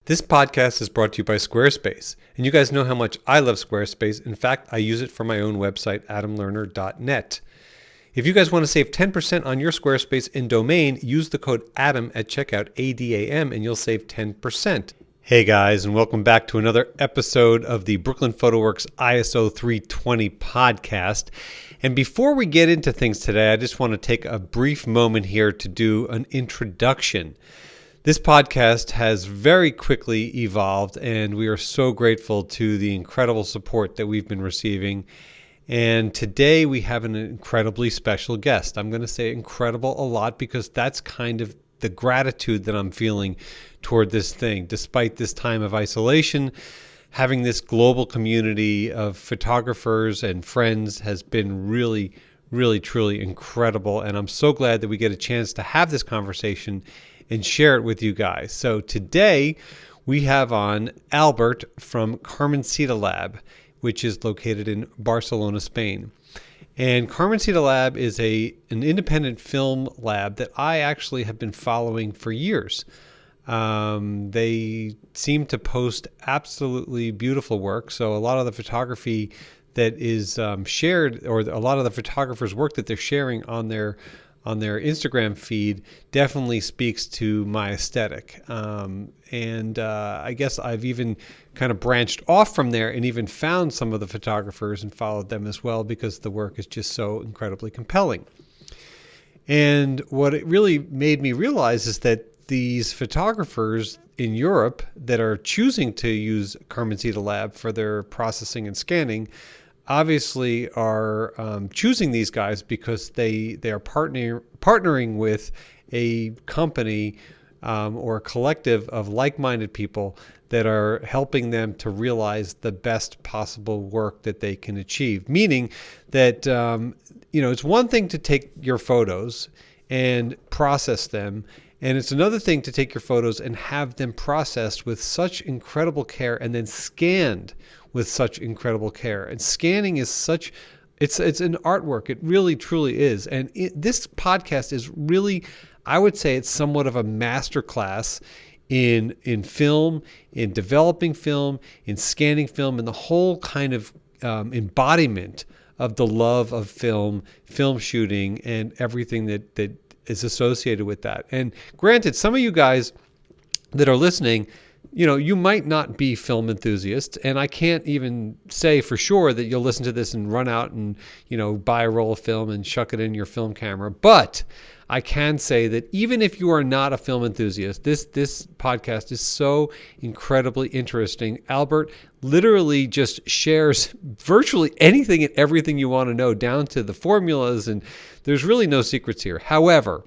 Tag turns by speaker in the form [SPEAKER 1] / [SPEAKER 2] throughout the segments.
[SPEAKER 1] This podcast is brought to you by Squarespace, and you guys know how much I love Squarespace. In fact, I use it for my own website, adamlerner.net. If you guys want to save 10% on your Squarespace and domain, use the code ADAM at checkout, ADAM, and you'll save 10%. Hey guys, and welcome back to another episode of the Brooklyn PhotoWorks ISO 320 podcast. And before we get into things today, I just want to take a brief moment here to do an introduction. This podcast has very quickly evolved, and we are so grateful to the incredible support that we've been receiving. And today we have an incredibly special guest. I'm going to say incredible a lot because that's kind of the gratitude that I'm feeling toward this thing. Despite this time of isolation, having this global community of photographers and friends has been really, truly incredible. And I'm so glad that we get a chance to have this conversation and share it with you guys. So today we have on Albert from Carmencita Lab, which is located in Barcelona, Spain. And Carmencita Lab is an independent film lab that I actually have been following for years. They seem to post absolutely beautiful work. So a lot of the photography that is shared, or a lot of the photographers' work that they're sharing on their Instagram feed definitely speaks to my aesthetic. I guess I've even kind of branched off from there and even found some of the photographers and followed them as well because the work is just so incredibly compelling. And what it really made me realize is that these photographers in Europe that are choosing to use Carmencita Lab for their processing and scanning obviously are choosing these guys because they are partnering with a company or a collective of like-minded people that are helping them to realize the best possible work that they can achieve. Meaning that it's one thing to take your photos and process them, and it's another thing to take your photos and have them processed with such incredible care and then scanned with such incredible care. And scanning is it's an artwork. It really, truly is. And this podcast is really, I would say it's somewhat of a masterclass in film, in developing film, in scanning film, and the whole kind of embodiment of the love of film shooting, and everything that is associated with that. And granted, some of you guys that are listening, you might not be film enthusiasts, and I can't even say for sure that you'll listen to this and run out and, buy a roll of film and chuck it in your film camera. But I can say that even if you are not a film enthusiast, this podcast is so incredibly interesting. Albert literally just shares virtually anything and everything you want to know, down to the formulas, and there's really no secrets here. However,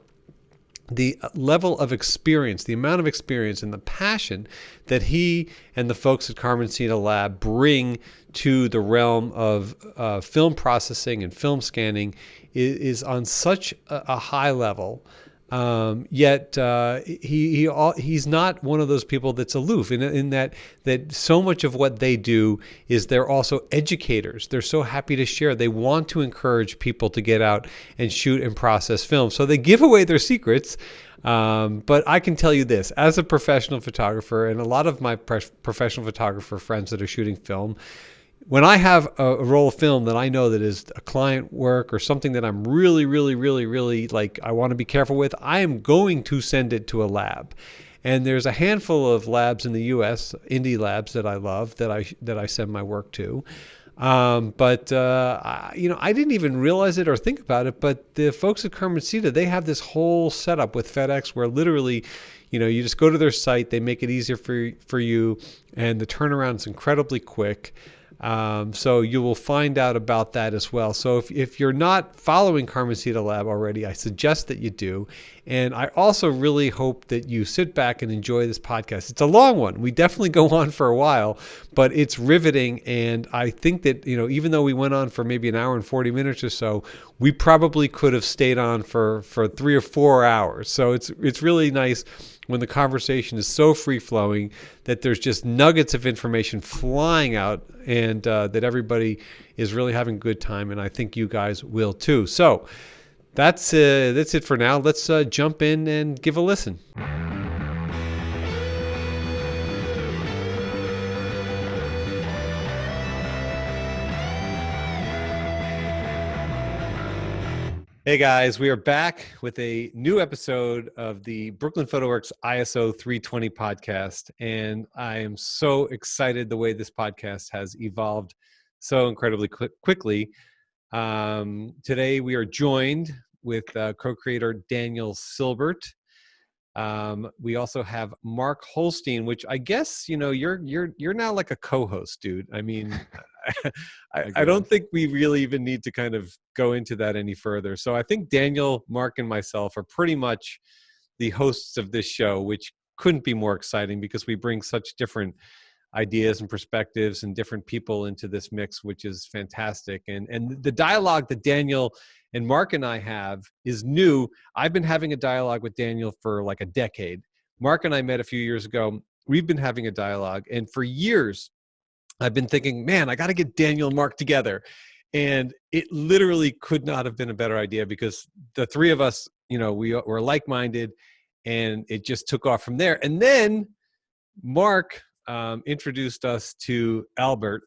[SPEAKER 1] the level of experience, the amount of experience and the passion that he and the folks at Carmencita Lab bring to the realm of film processing and film scanning is on such a high level. Yet he's not one of those people that's aloof in that so much of what they do is they're also educators. They're so happy to share. They want to encourage people to get out and shoot and process film. So they give away their secrets. But I can tell you this, as a professional photographer, and a lot of my professional photographer friends that are shooting film, when I have a roll of film that I know that is a client work or something that I'm really like I want to be careful with, I am going to send it to a lab. And there's a handful of labs in the U.S., indie labs that I love, that I send my work to. I didn't even realize it or think about it, but the folks at Carmencita, they have this whole setup with FedEx where literally, you just go to their site, they make it easier for you, and the turnaround is incredibly quick. So you will find out about that as well. So if you're not following Carmencita Lab already, I suggest that you do. And I also really hope that you sit back and enjoy this podcast. It's a long one. We definitely go on for a while, but it's riveting. And I think that, even though we went on for maybe an hour and 40 minutes or so, we probably could have stayed on for 3 or 4 hours. So it's really nice when the conversation is so free-flowing that there's just nuggets of information flying out, and that everybody is really having a good time, and I think you guys will too. So that's it for now. Let's jump in and give a listen. Hey guys, we are back with a new episode of the Brooklyn PhotoWorks ISO 320 podcast. And I am so excited the way this podcast has evolved so incredibly quickly. Today we are joined with co-creator Daniel Silbert. We also have Mark Holstein, which I guess you're now like a co-host, dude. I mean, I don't think we really even need to kind of go into that any further. So I think Daniel, Mark, and myself are pretty much the hosts of this show, which couldn't be more exciting because we bring such different ideas and perspectives and different people into this mix, which is fantastic. And the dialogue that Daniel and Mark and I have is new. I've been having a dialogue with Daniel for like a decade. Mark and I met a few years ago. We've been having a dialogue, and for years I've been thinking, man, I got to get Daniel and Mark together. And it literally could not have been a better idea because the three of us, we're like-minded, and it just took off from there. And then Mark introduced us to Albert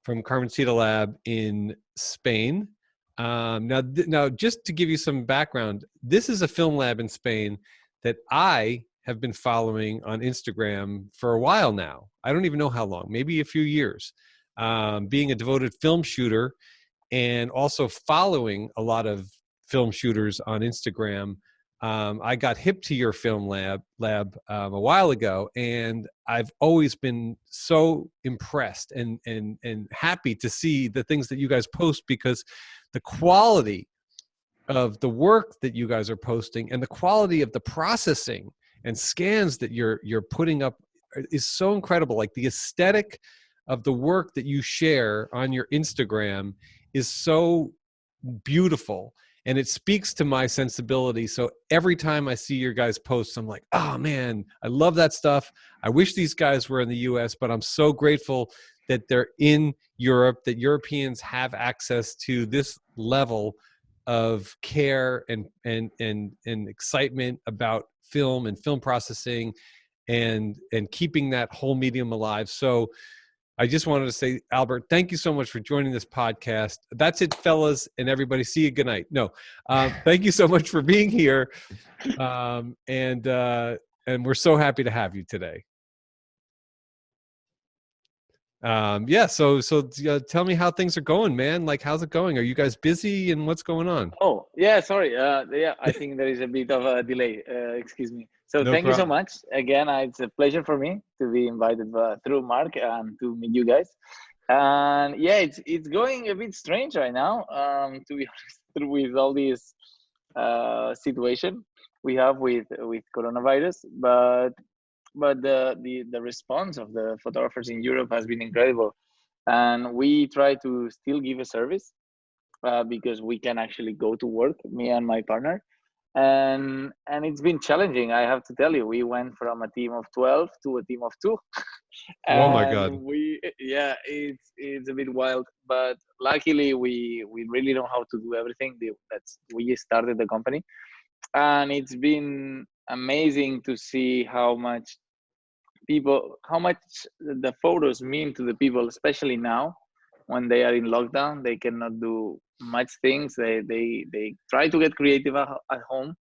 [SPEAKER 1] from Carmencita Lab in Spain. Now, just to give you some background, this is a film lab in Spain that I have been following on Instagram for a while now. I don't even know how long, maybe a few years. Being a devoted film shooter and also following a lot of film shooters on Instagram, I got hip to your film lab a while ago, and I've always been so impressed and happy to see the things that you guys post, because the quality of the work that you guys are posting and the quality of the processing and scans that you're putting up is so incredible. Like the aesthetic of the work that you share on your Instagram is so beautiful, and it speaks to my sensibility. So every time I see your guys' posts, I'm like, oh man, I love that stuff. I wish these guys were in the US, but I'm so grateful that they're in Europe, that Europeans have access to this level of care and excitement about film and film processing and keeping that whole medium alive. So I just wanted to say, Albert, thank you so much for joining this podcast. That's it, fellas, and everybody. See you. Good night. No, thank you so much for being here, and we're so happy to have you today. Yeah. So tell me how things are going, man. Like, how's it going? Are you guys busy, and what's going on?
[SPEAKER 2] Oh, yeah, sorry. Yeah, I think there is a bit of a delay. Excuse me. So
[SPEAKER 1] No
[SPEAKER 2] thank you so
[SPEAKER 1] problem.
[SPEAKER 2] much. Again, it's a pleasure for me to be invited through Mark and to meet you guys. And yeah, it's going a bit strange right now, to be honest, with all this situation we have with coronavirus. But the response of the photographers in Europe has been incredible, and we try to still give a service because we can actually go to work, me and my partner, and it's been challenging. I have to tell you, we went from a team of 12 to a team of two,
[SPEAKER 1] Oh my
[SPEAKER 2] and
[SPEAKER 1] God.
[SPEAKER 2] yeah, it's a bit wild, but luckily we really know how to do everything. That's we started the company, and it's been amazing to see how much the photos mean to the people, especially now when they are in lockdown. They cannot do much things. They try to get creative at home,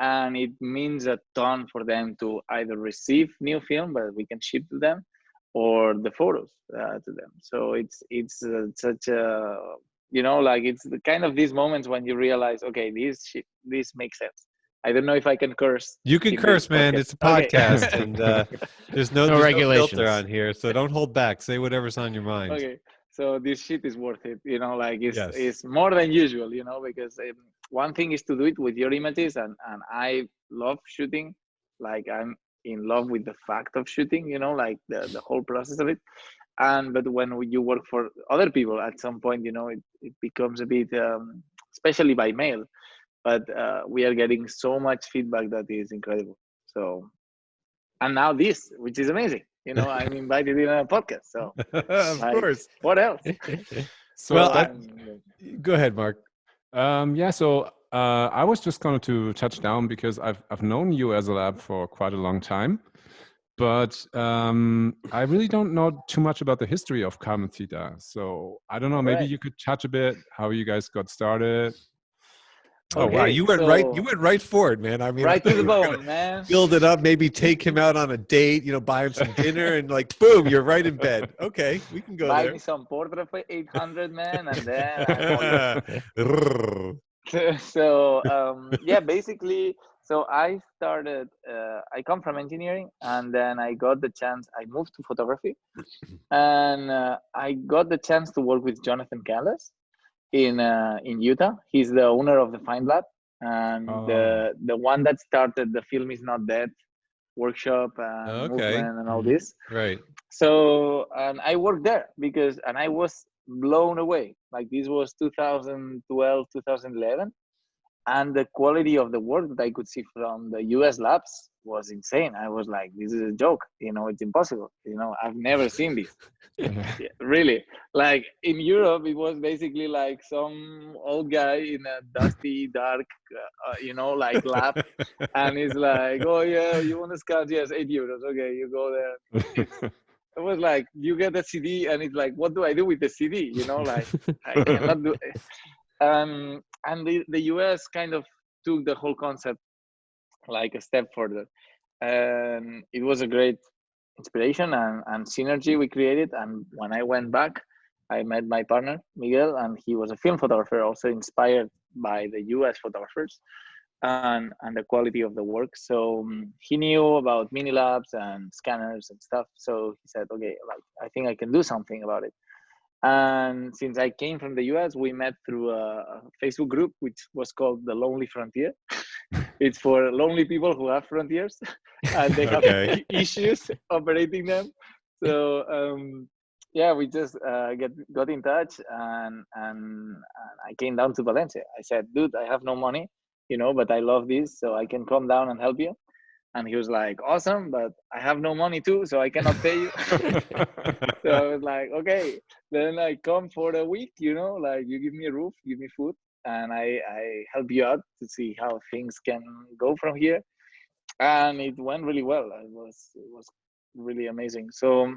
[SPEAKER 2] and it means a ton for them to either receive new film that we can ship to them, or the photos to them. So it's such a, like, it's the kind of these moments when you realize, okay, this makes sense. I don't know if I can curse
[SPEAKER 1] You can
[SPEAKER 2] in this
[SPEAKER 1] curse, man.
[SPEAKER 2] podcast.
[SPEAKER 1] It's a
[SPEAKER 2] Okay.
[SPEAKER 1] podcast, and there's no
[SPEAKER 3] No
[SPEAKER 1] there's no filter
[SPEAKER 3] regulations.
[SPEAKER 1] on here, so don't hold back. Say whatever's on your mind.
[SPEAKER 2] Okay, so this shit is worth it, like
[SPEAKER 1] Yes.
[SPEAKER 2] it's more than usual, because one thing is to do it with your images, and I love shooting. Like, I'm in love with the fact of shooting, like the whole process of it. And but when you work for other people, at some point, it becomes a bit, especially by mail, but we are getting so much feedback that is incredible. So, and now this, which is amazing, I'm invited in a podcast, so
[SPEAKER 1] Of
[SPEAKER 2] like,
[SPEAKER 1] course.
[SPEAKER 2] what else?
[SPEAKER 3] So
[SPEAKER 1] Well,
[SPEAKER 2] So
[SPEAKER 3] I,
[SPEAKER 1] go ahead, Mark.
[SPEAKER 3] yeah, so I was just going to touch down because I've known you as a lab for quite a long time, but I really don't know too much about the history of Carmencita. So I don't know,
[SPEAKER 2] all
[SPEAKER 3] maybe
[SPEAKER 2] right.
[SPEAKER 3] you could touch a bit how you guys got started.
[SPEAKER 1] Oh wow,
[SPEAKER 2] Okay,
[SPEAKER 1] you
[SPEAKER 2] so
[SPEAKER 1] went right for it, man. I mean, I
[SPEAKER 2] right to
[SPEAKER 1] thought
[SPEAKER 2] the
[SPEAKER 1] you were gonna
[SPEAKER 2] bone, man.
[SPEAKER 1] build it up, maybe take him out on a date, buy him some dinner, and like, boom, you're right in bed. Okay, we can go
[SPEAKER 2] Buy
[SPEAKER 1] there.
[SPEAKER 2] me some porter for 800, man, and then I'm all yours. So yeah, basically, so I started. I come from engineering, and then I got the chance. I moved to photography, and I got the chance to work with Jonathan Callis in Utah. He's the owner of the Find Lab, and
[SPEAKER 3] Oh,
[SPEAKER 2] the one that started the Film Is Not Dead workshop and
[SPEAKER 1] Okay,
[SPEAKER 2] movement and all this.
[SPEAKER 1] right.
[SPEAKER 2] So, and I worked there and I was blown away. Like this was 2012, 2011, and the quality of the work that I could see from the US labs was insane. I was like, this is a joke, it's impossible. I've never seen this.
[SPEAKER 3] yeah.
[SPEAKER 2] Yeah, really. Like in Europe, it was basically like some old guy in a dusty, dark, like lab, and he's like, "Oh yeah, you want to scan? Yes, €8. Okay, you go there." It was like you get a CD, and it's like, what do I do with the CD? Like I cannot do. And the US kind of took the whole concept like a step further, and it was a great inspiration and synergy we created. And when I went back, I met my partner Miguel, and he was a film photographer, also inspired by the US photographers and the quality of the work. So he knew about mini labs and scanners and stuff. So he said, okay, like I think I can do something about it. And since I came from the US, we met through a Facebook group which was called the Lonely Frontier. It's for lonely people who have frontiers and they have
[SPEAKER 1] Okay.
[SPEAKER 2] issues operating them. So yeah, we just got in touch, and I came down to Valencia. I said, dude, I have no money, but I love this, so I can come down and help you. And he was like, awesome, but I have no money too, so I cannot pay you. So I was like, okay, then I come for a week, like you give me a roof, give me food, and I help you out to see how things can go from here. And it went really well. It was really amazing. So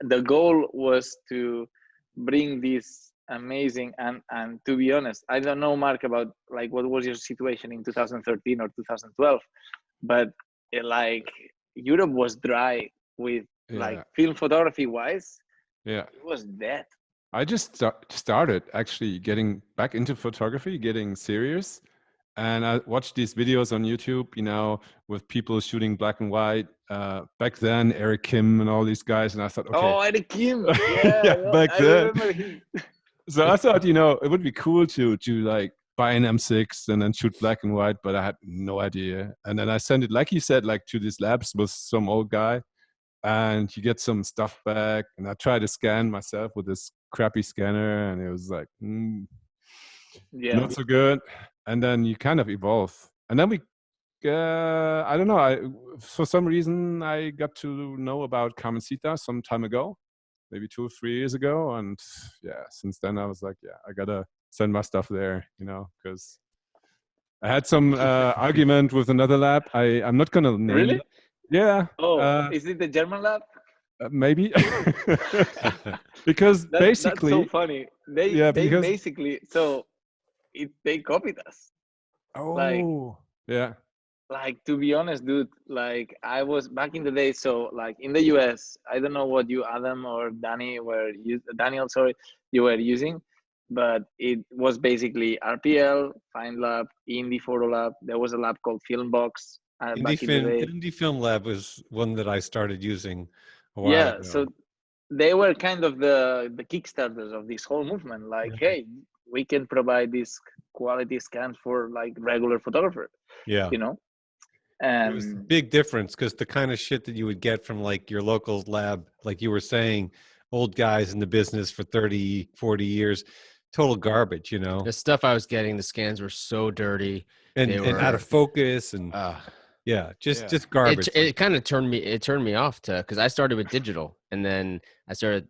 [SPEAKER 2] the goal was to bring this amazing, and to be honest, I don't know, Mark, about like what was your situation in 2013 or 2012, but like Europe was dry with like
[SPEAKER 3] Yeah.
[SPEAKER 2] film photography wise.
[SPEAKER 3] Yeah.
[SPEAKER 2] It was dead.
[SPEAKER 3] I just started actually getting back into photography, getting serious. And I watched these videos on YouTube, with people shooting black and white. Back then, Eric Kim and all these guys. And I thought, okay.
[SPEAKER 2] Oh, Eric Kim. Yeah,
[SPEAKER 3] Yeah, back
[SPEAKER 2] I
[SPEAKER 3] then.
[SPEAKER 2] remember him.
[SPEAKER 3] So I thought, it would be cool to like buy an M6 and then shoot black and white, but I had no idea. And then I sent it, like you said, like to these labs with some old guy, and you get some stuff back. And I tried to scan myself with this crappy scanner, and it was like,
[SPEAKER 2] Yeah.
[SPEAKER 3] not so good. And then you kind of evolve. And then I don't know, for some reason, I got to know about Carmencita some time ago, maybe 2 or 3 years ago. And yeah, since then I was like, yeah, I gotta send my stuff there, because I had some argument with another lab. I'm not gonna name
[SPEAKER 2] Really?
[SPEAKER 3] it. Yeah.
[SPEAKER 2] Oh, is it the German lab?
[SPEAKER 3] Maybe. Because
[SPEAKER 2] That's so
[SPEAKER 3] basically,
[SPEAKER 2] funny.
[SPEAKER 3] yeah,
[SPEAKER 2] They
[SPEAKER 3] because,
[SPEAKER 2] basically, so they copied us. Like
[SPEAKER 3] oh, yeah.
[SPEAKER 2] like to be honest, dude, like I was back in the day, so like in the US, I don't know what you, Adam or Daniel, sorry, you were using, but it was basically RPL, Find Lab, Indie Photo Lab. There was a lab called Filmbox back in the day.
[SPEAKER 1] Indie Film Lab was one that I started using a while
[SPEAKER 2] Yeah, so
[SPEAKER 1] ago.
[SPEAKER 2] they were kind of the kickstarters of this whole movement. Like,
[SPEAKER 1] Right.
[SPEAKER 2] hey, we can provide this quality scans for like regular photographer,
[SPEAKER 1] Yeah.
[SPEAKER 2] you know.
[SPEAKER 1] It was a
[SPEAKER 2] And
[SPEAKER 1] big difference because the kind of shit that you would get from like your local lab, like you were saying, old guys in the business for 30, 40 years, total garbage,
[SPEAKER 4] The stuff I was getting, the scans were so dirty.
[SPEAKER 1] and
[SPEAKER 4] They
[SPEAKER 1] out of
[SPEAKER 4] were,
[SPEAKER 1] focus and
[SPEAKER 3] Yeah.
[SPEAKER 1] just garbage.
[SPEAKER 4] it kind of turned me off because I started with digital, and then I started,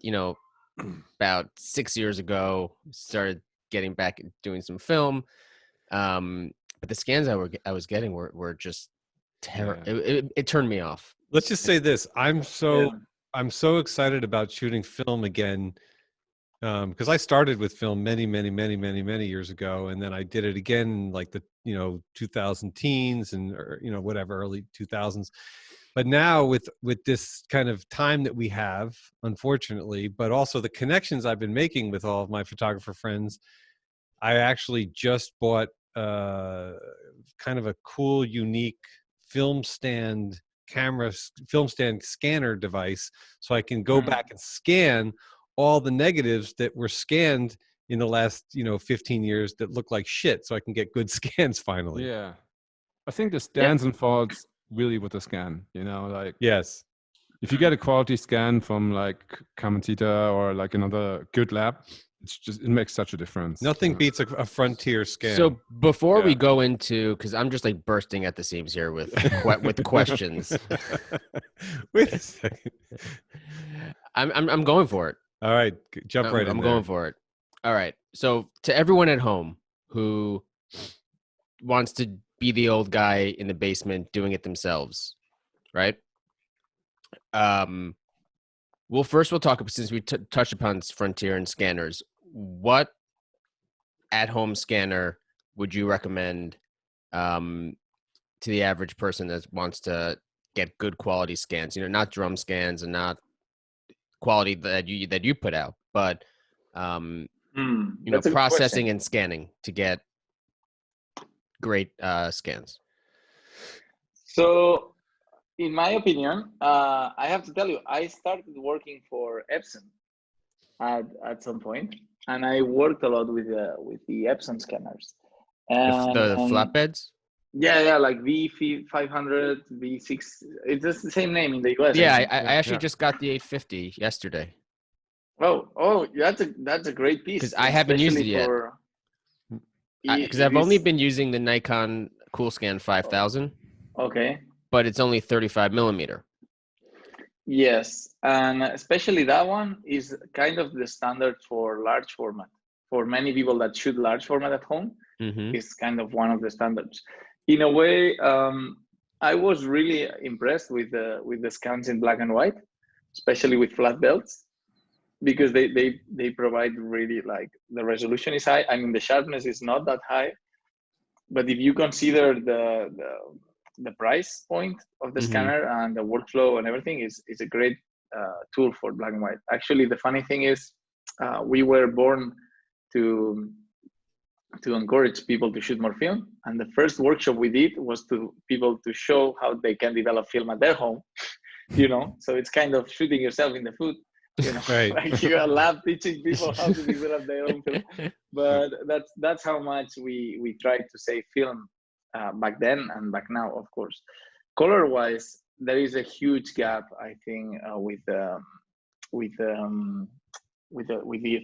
[SPEAKER 4] about 6 years ago, started getting back and doing some film. But the scans I was getting were just terrible. It turned me off.
[SPEAKER 1] Let's just say this. I'm
[SPEAKER 2] yeah,
[SPEAKER 1] so excited about shooting film again because I started with film many years ago, and then I did it again like the 2000 teens and whatever early 2000s. But now with this kind of time that we have, unfortunately, but also the connections I've been making with all of my photographer friends, I actually just bought kind of a cool, unique film stand scanner device, so I can go back and scan all the negatives that were scanned in the last 15 years that look like shit, so I can get good scans finally.
[SPEAKER 3] Yeah, I think the stands and falls really with the scan. Like
[SPEAKER 1] yes,
[SPEAKER 3] if you get a quality scan from like Carmencita or like another good lab, it makes such a difference.
[SPEAKER 1] Nothing beats a frontier scan.
[SPEAKER 4] So before we go into, because I'm just like bursting at the seams here with questions.
[SPEAKER 1] Wait a second.
[SPEAKER 4] I'm going for it.
[SPEAKER 1] All right, jump right in.
[SPEAKER 4] I'm going for it. All right. So to everyone at home who wants to be the old guy in the basement doing it themselves, right? We'll talk, since we touched upon frontier and scanners. What at-home scanner would you recommend to the average person that wants to get good quality scans? Not drum scans and not quality that you put out, but processing and scanning to get great scans.
[SPEAKER 2] So, in my opinion, I have to tell you, I started working for Epson at some point, and I worked a lot with the Epson scanners. And
[SPEAKER 4] the flatbeds?
[SPEAKER 2] Yeah, like V500, V6. It's just the same name in the US.
[SPEAKER 4] Yeah, I actually just got the 850 yesterday.
[SPEAKER 2] Oh, that's a great piece.
[SPEAKER 4] Because I haven't used it yet. Because I've only been using the Nikon Coolscan 5000.
[SPEAKER 2] Okay.
[SPEAKER 4] But it's only 35 millimeter.
[SPEAKER 2] Yes, and especially that one is kind of the standard for large format. For many people that shoot large format at home, it's kind of one of the standards. In a way, I was really impressed with the scans in black and white, especially with flat belts, because they provide really, like, the resolution is high. I mean, the sharpness is not that high, but if you consider the price point of the scanner and the workflow and everything, is a great tool for black and white. Actually, the funny thing is, we were born to encourage people to shoot more film, and the first workshop we did was to people to show how they can develop film at their home. So it's kind of shooting yourself in the foot.
[SPEAKER 1] Right.
[SPEAKER 2] Like you're a lab teaching people how to develop their own film. But that's how much we tried to save film back then and back now, of course. Color wise, there is a huge gap, I think, with the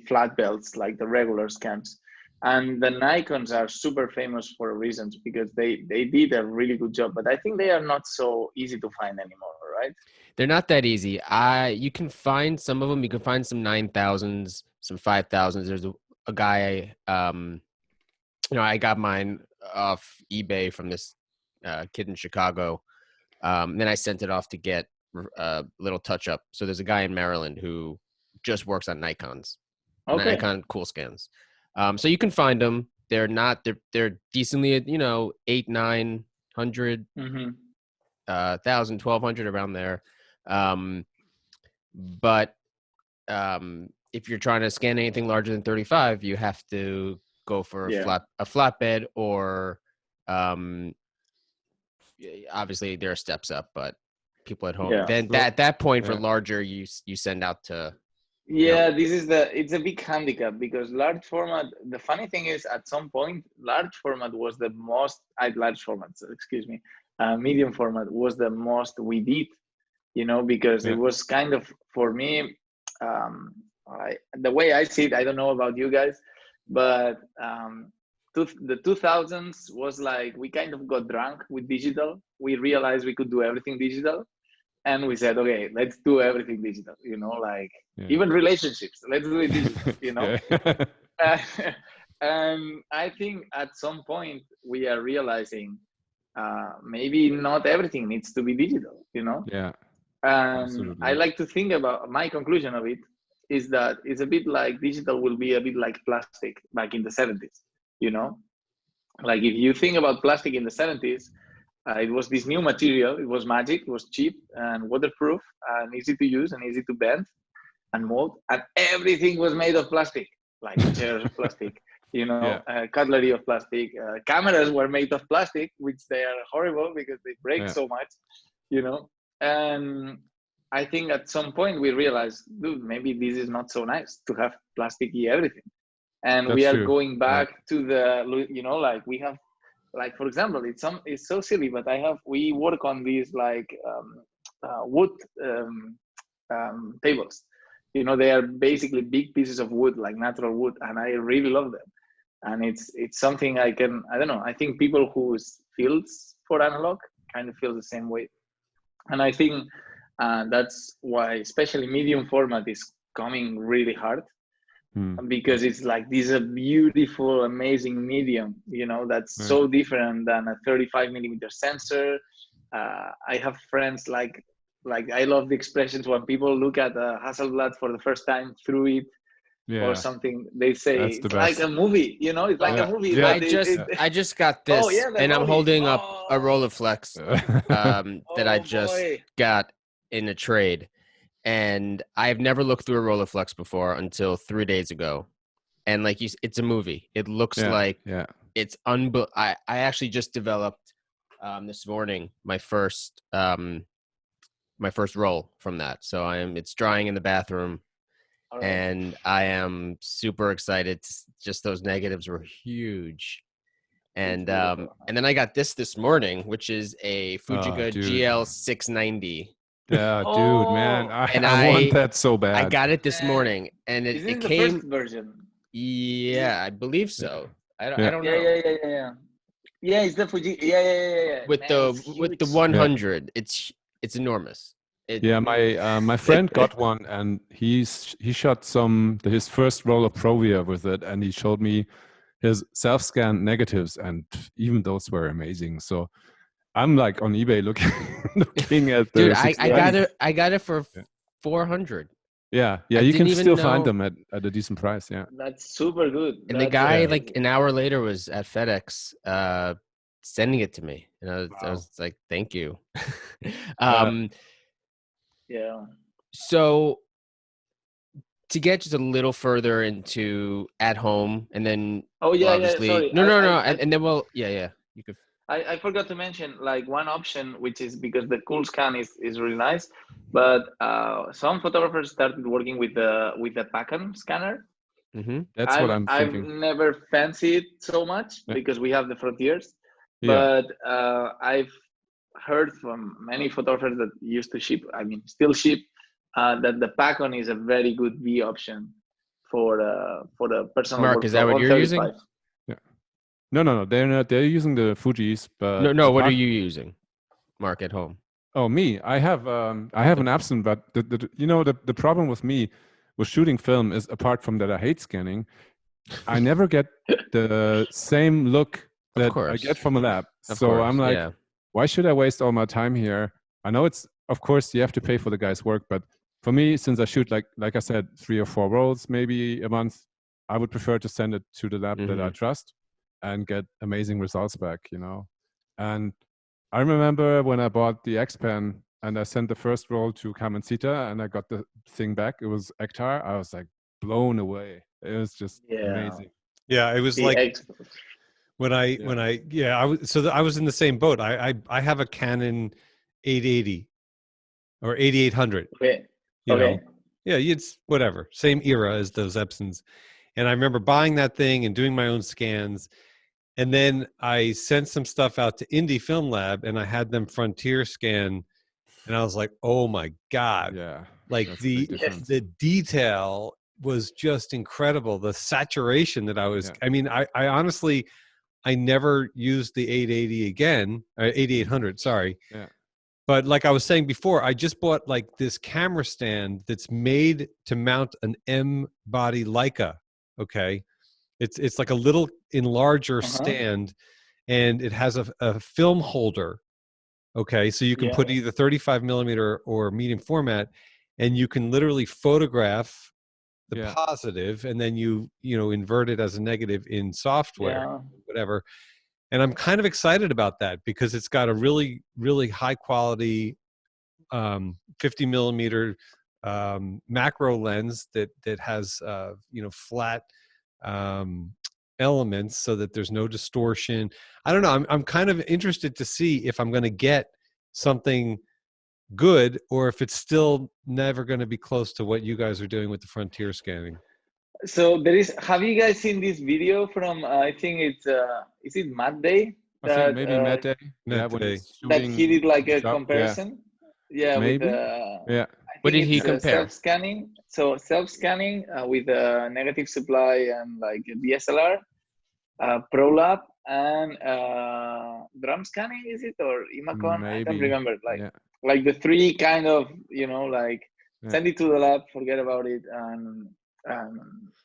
[SPEAKER 2] flat belts, like the regular scans. And the Nikons are super famous for reasons, because they did a really good job, but I think they are not so easy to find anymore, right?
[SPEAKER 4] They're not that easy. You can find some of them. You can find some 9000s, some 5000s. There's a guy, I got mine off eBay from this kid in Chicago. Then I sent it off to get a little touch up. So there's a guy in Maryland who just works on Nikons, Nikon Coolscans. So you can find them. They're decently at 800, 900, 1,000, 1,200 around there. But if you're trying to scan anything larger than 35, you have to go for a flatbed, or obviously there are steps up, but people at home, then at that point for larger, you send out to.
[SPEAKER 2] It's a big handicap, because large format, the funny thing is, at some point large format was the most medium format was the most we did, because it was kind of, for me, the way I see it, I don't know about you guys, but the 2000s was like, we kind of got drunk with digital. We realized we could do everything digital. And we said, okay, let's do everything digital, even relationships, let's do it digital, And I think at some point we are realizing maybe not everything needs to be digital,
[SPEAKER 3] Yeah.
[SPEAKER 2] And I like to think about my conclusion of it is that it's a bit like digital will be a bit like plastic back in the 70s, you know? Like if you think about plastic in the 70s, it was this new material. It was magic. It was cheap and waterproof and easy to use and easy to bend and mold. And everything was made of plastic, like chairs of plastic, you know, cutlery of plastic. Cameras were made of plastic, which they are horrible because they break so much, you know. And I think at some point we realized, dude, maybe this is not so nice to have plasticky everything. And we are going back to the, you know, like we have, like for example, it's so silly, but we work on these like wood tables. You know, they are basically big pieces of wood, like natural wood, and I really love them. And it's something I don't know. I think people who feels for analog kind of feel the same way. And I think that's why, especially medium format is coming really hard. Because it's like this is a beautiful, amazing medium, you know, that's so different than a 35 millimeter sensor. I have friends like I love the expressions when people look at a Hasselblad for the first time through it or something. They say it's like a movie, you know, it's like a movie.
[SPEAKER 4] Yeah. I just got this, and I'm holding up a Rolleiflex that I just got in a trade. And I've never looked through a Rolleiflex before until 3 days ago. And like it's a movie. It looks like it's I actually just developed this morning my first roll from that. So it's drying in the bathroom. Right. And I am super excited. Just those negatives were huge. And then I got this morning, which is a Fujiga GL690.
[SPEAKER 3] Yeah, dude, man, I want that so bad.
[SPEAKER 2] I
[SPEAKER 3] got
[SPEAKER 2] it this morning, and it came. The first version.
[SPEAKER 4] Yeah, I believe so. I don't know.
[SPEAKER 2] Yeah, it's the Fuji. Yeah.
[SPEAKER 4] With the 100, it's enormous.
[SPEAKER 3] My friend got one, and he shot his first roll of Provia with it, and he showed me his self-scanned negatives, and even those were amazing. So I'm like on eBay looking at the.
[SPEAKER 4] Dude, I got it for 400.
[SPEAKER 3] Yeah, you can still find them at a decent price. Yeah,
[SPEAKER 2] that's super good.
[SPEAKER 4] And the guy like an hour later was at FedEx sending it to me, and I was like, "Thank you." So to get just a little further into at home, and then
[SPEAKER 2] sorry.
[SPEAKER 4] No, and then you could.
[SPEAKER 2] I forgot to mention like one option, which is because the cool scan is really nice, but some photographers started working with the Pacon scanner.
[SPEAKER 3] Mm-hmm. That's what I'm thinking.
[SPEAKER 2] I've never fancied it so much because we have the Frontiers, but I've heard from many photographers that used to still ship, that the Pacon is a very good V option for the personal.
[SPEAKER 4] Mark, is that what you're using?
[SPEAKER 3] No. They're not. They're using the Fujis, but
[SPEAKER 4] no. What are you using, Mark, at home?
[SPEAKER 3] Oh, me. I have an Epson, but the problem with me with shooting film is, apart from that I hate scanning, I never get the same look that I get from a lab. I'm like, why should I waste all my time here? I know it's, of course, you have to pay for the guy's work, but for me, since I shoot like I said, 3 or 4 rolls maybe a month, I would prefer to send it to the lab that I trust and get amazing results back, you know. And I remember when I bought the X-Pen and I sent the first roll to Carmencita and I got the thing back. It was Ektar. I was like blown away. It was just amazing.
[SPEAKER 1] Yeah, it was the like I was in the same boat. I have a Canon 880 or 8800.
[SPEAKER 2] Okay.
[SPEAKER 1] You know? Yeah, it's whatever. Same era as those Epsons. And I remember buying that thing and doing my own scans. And then I sent some stuff out to Indie Film Lab and I had them Frontier scan. And I was like, oh my God.
[SPEAKER 3] Yeah.
[SPEAKER 1] Like the detail was just incredible. The saturation that I honestly, I never used the 880 again, 8800, sorry.
[SPEAKER 3] Yeah.
[SPEAKER 1] But like I was saying before, I just bought like this camera stand that's made to mount an M body Leica. Okay. It's like a little enlarger stand, and it has a film holder. Okay. So you can put either 35 millimeter or medium format, and you can literally photograph the
[SPEAKER 3] Yeah.
[SPEAKER 1] positive, and then you invert it as a negative in software,
[SPEAKER 2] Yeah.
[SPEAKER 1] whatever. And I'm kind of excited about that because it's got a really, really high quality 50 millimeter macro lens that has flat elements so that there's no distortion. I don't know. I'm kind of interested to see if I'm going to get something good or if it's still never going to be close to what you guys are doing with the frontier scanning.
[SPEAKER 2] So have you guys seen this video from, I think it's, is it Matt Day?
[SPEAKER 3] I think maybe Matt Day. Yeah,
[SPEAKER 1] Matt
[SPEAKER 3] when
[SPEAKER 1] Day.
[SPEAKER 3] he's
[SPEAKER 2] That
[SPEAKER 3] shooting
[SPEAKER 2] he did like a
[SPEAKER 3] job,
[SPEAKER 2] comparison. Yeah,
[SPEAKER 3] maybe.
[SPEAKER 2] with,
[SPEAKER 3] Yeah.
[SPEAKER 2] I
[SPEAKER 4] What
[SPEAKER 2] think
[SPEAKER 4] did he
[SPEAKER 2] it's
[SPEAKER 4] compare?
[SPEAKER 2] self-scanning. So self-scanning with a negative supply and like a DSLR, ProLab, and drum scanning, is it, or Imacon? I don't
[SPEAKER 3] Maybe.
[SPEAKER 2] remember.
[SPEAKER 3] Yeah.
[SPEAKER 2] Like the three kind of, like
[SPEAKER 3] Yeah.
[SPEAKER 2] send it to the lab, forget about it, and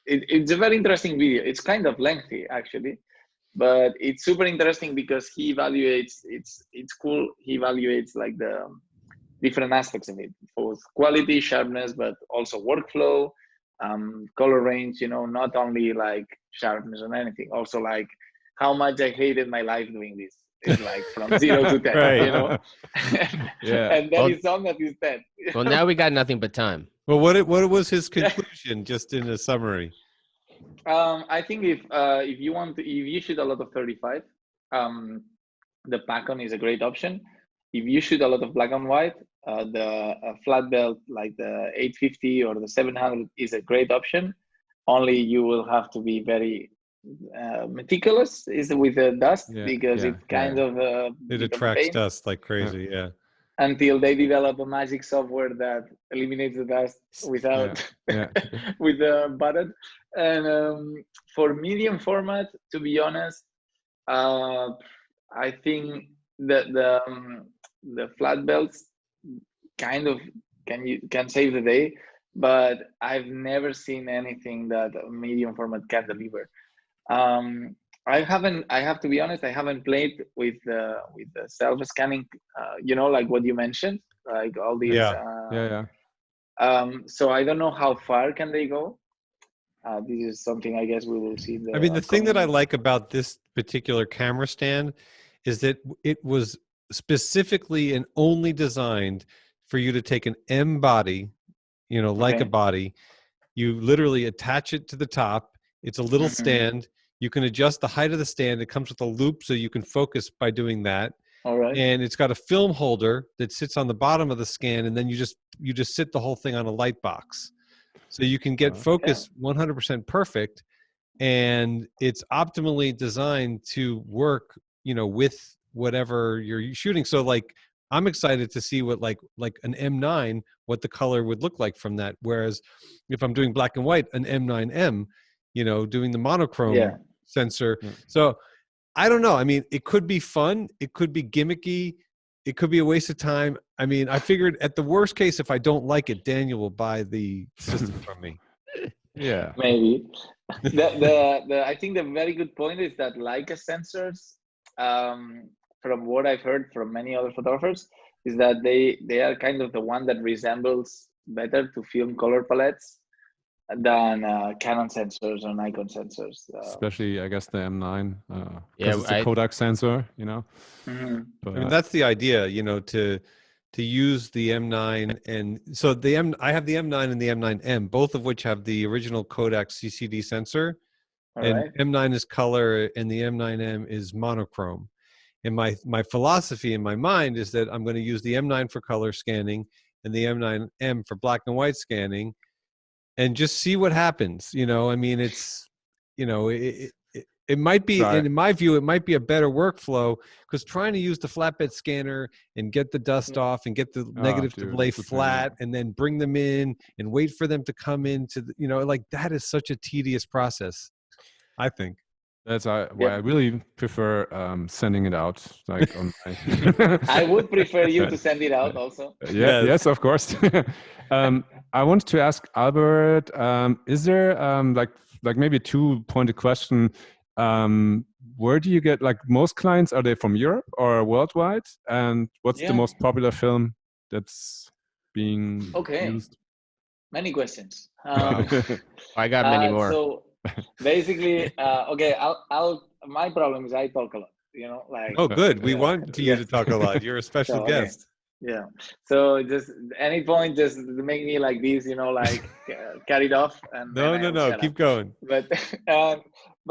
[SPEAKER 2] it's a very interesting video. It's kind of lengthy actually, but it's super interesting because he evaluates. It's cool. He evaluates like the different aspects of it, both quality, sharpness, but also workflow, color range. Not only like sharpness or anything. Also like how much I hated my life doing this. It's like from 0 to 10,
[SPEAKER 1] Right.
[SPEAKER 3] Yeah.
[SPEAKER 2] And that
[SPEAKER 4] Well-
[SPEAKER 2] is song that is 10.
[SPEAKER 4] Well, now we got nothing but time.
[SPEAKER 1] Well, what was his conclusion, just in a summary?
[SPEAKER 2] I think if you shoot a lot of 35, the Pacon is a great option. If you shoot a lot of black and white, the flat belt like the 850 or the 700 is a great option. Only you will have to be very meticulous with the dust because it kind of
[SPEAKER 1] It
[SPEAKER 2] becomes
[SPEAKER 1] attracts
[SPEAKER 2] pain
[SPEAKER 1] dust like crazy. Yeah.
[SPEAKER 2] until they develop a magic software that eliminates the dust without with the button. And for medium format, to be honest, I think that the flat belts kind of can save the day, but I've never seen anything that medium format can deliver. I have to be honest, I haven't played with the self-scanning, like what you mentioned, like all these. So I don't know how far can they go. This is something I guess we will see.
[SPEAKER 1] I mean, the thing that I like about this particular camera stand is that it was specifically and only designed for you to take an M body, like a body. You literally attach it to the top. It's a little stand. You can adjust the height of the stand. It comes with a loop so you can focus by doing that.
[SPEAKER 2] All right.
[SPEAKER 1] And it's got a film holder that sits on the bottom of the scan, and then you just sit the whole thing on a light box. So you can get focus 100% perfect, and it's optimally designed to work, with whatever you're shooting. So like, I'm excited to see what like an M9, what the color would look like from that. Whereas if I'm doing black and white, an M9M, doing the monochrome sensor. So I don't know. I mean, it could be fun. It could be gimmicky. It could be a waste of time. I mean, I figured at the worst case, if I don't like it, Daniel will buy the system from me.
[SPEAKER 3] Yeah.
[SPEAKER 2] Maybe. I think the very good point is that Leica sensors, from what I've heard from many other photographers, is that they are kind of the one that resembles better to film color palettes than Canon sensors or Nikon sensors.
[SPEAKER 3] Especially, I guess, the M9.
[SPEAKER 4] Yeah,
[SPEAKER 3] it's a Kodak sensor,
[SPEAKER 1] But, I mean, that's the idea, to use the M9, and so I have the M9 and the M9M, both of which have the original Kodak CCD sensor. M9 is color and the M9M is monochrome. And my philosophy in my mind is that I'm going to use the M9 for color scanning and the M9M for black and white scanning, and just see what happens. I mean, it's, it might be, in my view, it might be a better workflow, because trying to use the flatbed scanner and get the dust off and get the negatives to lay flat and then bring them in and wait for them to come into the, like that is such a tedious process, I think.
[SPEAKER 3] That's why I really prefer sending it out, like on my.
[SPEAKER 2] I would prefer you to send it out also.
[SPEAKER 3] Yes, of course. I want to ask Albert, is there like maybe a two-pointed question? Where do you get, like, most clients, are they from Europe or worldwide? And what's the most popular film that's being used?
[SPEAKER 2] Many questions.
[SPEAKER 1] Wow.
[SPEAKER 4] I got many more.
[SPEAKER 2] So basically, okay, my problem is I talk a lot, like,
[SPEAKER 1] Oh, good. We want you
[SPEAKER 2] yes.
[SPEAKER 1] to talk a lot. You're a special
[SPEAKER 2] So, okay.
[SPEAKER 1] guest.
[SPEAKER 2] Yeah. So just any point, just make me like this, like carried off, and then I will
[SPEAKER 1] No.
[SPEAKER 2] shut
[SPEAKER 1] Keep
[SPEAKER 2] up.
[SPEAKER 1] going.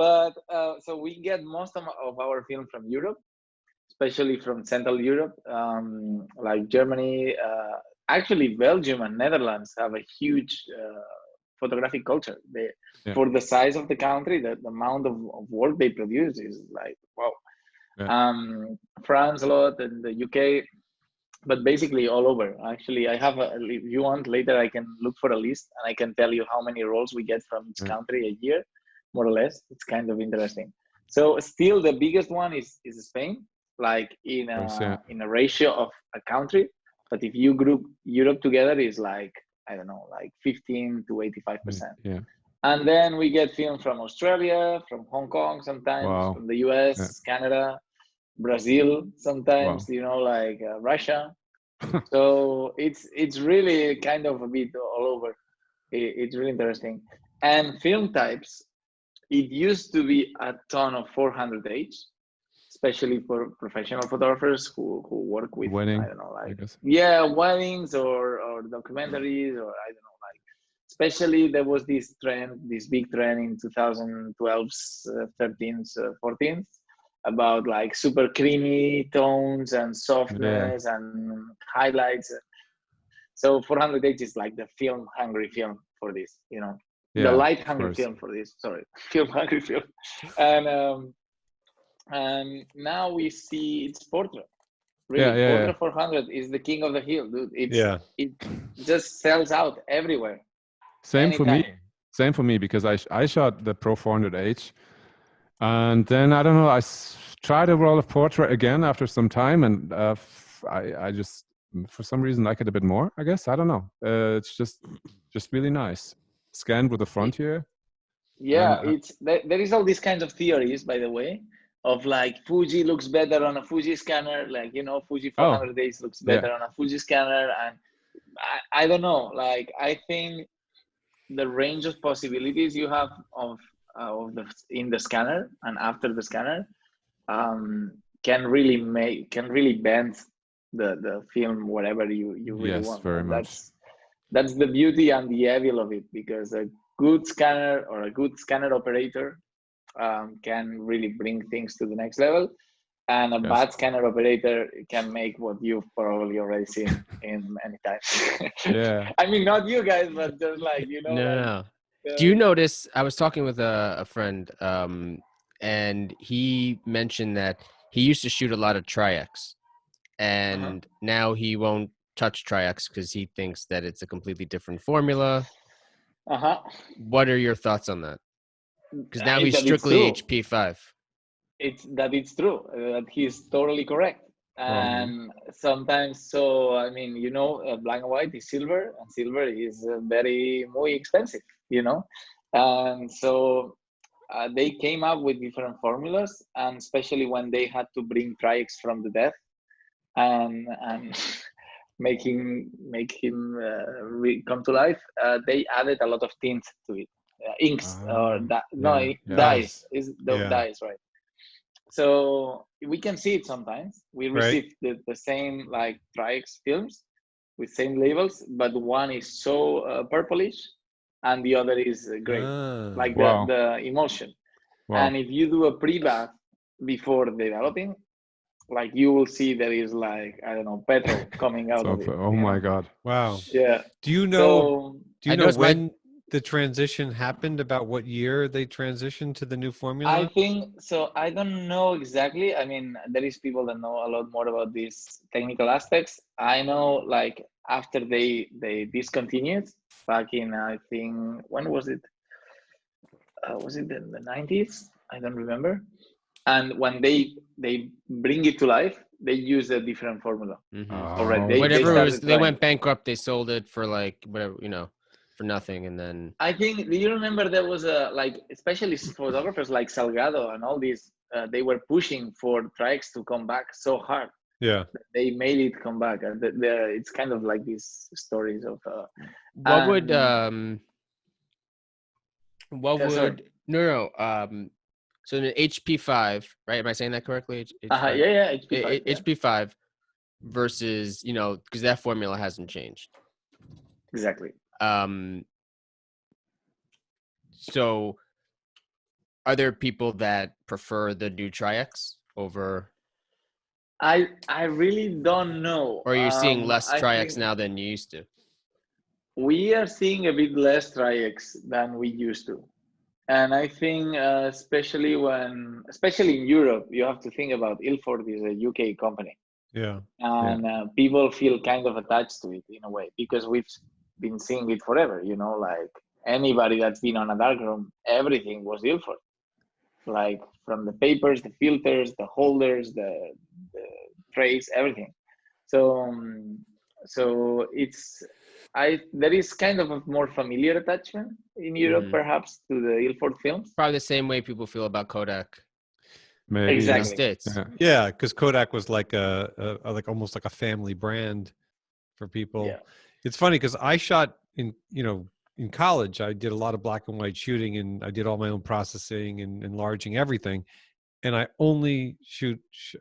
[SPEAKER 2] But so we get most of our film from Europe, especially from Central Europe, like Germany. Actually, Belgium and Netherlands have a huge photographic culture.
[SPEAKER 3] Yeah.
[SPEAKER 2] For the size of the country, the amount of work they produce is like wow.
[SPEAKER 3] Yeah.
[SPEAKER 2] France a lot, and the UK, but basically all over. Actually, I have if you want later, I can look for a list and I can tell you how many roles we get from each country a year, more or less. It's kind of interesting. So still the biggest one is Spain, like in a ratio of a country. But if you group Europe together, is like, I don't know, like 15 to 85%.
[SPEAKER 3] Yeah.
[SPEAKER 2] And then we get film from Australia, from Hong Kong sometimes, from the US, Canada, Brazil sometimes, like Russia. So it's really kind of a bit all over. It's really interesting. And film types, it used to be a ton of 400H, especially for professional photographers who work with,
[SPEAKER 3] Wedding,
[SPEAKER 2] I don't know, like,
[SPEAKER 3] I guess.
[SPEAKER 2] weddings or documentaries, or I don't know, like, especially there was this big trend in 2012, 13, 14, about like super creamy tones and softness and highlights. So 400H is like the film hungry film for this, the light hungry film for this. Sorry, film hungry film. And now we see it's Portra. Really, Portra 400 is the king of the hill, dude. It just sells out everywhere.
[SPEAKER 3] Same for me. Same for me, because I shot the Pro 400H, and then I don't know. I tried a roll of Portra again after some time, and I just for some reason like it a bit more. I guess I don't know. It's just really nice. Scanned with the front here.
[SPEAKER 2] Yeah, there is all these kinds of theories, by the way, of like Fuji looks better on a Fuji scanner, like Fuji 400H looks better on a Fuji scanner, and I don't know. Like, I think the range of possibilities you have of in the scanner and after the scanner can really bend the film whatever you really want.
[SPEAKER 3] Very much.
[SPEAKER 2] That's the beauty and the evil of it, because a good scanner or a good scanner operator can really bring things to the next level, and a bad scanner operator can make what you've probably already seen in many times. I mean, not you guys, but just like,
[SPEAKER 4] No. Do you notice, I was talking with a friend, and he mentioned that he used to shoot a lot of Tri-X, and now he won't touch Tri-X because he thinks that it's a completely different formula. What are your thoughts on that? Because now he's strictly HP5.
[SPEAKER 2] It's true. That he's totally correct. And sometimes, so I mean, black and white is silver, and silver is very expensive, and so they came up with different formulas, and especially when they had to bring Tri-X from the death and make him come to life, they added a lot of tint to it, inks or dyes. Dyes, right? So we can see it sometimes. We receive the same like Tri-X films with same labels, but one is so purplish and the other is gray, like the emulsion. And if you do a pre-bath before developing, like, you will see there is like, I don't know, petrol coming out of it.
[SPEAKER 3] Oh my God.
[SPEAKER 1] Wow.
[SPEAKER 2] Yeah.
[SPEAKER 1] Do you know when the transition happened, about what year they transitioned to the new formula?
[SPEAKER 2] I think so. I don't know exactly. I mean, there is people that know a lot more about these technical aspects. I know, like, after they discontinued back in, I think, when was it? Was it in the 90s? I don't remember. And when they bring it to life, they use a different formula already.
[SPEAKER 4] They went bankrupt. They sold it for like whatever, for nothing, and then
[SPEAKER 2] I think, do you remember there was especially photographers like Salgado and all these, they were pushing for Tri-X to come back so hard.
[SPEAKER 1] Yeah.
[SPEAKER 2] They made it come back. It's kind of like these stories of.
[SPEAKER 4] What would
[SPEAKER 2] and-
[SPEAKER 4] what
[SPEAKER 2] sorry.
[SPEAKER 4] would so the HP5, right? Am I saying that correctly? H5?
[SPEAKER 2] Yeah, HP5. Yeah.
[SPEAKER 4] HP5 versus, because that formula hasn't changed.
[SPEAKER 2] Exactly.
[SPEAKER 4] So are there people that prefer the new Tri-X over,
[SPEAKER 2] I really don't know.
[SPEAKER 4] or are you seeing less
[SPEAKER 2] I
[SPEAKER 4] Tri-X
[SPEAKER 2] think
[SPEAKER 4] now than you used to?
[SPEAKER 2] we are seeing a bit less Tri-X than we used to. And I think, especially in Europe, you have to think about Ilford is a UK company,
[SPEAKER 1] Yeah.
[SPEAKER 2] and people feel kind of attached to it in a way because we've been seeing it forever. Like anybody that's been on a darkroom, everything was Ilford, like from the papers, the filters, the holders, the trays, everything. So there is kind of a more familiar attachment in Europe, perhaps, to the Ilford films.
[SPEAKER 4] Probably the same way people feel about Kodak
[SPEAKER 3] Maybe.
[SPEAKER 4] in the
[SPEAKER 2] Exactly.
[SPEAKER 4] States.
[SPEAKER 1] Yeah, because Kodak was like like almost like a family brand for people.
[SPEAKER 2] Yeah.
[SPEAKER 1] It's funny because I shot in college. I did a lot of black and white shooting, and I did all my own processing and enlarging everything. And I only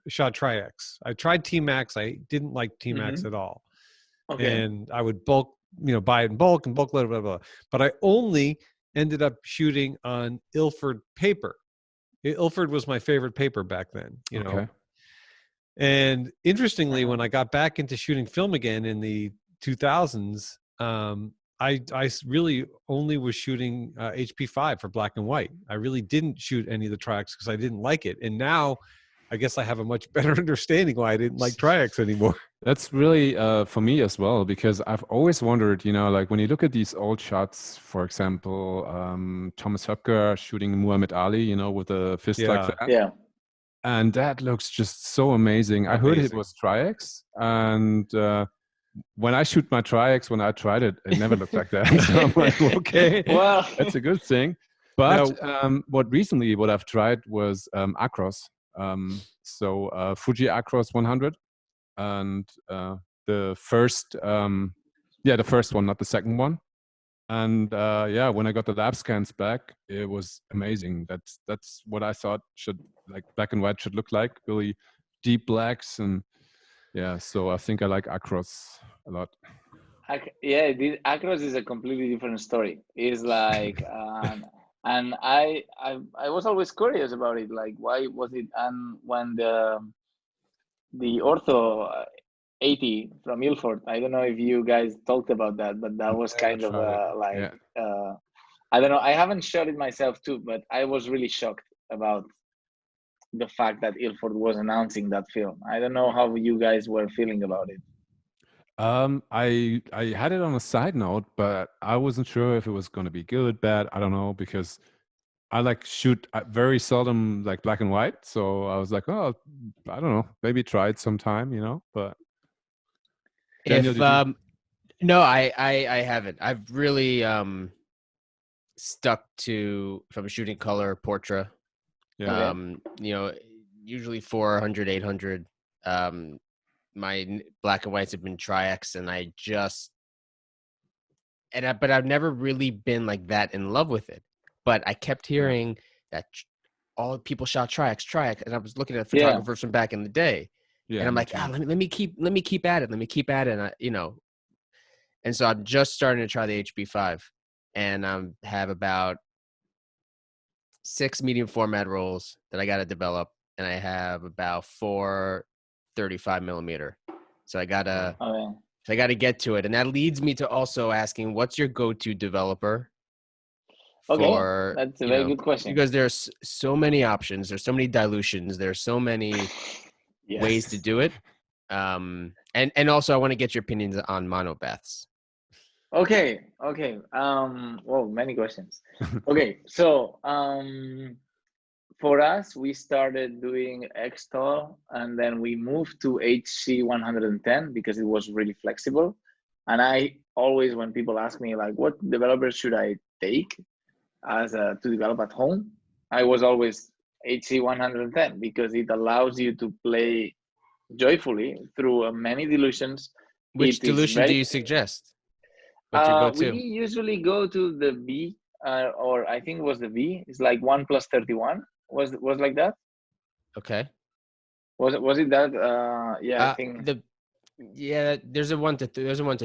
[SPEAKER 1] shot Tri-X. I tried T-Max. I didn't like T-Max at all.
[SPEAKER 2] Okay.
[SPEAKER 1] And I would bulk, buy it in bulk and bulk load, blah, blah, blah. But I only ended up shooting on Ilford paper. Ilford was my favorite paper back then,
[SPEAKER 3] Okay.
[SPEAKER 1] And interestingly, when I got back into shooting film again in the 2000s, I really only was shooting HP5 for black and white. I really didn't shoot any of the Tri-X because I didn't like it. And now I guess I have a much better understanding why I didn't like Tri-X anymore.
[SPEAKER 3] That's really for me as well, because I've always wondered, like when you look at these old shots, for example, Thomas Höpker shooting Muhammad Ali, with a fist like that.
[SPEAKER 2] Yeah.
[SPEAKER 3] And that looks just so amazing. I heard it was Tri-X, and when I shoot my Tri-X, when I tried it, it never looked like that. So I'm like, okay,
[SPEAKER 2] Well,
[SPEAKER 3] that's a good thing. But what I've tried was Acros. So Fuji Acros 100, and the first one, not the second one. And when I got the lab scans back, it was amazing. That's what I thought black and white should look like, really deep blacks. And so I think I like Acros a lot.
[SPEAKER 2] Acros is a completely different story. It's like, and I was always curious about it. Like, why was it? And when the Ortho 80 from Ilford, I don't know if you guys talked about that, but that was kind of I don't know. I haven't shot it myself too, but I was really shocked about the fact that Ilford was announcing that film. I don't know how you guys were feeling about it.
[SPEAKER 3] I had it on a side note, but I wasn't sure if it was going to be good, bad. I don't know, because I shoot very seldom like black and white. So I was like, oh, I don't know, maybe try it sometime, but. Daniel,
[SPEAKER 4] no, I haven't. I've really stuck to, from shooting color, portrait.
[SPEAKER 3] Yeah.
[SPEAKER 4] Usually 400, 800. My black and whites have been Tri-X, and but I've never really been like that in love with it. But I kept hearing that all people shot Tri-X, and I was looking at photographers from back in the day, and I'm like, let me keep at it, and and so I'm just starting to try the HB5, and have about 6 medium format rolls that I got to develop, and I have about 4 35 millimeter. So I gotta get to it, and that leads me to also asking, what's your go-to developer?
[SPEAKER 2] That's a very good question.
[SPEAKER 4] Because there's so many options, there's so many dilutions, there's so many ways to do it. And also I want to get your opinions on monobaths.
[SPEAKER 2] Okay. Well, many questions. Okay, so for us, we started doing XTOL, and then we moved to HC 110 because it was really flexible. And I always, when people ask me like, what developers should I take to develop at home, I was always HC 110 because it allows you to play joyfully through many dilutions.
[SPEAKER 4] Which
[SPEAKER 2] It is
[SPEAKER 4] dilution do
[SPEAKER 2] very
[SPEAKER 4] you suggest? What's your
[SPEAKER 2] we
[SPEAKER 4] go-to?
[SPEAKER 2] usually go to the B, or I think it was the V. It's like 1 plus 31. Was like that?
[SPEAKER 4] Okay.
[SPEAKER 2] Was it that? Yeah, I think
[SPEAKER 4] There's a 1 to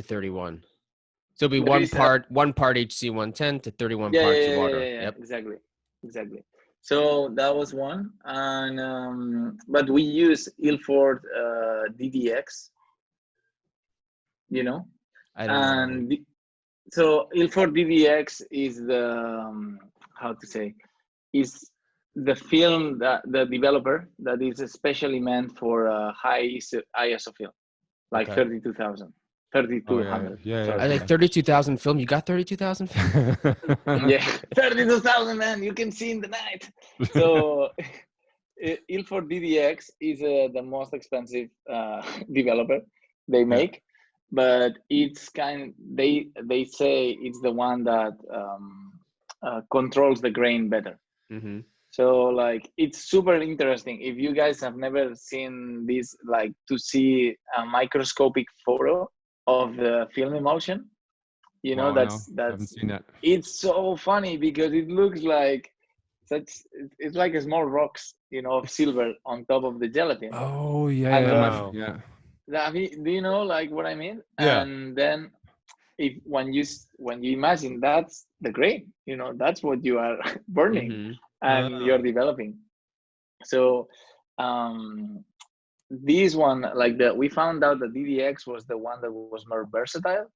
[SPEAKER 4] 31. So it'll be
[SPEAKER 2] there is
[SPEAKER 4] one part HC 110 to 31
[SPEAKER 2] yeah,
[SPEAKER 4] parts
[SPEAKER 2] yeah, yeah,
[SPEAKER 4] water.
[SPEAKER 2] yeah, yeah,
[SPEAKER 4] Yep.
[SPEAKER 2] exactly. So that was one, and but we use Ilford DDX, you know,
[SPEAKER 4] I don't know.
[SPEAKER 2] and so Ilford DDX is the how to say, is the film that the developer that is especially meant for high ISO film, like
[SPEAKER 4] Okay.
[SPEAKER 2] 32,000,
[SPEAKER 3] Oh yeah,
[SPEAKER 2] 3200.
[SPEAKER 3] yeah,
[SPEAKER 2] Sorry.
[SPEAKER 4] I like 32,000 film. You got 32,000 film?
[SPEAKER 3] yeah.
[SPEAKER 2] Yeah, 32,000, man. You can see in the night. So Ilford DDX is the most expensive developer they make, but it's they say it's the one that controls the grain better.
[SPEAKER 4] Mm-hmm.
[SPEAKER 2] So like it's super interesting. If you guys have never seen this, like to see a microscopic photo of the film emulsion,
[SPEAKER 3] Wow, no, haven't
[SPEAKER 2] that's
[SPEAKER 3] seen that.
[SPEAKER 2] it's so funny because it looks like such it's like a small rocks, of silver on top of the gelatin.
[SPEAKER 3] Oh yeah,
[SPEAKER 2] And
[SPEAKER 3] yeah,
[SPEAKER 2] then,
[SPEAKER 1] Wow.
[SPEAKER 3] yeah.
[SPEAKER 2] I mean, do you know like what I mean?
[SPEAKER 1] Yeah.
[SPEAKER 2] And then if when you imagine that's the grain, that's what you are burning
[SPEAKER 4] Mm-hmm.
[SPEAKER 2] and you're developing. So this one, like we found out that DDX was the one that was more versatile.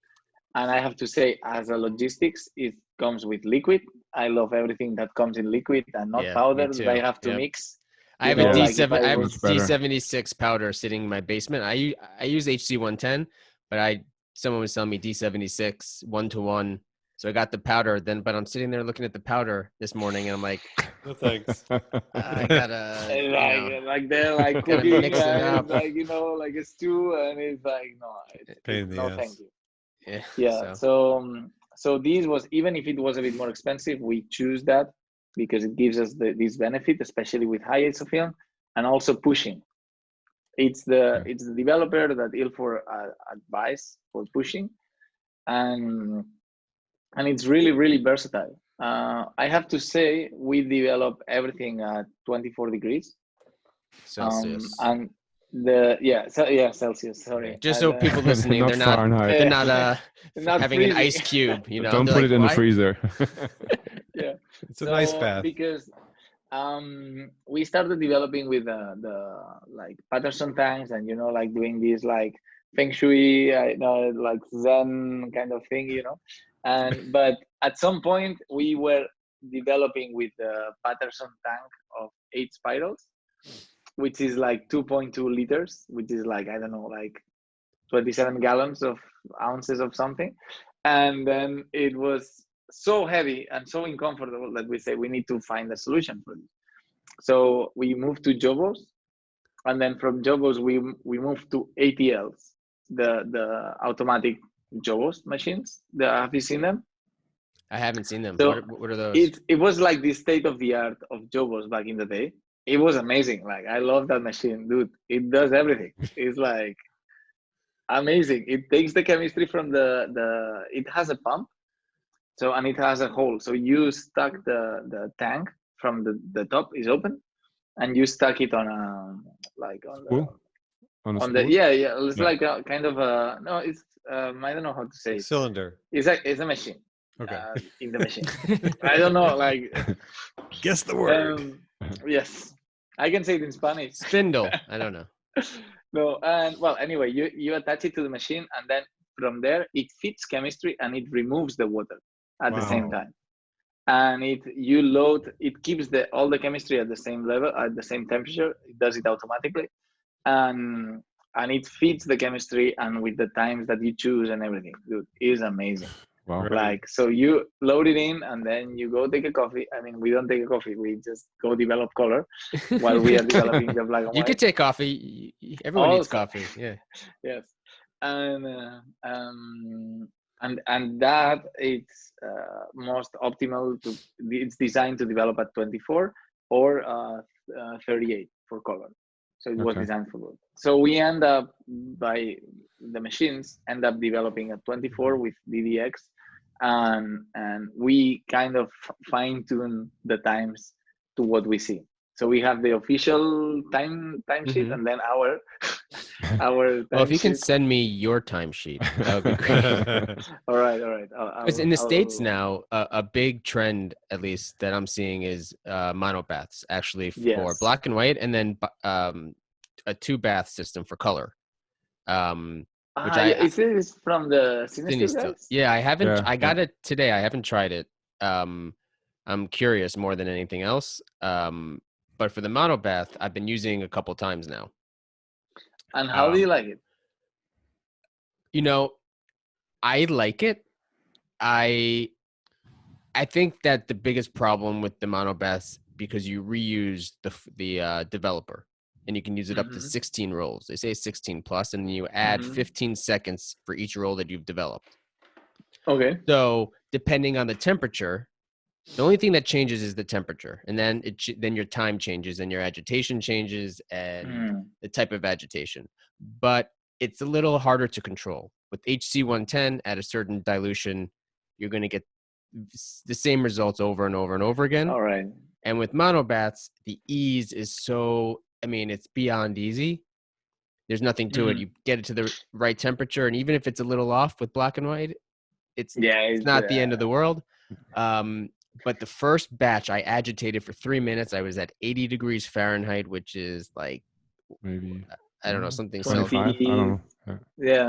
[SPEAKER 2] And I have to say, as a logistics, it comes with liquid. I love everything that comes in liquid and not
[SPEAKER 4] Yeah,
[SPEAKER 2] powder
[SPEAKER 4] me
[SPEAKER 2] that I
[SPEAKER 4] too.
[SPEAKER 2] have to
[SPEAKER 4] Yep.
[SPEAKER 2] mix.
[SPEAKER 4] I have a
[SPEAKER 2] Like if
[SPEAKER 4] D7.
[SPEAKER 2] I
[SPEAKER 4] I have a
[SPEAKER 3] Much better.
[SPEAKER 4] D76 powder sitting in my basement. I use HC 110, but someone was telling me D76 1-to-1. So I got the powder then, but I'm sitting there looking at the powder this morning, and I'm like,
[SPEAKER 1] No thanks.
[SPEAKER 4] I gotta,
[SPEAKER 2] like they're like
[SPEAKER 4] gotta
[SPEAKER 2] cooking
[SPEAKER 4] mix it
[SPEAKER 2] and
[SPEAKER 4] up.
[SPEAKER 2] it's like like a stew and it's like no,
[SPEAKER 1] Pain in the
[SPEAKER 2] no
[SPEAKER 1] ass.
[SPEAKER 2] thank you.
[SPEAKER 4] Yeah.
[SPEAKER 2] Yeah. So this was, even if it was a bit more expensive, we choose that because it gives us this benefit, especially with high ISO film, and also pushing. It's the developer that Ilford advice for pushing, and it's really really versatile. I have to say we develop everything at 24 degrees.
[SPEAKER 4] Celsius.
[SPEAKER 2] And Celsius. Sorry.
[SPEAKER 4] Just so people listening,
[SPEAKER 3] Not
[SPEAKER 4] they're not
[SPEAKER 3] Fahrenheit.
[SPEAKER 4] they're not
[SPEAKER 2] not
[SPEAKER 4] having an
[SPEAKER 2] freezing.
[SPEAKER 4] ice cube.
[SPEAKER 3] Don't
[SPEAKER 4] They're
[SPEAKER 3] put
[SPEAKER 4] like,
[SPEAKER 3] it in the
[SPEAKER 4] "Why?"
[SPEAKER 3] freezer.
[SPEAKER 2] Yeah.
[SPEAKER 1] It's a nice bath.
[SPEAKER 2] Because we started developing with the like Patterson tanks, and like doing this like feng shui, like Zen kind of thing, and but at some point we were developing with the Patterson tank of 8 spirals, which is like 2.2 liters, which is like, I don't know, like 27 gallons of ounces of something. And then it was so heavy and so uncomfortable that we say we need to find a solution for this. So we moved to Jobos, and then from Jobos we moved to ATLs, the automatic Jobos machines. Have you seen them?
[SPEAKER 4] I haven't seen them.
[SPEAKER 2] So
[SPEAKER 4] what are those?
[SPEAKER 2] it was like the state of the art of Jobos back in the day. It was amazing. Like I love that machine, dude. It does everything. It's like amazing. It takes the chemistry from it has a pump, so, and it has a hole. So you stuck the tank from the top is open, and you stuck it on a like on the
[SPEAKER 3] Spool? On a
[SPEAKER 2] on the
[SPEAKER 3] spool?
[SPEAKER 2] it's
[SPEAKER 3] Yeah.
[SPEAKER 2] like a kind of a no. It's I don't know how to say it.
[SPEAKER 1] Cylinder.
[SPEAKER 2] It's a machine.
[SPEAKER 1] Okay.
[SPEAKER 2] In the machine. I don't know. Like
[SPEAKER 1] Guess the word.
[SPEAKER 2] yes, I can say it in Spanish.
[SPEAKER 4] Spindle. I don't know.
[SPEAKER 2] No, and well, anyway, you attach it to the machine, and then from there it feeds chemistry and it removes the water at the same time. And it keeps all the chemistry at the same level, at the same temperature. It does it automatically, and it feeds the chemistry and with the times that you choose and everything. Dude, it is amazing.
[SPEAKER 3] Wow.
[SPEAKER 2] Like, so you load it in and then you go take a coffee. I mean, we don't take a coffee. We just go develop color while we are developing the black and white.
[SPEAKER 4] You could take coffee. Everyone needs coffee. Yeah.
[SPEAKER 2] Yes. And that it's most optimal it's designed to develop at 24 or 38 for color. So it was
[SPEAKER 3] Okay.
[SPEAKER 2] designed for both. So we end up the machines end up developing a 24 with DDX, and we kind of fine tune the times to what we see. So we have the official time sheet, and then our
[SPEAKER 4] Well, if
[SPEAKER 2] time
[SPEAKER 4] you can
[SPEAKER 2] sheet.
[SPEAKER 4] send me your timesheet, that would be great.
[SPEAKER 2] All right.
[SPEAKER 4] Because in the States
[SPEAKER 2] I'll-
[SPEAKER 4] now, a big trend, at least that I'm seeing, is monobaths actually for
[SPEAKER 2] Yes.
[SPEAKER 4] black and white, and then a 2-bath system for color. Which
[SPEAKER 2] is this from the Cinestill guys?
[SPEAKER 4] yeah, I haven't.
[SPEAKER 3] Yeah,
[SPEAKER 4] I got it today. I haven't tried it. I'm curious more than anything else. But for the monobath, I've been using a couple times now.
[SPEAKER 2] And how do you like it?
[SPEAKER 4] You know, I like it. I think that the biggest problem with the monobaths, because you reuse the developer, and you can use it up to 16 rolls. They say 16 plus, and then you add 15 seconds for each roll that you've developed.
[SPEAKER 2] Okay.
[SPEAKER 4] So depending on the temperature, the only thing that changes is the temperature, and then then your time changes, and your agitation changes, and the type of agitation. But it's a little harder to control. With HC110 at a certain dilution, you're going to get the same results over and over and over again.
[SPEAKER 2] All right.
[SPEAKER 4] And with monobaths, the ease is so, I mean, it's beyond easy. There's nothing to it. You get it to the right temperature, and even if it's a little off with black and white, it's not the end of the world. But the first batch I agitated for 3 minutes. I was at 80 degrees Fahrenheit, which is like
[SPEAKER 3] maybe
[SPEAKER 4] I don't know, something
[SPEAKER 3] 25.
[SPEAKER 4] Celsius.
[SPEAKER 3] I don't know.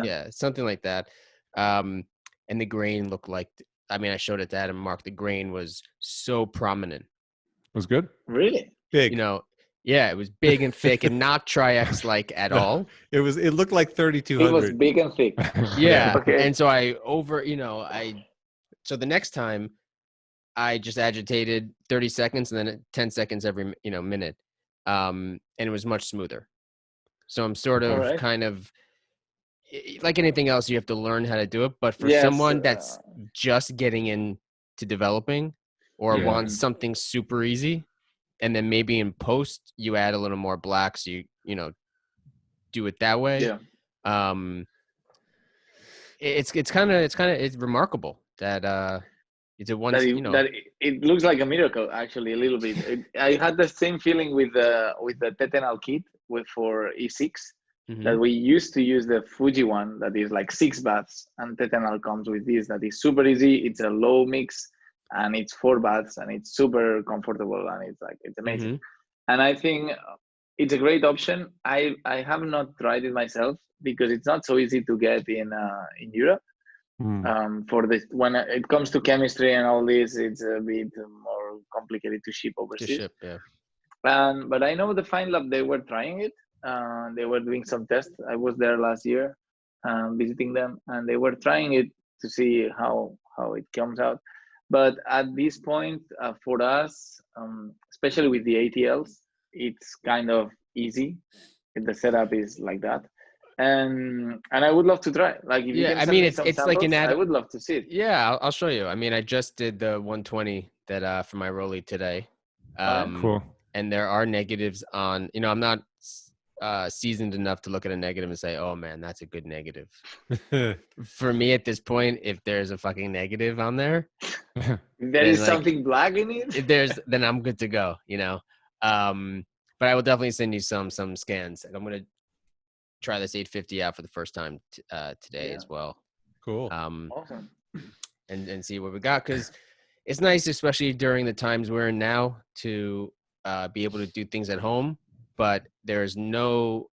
[SPEAKER 4] Yeah, something like that. And the grain looked like, I mean, I showed it to Adam and Mark. The grain was so prominent.
[SPEAKER 3] It was good.
[SPEAKER 2] Really
[SPEAKER 1] big.
[SPEAKER 4] You know, yeah, it was big and thick and not Tri-X like at all.
[SPEAKER 1] It looked like 3200.
[SPEAKER 2] It was big and thick.
[SPEAKER 4] Yeah.
[SPEAKER 2] Okay.
[SPEAKER 4] And so so the next time I just agitated 30 seconds and then 10 seconds every, minute. And it was much smoother. So I'm sort of kind of like anything else, you have to learn how to do it. But for someone that's just getting into developing or wants something super easy, and then maybe in post you add a little more black, so you do it that way.
[SPEAKER 2] Yeah.
[SPEAKER 4] It's remarkable that it's a one.
[SPEAKER 2] That it looks like a miracle, actually, a little bit. I had the same feeling with the Tetanal kit for E6. That we used to use the Fuji one that is like 6 baths, and Tetanal comes with this that is super easy. It's a low mix, and it's 4 baths, and it's super comfortable, and it's amazing. And I think it's a great option. I have not tried it myself because it's not so easy to get in Europe. For this, when it comes to chemistry and all this, it's a bit more complicated to ship overseas. But I know the Fine Lab, they were trying it. They were doing some tests. I was there last year, visiting them, and they were trying it to see how it comes out. But at this point, for us, especially with the ATLs, it's kind of easy. The setup is like that, and I would love to try. Like if you can send me some samples, like I would love to see it.
[SPEAKER 4] Yeah, I'll show you. I mean, I just did the 120 that for my Rolly today.
[SPEAKER 3] Cool.
[SPEAKER 4] And there are negatives on. I'm not seasoned enough to look at a negative and say, oh man, that's a good negative. For me at this point, if there's a fucking negative on there,
[SPEAKER 2] there is something black in it.
[SPEAKER 4] Then I'm good to go, but I will definitely send you some scans. I'm going to try this 850 out for the first time today as well.
[SPEAKER 1] Cool.
[SPEAKER 2] Awesome.
[SPEAKER 4] And see what we got. 'Cause it's nice, especially during the times we're in now, to be able to do things at home. But there's no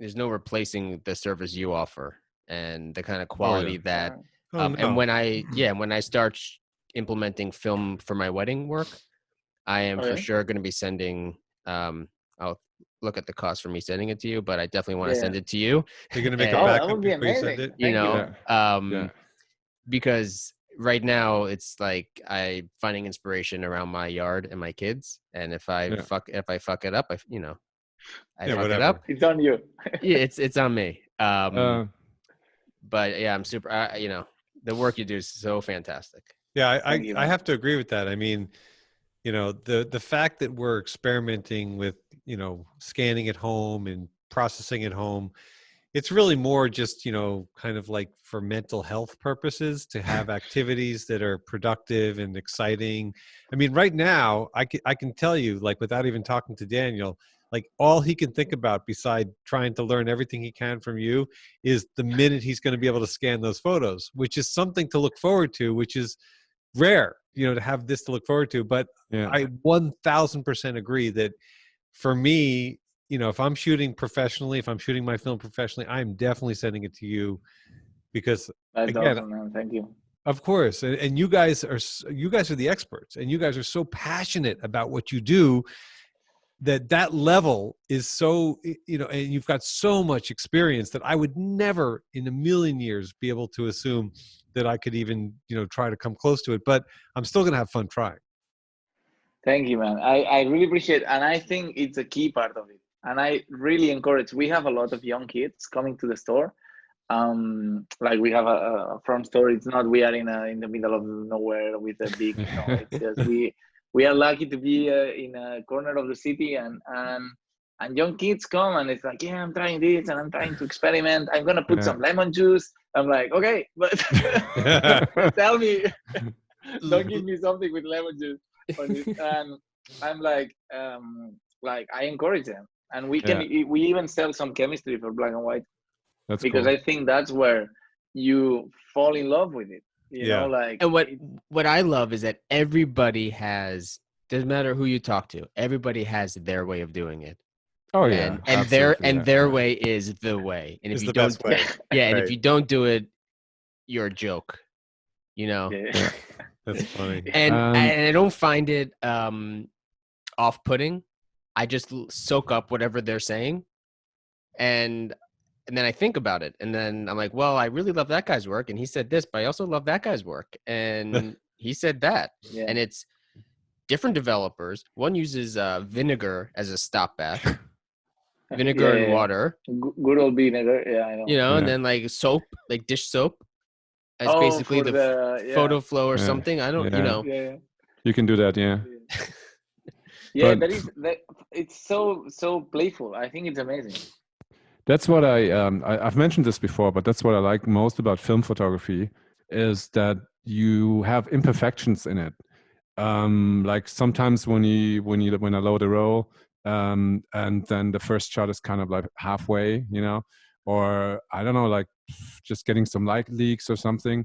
[SPEAKER 4] replacing the service you offer and the kind of quality that. And when I start implementing film for my wedding work, I am for sure going to be sending. I'll look at the cost for me sending it to you, but I definitely want to send it to you.
[SPEAKER 1] You're going to make a backup before you send it.
[SPEAKER 4] Because right now it's like I'm finding inspiration around my yard and my kids, and if I fuck it up, I fuck it up.
[SPEAKER 2] It's on you.
[SPEAKER 4] Yeah, it's on me. But yeah, I'm super. The work you do is so fantastic.
[SPEAKER 1] Yeah, I have to agree with that. I mean, the fact that we're experimenting with, scanning at home and processing at home, it's really more just, kind of like for mental health purposes, to have activities that are productive and exciting. I mean, right now, I can tell you, like, without even talking to Daniel, like, all he can think about beside trying to learn everything he can from you is the minute he's going to be able to scan those photos, which is something to look forward to, which is rare, to have this to look forward to. But
[SPEAKER 3] Yeah.
[SPEAKER 1] I 1000% agree that for me, if I'm shooting professionally, if I'm shooting my film professionally, I'm definitely sending it to you, because
[SPEAKER 2] That's
[SPEAKER 1] again,
[SPEAKER 2] awesome, man. Thank you.
[SPEAKER 1] of course, and you guys are the experts, and you guys are so passionate about what you do, that level is so, and you've got so much experience that I would never in a million years be able to assume that I could even, try to come close to it. But I'm still going to have fun trying.
[SPEAKER 2] Thank you, man. I really appreciate it. And I think it's a key part of it. And I really encourage, we have a lot of young kids coming to the store. Like we have a front store. It's not, we are in the middle of nowhere with a big, it's just, we are lucky to be in a corner of the city, and young kids come and it's like, yeah, I'm trying this and I'm trying to experiment. I'm going to put some lemon juice. I'm like, okay, but tell me, don't give me something with lemon juice. And I'm like I encourage them, and we even sell some chemistry for black and white.
[SPEAKER 3] That's
[SPEAKER 2] because
[SPEAKER 3] cool.
[SPEAKER 2] I think that's where you fall in love with it.
[SPEAKER 4] And what I love is that everybody has, doesn't matter who you talk to, everybody has their way of doing it.
[SPEAKER 3] Oh yeah,
[SPEAKER 4] and their way is the way. And if you don't,
[SPEAKER 1] way.
[SPEAKER 4] and if you don't do it, you're a joke.
[SPEAKER 2] Yeah.
[SPEAKER 1] That's funny.
[SPEAKER 4] And I don't find it off-putting. I just soak up whatever they're saying, and then I think about it, and then I'm like, well, I really love that guy's work, and he said this, but I also love that guy's work, and he said that.
[SPEAKER 2] Yeah.
[SPEAKER 4] And it's different developers. One uses vinegar as a stop bath, vinegar and water.
[SPEAKER 2] Good old vinegar, yeah, I know.
[SPEAKER 4] And then like soap, like dish soap. As basically the photo flow or something. I don't,
[SPEAKER 2] Yeah.
[SPEAKER 3] You can do that, yeah.
[SPEAKER 2] Yeah, it's so playful. I think it's amazing.
[SPEAKER 3] That's what I've mentioned this before, but that's what I like most about film photography, is that you have imperfections in it. Like sometimes when I load a roll, and then the first shot is kind of like halfway, or I don't know, like just getting some light leaks or something,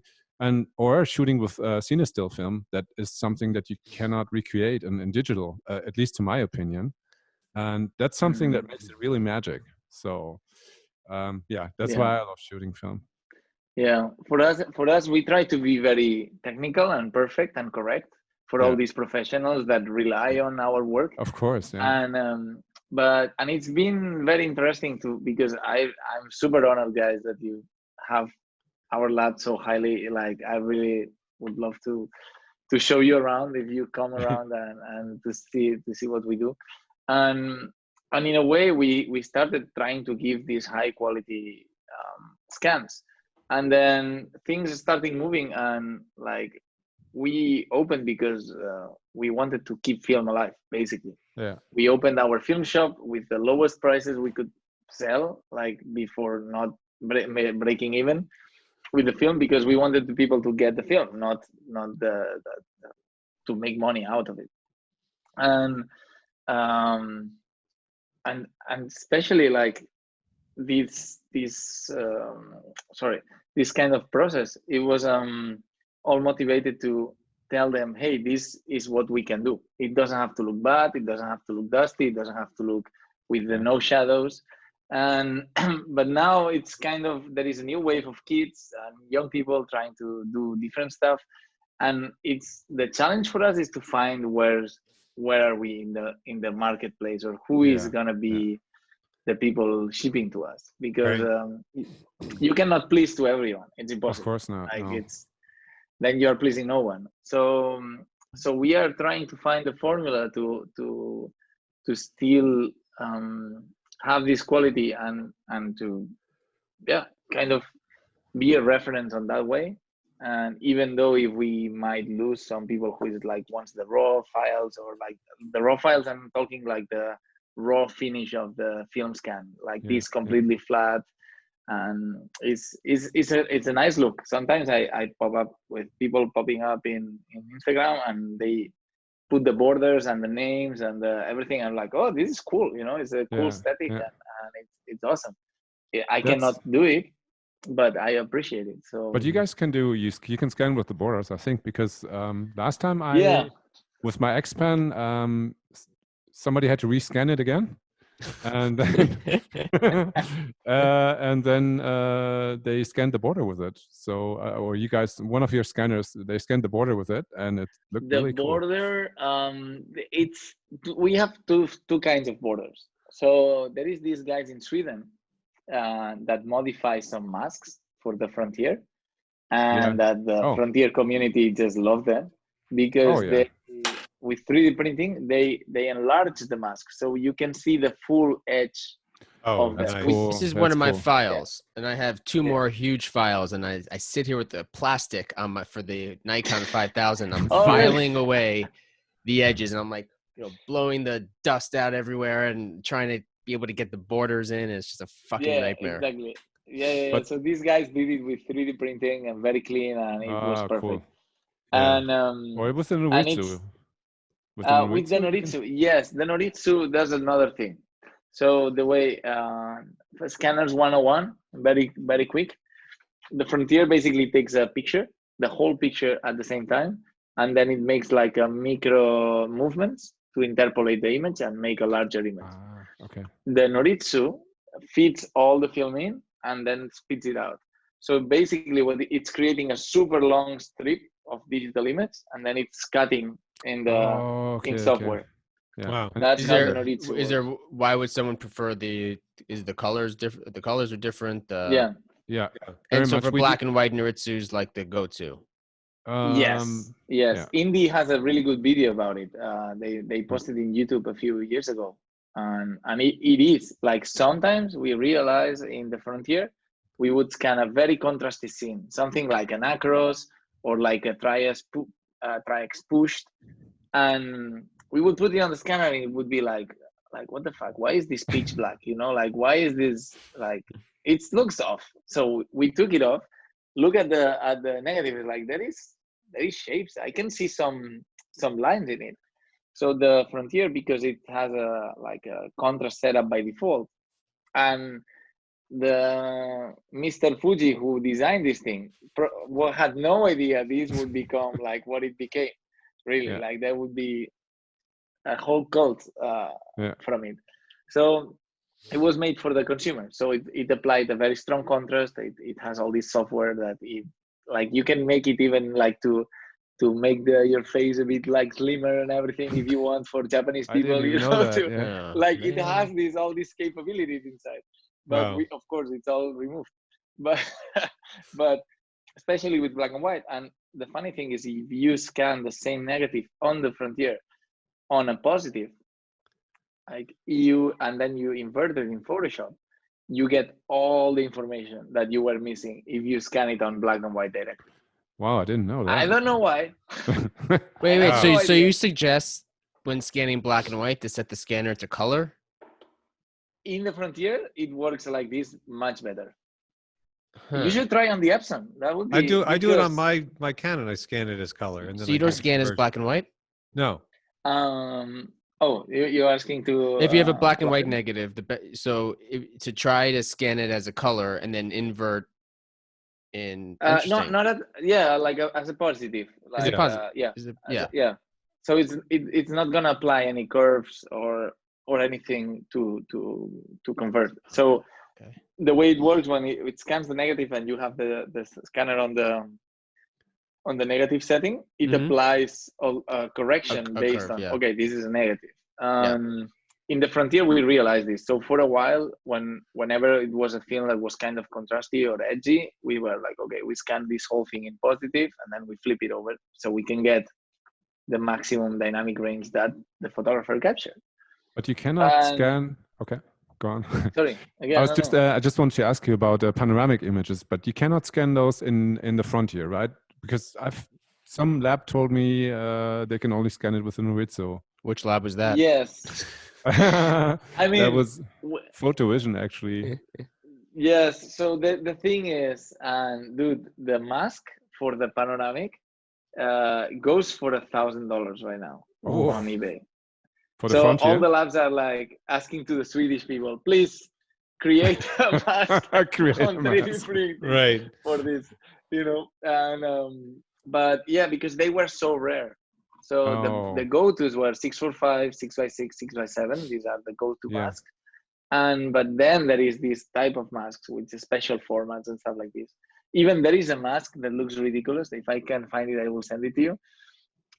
[SPEAKER 3] or shooting with cine still film, that is something that you cannot recreate in digital, at least to my opinion, and that's something that makes it really magic. So that's why I love shooting film.
[SPEAKER 2] Yeah, for us, we try to be very technical and perfect and correct for all these professionals that rely on our work.
[SPEAKER 3] Of course, yeah.
[SPEAKER 2] And it's been very interesting because I'm super honored, guys, that you have our lab so highly. Like, I really would love to show you around if you come around and to see what we do. And in a way, we started trying to give these high quality scans, and then things started moving, and like we opened because we wanted to keep film alive, basically.
[SPEAKER 3] Yeah.
[SPEAKER 2] We opened our film shop with the lowest prices we could sell, like before not breaking even with the film, because we wanted the people to get the film, not the to make money out of it. And especially like this kind of process, it was all motivated to tell them, hey, this is what we can do. It doesn't have to look bad, it doesn't have to look dusty, it doesn't have to look with the no shadows. And but now it's kind of, there is a new wave of kids and young people trying to do different stuff, and it's the challenge for us is to find where are we in the marketplace, or who is gonna be the people shipping to us, because you cannot please to everyone. It's impossible.
[SPEAKER 3] Of course not.
[SPEAKER 2] Like
[SPEAKER 3] no.
[SPEAKER 2] Then you are pleasing no one. So we are trying to find the formula to still have this quality and to kind of be a reference on that way. And even though if we might lose some people who is like wants the raw files, or like the raw files, I'm talking like the raw finish of the film scan, like this completely flat, and it's a nice look. Sometimes I pop up with people popping up in Instagram, and they put the borders and the names and everything. I'm like, oh, this is cool, you know, it's a cool aesthetic, and it's awesome. I cannot do it, but I appreciate it. So,
[SPEAKER 3] but you guys can do, you can scan with the borders, I think, because last time I with my X-Pen, somebody had to rescan it again, and then they scanned the border with it. So, or you guys, one of your scanners, they scanned the border with it, and it looked really cool.
[SPEAKER 2] The border, we have two kinds of borders. So there is these guys in Sweden that modify some masks for the Frontier, and that the Frontier community just love them, because they, with 3D printing, they enlarge the mask so you can see the full edge.
[SPEAKER 1] Oh,
[SPEAKER 2] that's
[SPEAKER 1] cool.
[SPEAKER 4] This is one of my files, and I have two more huge files, and I sit here with the plastic on my, for the Nikon 5000. I'm filing away the edges, and I'm like, you know, blowing the dust out everywhere and trying to be able to get the borders in. It's just a fucking nightmare.
[SPEAKER 2] Exactly. But, so these guys did it with 3D printing and very clean, and it was perfect.
[SPEAKER 3] Cool.
[SPEAKER 2] And
[SPEAKER 3] or it was the Noritsu.
[SPEAKER 2] With the Noritsu, yes, the Noritsu does another thing. So the way scanners 101, very very quick. The Frontier basically takes a picture, the whole picture at the same time, and then it makes like a micro movements to interpolate the image and make a larger image. The Noritsu feeds all the film in and then spits it out. So basically, what it's creating a super long strip of digital image, and then it's cutting in the in software.
[SPEAKER 1] Wow.
[SPEAKER 2] That's how the Noritsu works.
[SPEAKER 4] Is there? Why would someone prefer the? Is the colors different? The colors are different.
[SPEAKER 2] Yeah.
[SPEAKER 4] And so for black and white, Noritsu's like the go-to.
[SPEAKER 2] Yes. Indie has a really good video about it. They posted in YouTube a few years ago, and it is like sometimes we realize in the Frontier we would scan a very contrasty scene, something like an acros or like a tri-X pushed, and we would put it on the scanner and it would be like what the fuck? Why is this pitch black? You know, like why is this like it looks off? So we took it off. Look at the negative. Like there is shapes. I can see some lines in it. So the Frontier, because it has a contrast setup by default, and the Mr. Fuji who designed this thing had no idea this would become like what it became. Really, like there would be a whole cult from it. So it was made for the consumer. So it applied a very strong contrast. It has all this software that you can make it even like to make your face a bit like slimmer and everything if you want for Japanese people. You know, it has all these capabilities inside. But of course it's all removed. But especially with black and white. And the funny thing is, if you scan the same negative on the Frontier on a positive, and then you invert it in Photoshop, you get all the information that you were missing if you scan it on black and white directly.
[SPEAKER 3] Wow, I didn't know that.
[SPEAKER 2] I don't know why.
[SPEAKER 4] Wait. So you suggest when scanning black and white to set the scanner to color?
[SPEAKER 2] In the Frontier, it works like this much better. You should try on the Epson. That would be.
[SPEAKER 1] I do it on my Canon. I scan it as color, and then
[SPEAKER 4] so you don't scan as black and white?
[SPEAKER 1] No.
[SPEAKER 2] Oh, you're asking to.
[SPEAKER 4] If you have a black and white negative, to try to scan it as a color and then invert in.
[SPEAKER 2] As a positive.
[SPEAKER 4] As a positive.
[SPEAKER 2] So it's not gonna apply any curves or anything to convert. So the way it works, when it scans the negative and you have the scanner on the negative setting, it applies a correction based on this is a negative. In the Frontier, we realized this. So for a while, whenever it was a film that was kind of contrasty or edgy, we were like, we scan this whole thing in positive and then we flip it over so we can get the maximum dynamic range that the photographer captured.
[SPEAKER 3] But you cannot scan. Okay, go on.
[SPEAKER 2] Sorry. Again,
[SPEAKER 3] I just want to ask you about panoramic images, but you cannot scan those in the Frontier, right? because some lab told me they can only scan it with an Noritsu.
[SPEAKER 4] Which lab was that?
[SPEAKER 2] Yes.
[SPEAKER 3] That
[SPEAKER 2] I mean,
[SPEAKER 3] was Photovision actually.
[SPEAKER 2] yes. So the thing is, and dude, the mask for the panoramic goes for $1,000 right now on eBay.
[SPEAKER 3] For the
[SPEAKER 2] So
[SPEAKER 3] frontier?
[SPEAKER 2] all the labs are like asking to the Swedish people, please create a mask
[SPEAKER 3] Create a
[SPEAKER 2] on 3D
[SPEAKER 3] mask.
[SPEAKER 2] printing
[SPEAKER 1] Right.
[SPEAKER 2] for this, and but yeah, because they were so rare. So the go-tos were 645, 6x6, 6x7. These are the go-to masks. But then there is this type of masks with special formats and stuff like this. Even there is a mask that looks ridiculous. If I can find it, I will send it to you.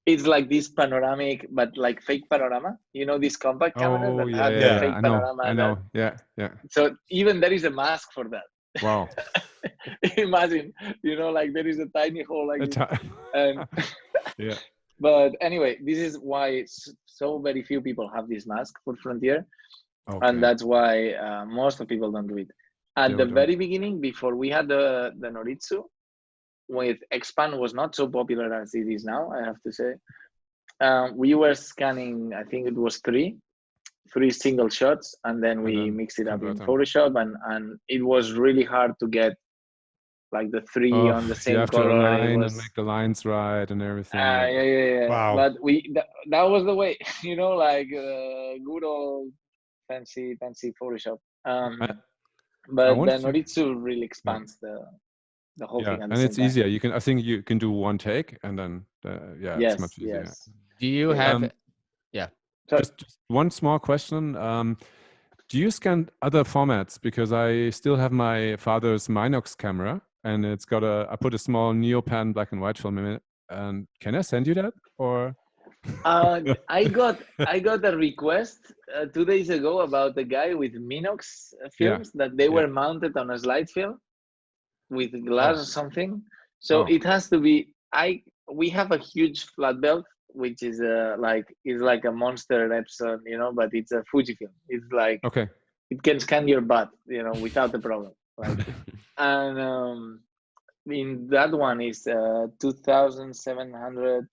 [SPEAKER 2] It's like this panoramic, but like fake panorama. You know, these compact cameras that have the fake panorama.
[SPEAKER 3] I know. Yeah.
[SPEAKER 2] So even there is a mask for that.
[SPEAKER 3] Wow.
[SPEAKER 2] Imagine, like there is a tiny hole like this. And
[SPEAKER 3] yeah.
[SPEAKER 2] But anyway, this is why so very few people have this mask for Frontier.
[SPEAKER 3] Okay.
[SPEAKER 2] And that's why most of people don't do it. At the very beginning, before we had the Noritsu, with Expand was not so popular as it is now, I have to say. We were scanning, I think it was three single shots, and then we mixed it up in Photoshop, and it was really hard to get like the three on the same color.
[SPEAKER 3] You have to align and make the lines right and everything.
[SPEAKER 2] Yeah.
[SPEAKER 1] Wow.
[SPEAKER 2] But that was the way, like good old fancy Photoshop. But the Noritsu really expands the whole thing.
[SPEAKER 3] And it's easier. I think you can do one take, and then it's much easier.
[SPEAKER 2] Yes.
[SPEAKER 4] Do you have?
[SPEAKER 3] Just one small question. Do you scan other formats? Because I still have my father's Minox camera, and it's got I put a small Neopan black and white film in it. And can I send you that, or?
[SPEAKER 2] I got a request 2 days ago about a guy with Minox films that they were mounted on a slide film with glass or something. So it has to be. We have a huge flat belt, which is like a monster Epson, but it's a Fujifilm. It's like it can scan your butt, without a problem. Right? And in that one is 2,700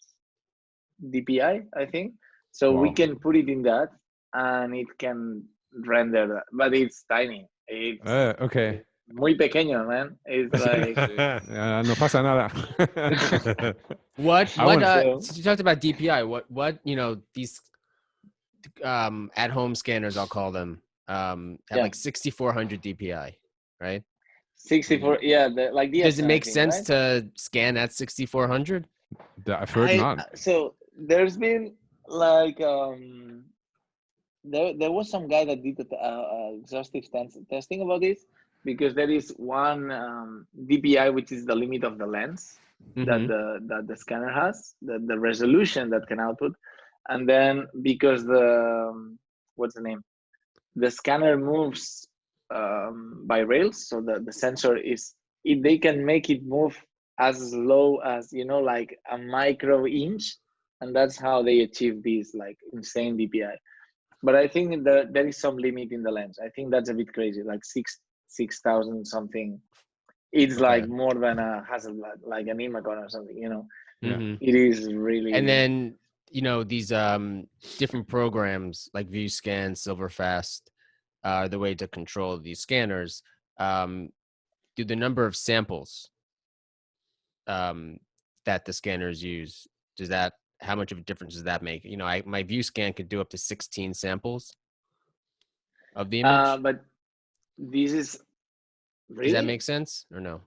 [SPEAKER 2] DPI, I think. So we can put it in that, and it can render that, but it's tiny. It's muy pequeño, man. It's like
[SPEAKER 3] no pasa nada.
[SPEAKER 4] Since you talked about DPI, what these at-home scanners, I'll call them, have like 6,400 DPI, right?
[SPEAKER 2] 64,
[SPEAKER 4] Does it make sense to scan at 6,400?
[SPEAKER 3] I've heard not.
[SPEAKER 2] So there's been like there was some guy that did exhaustive testing about this, because there is one DPI, which is the limit of the lens that the scanner has, the resolution that can output, and then because the scanner moves by rails, so the sensor they can make it move as low as like a micro inch, and that's how they achieve these like insane DPI. But I think there is some limit in the lens. I think that's a bit crazy, like 6,000 something. It's like more than a Hasselblad, like an Imacon or something, It is really.
[SPEAKER 4] And then these different programs like ViewScan, Silverfast are the way to control these scanners. Do the number of samples that the scanners use, how much of a difference does that make? My ViewScan could do up to 16 samples of the image.
[SPEAKER 2] But this is really?
[SPEAKER 4] Does that make sense or no?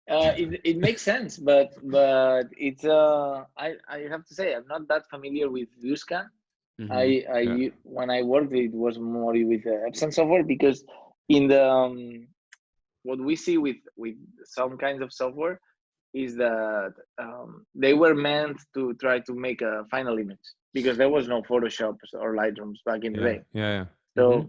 [SPEAKER 2] It makes sense, but it's I have to say I'm not that familiar with ViewScan. When I worked, it was more with Epson software, because in the what we see with some kinds of software is that they were meant to try to make a final image, because there was no Photoshop or Lightrooms back in the day. So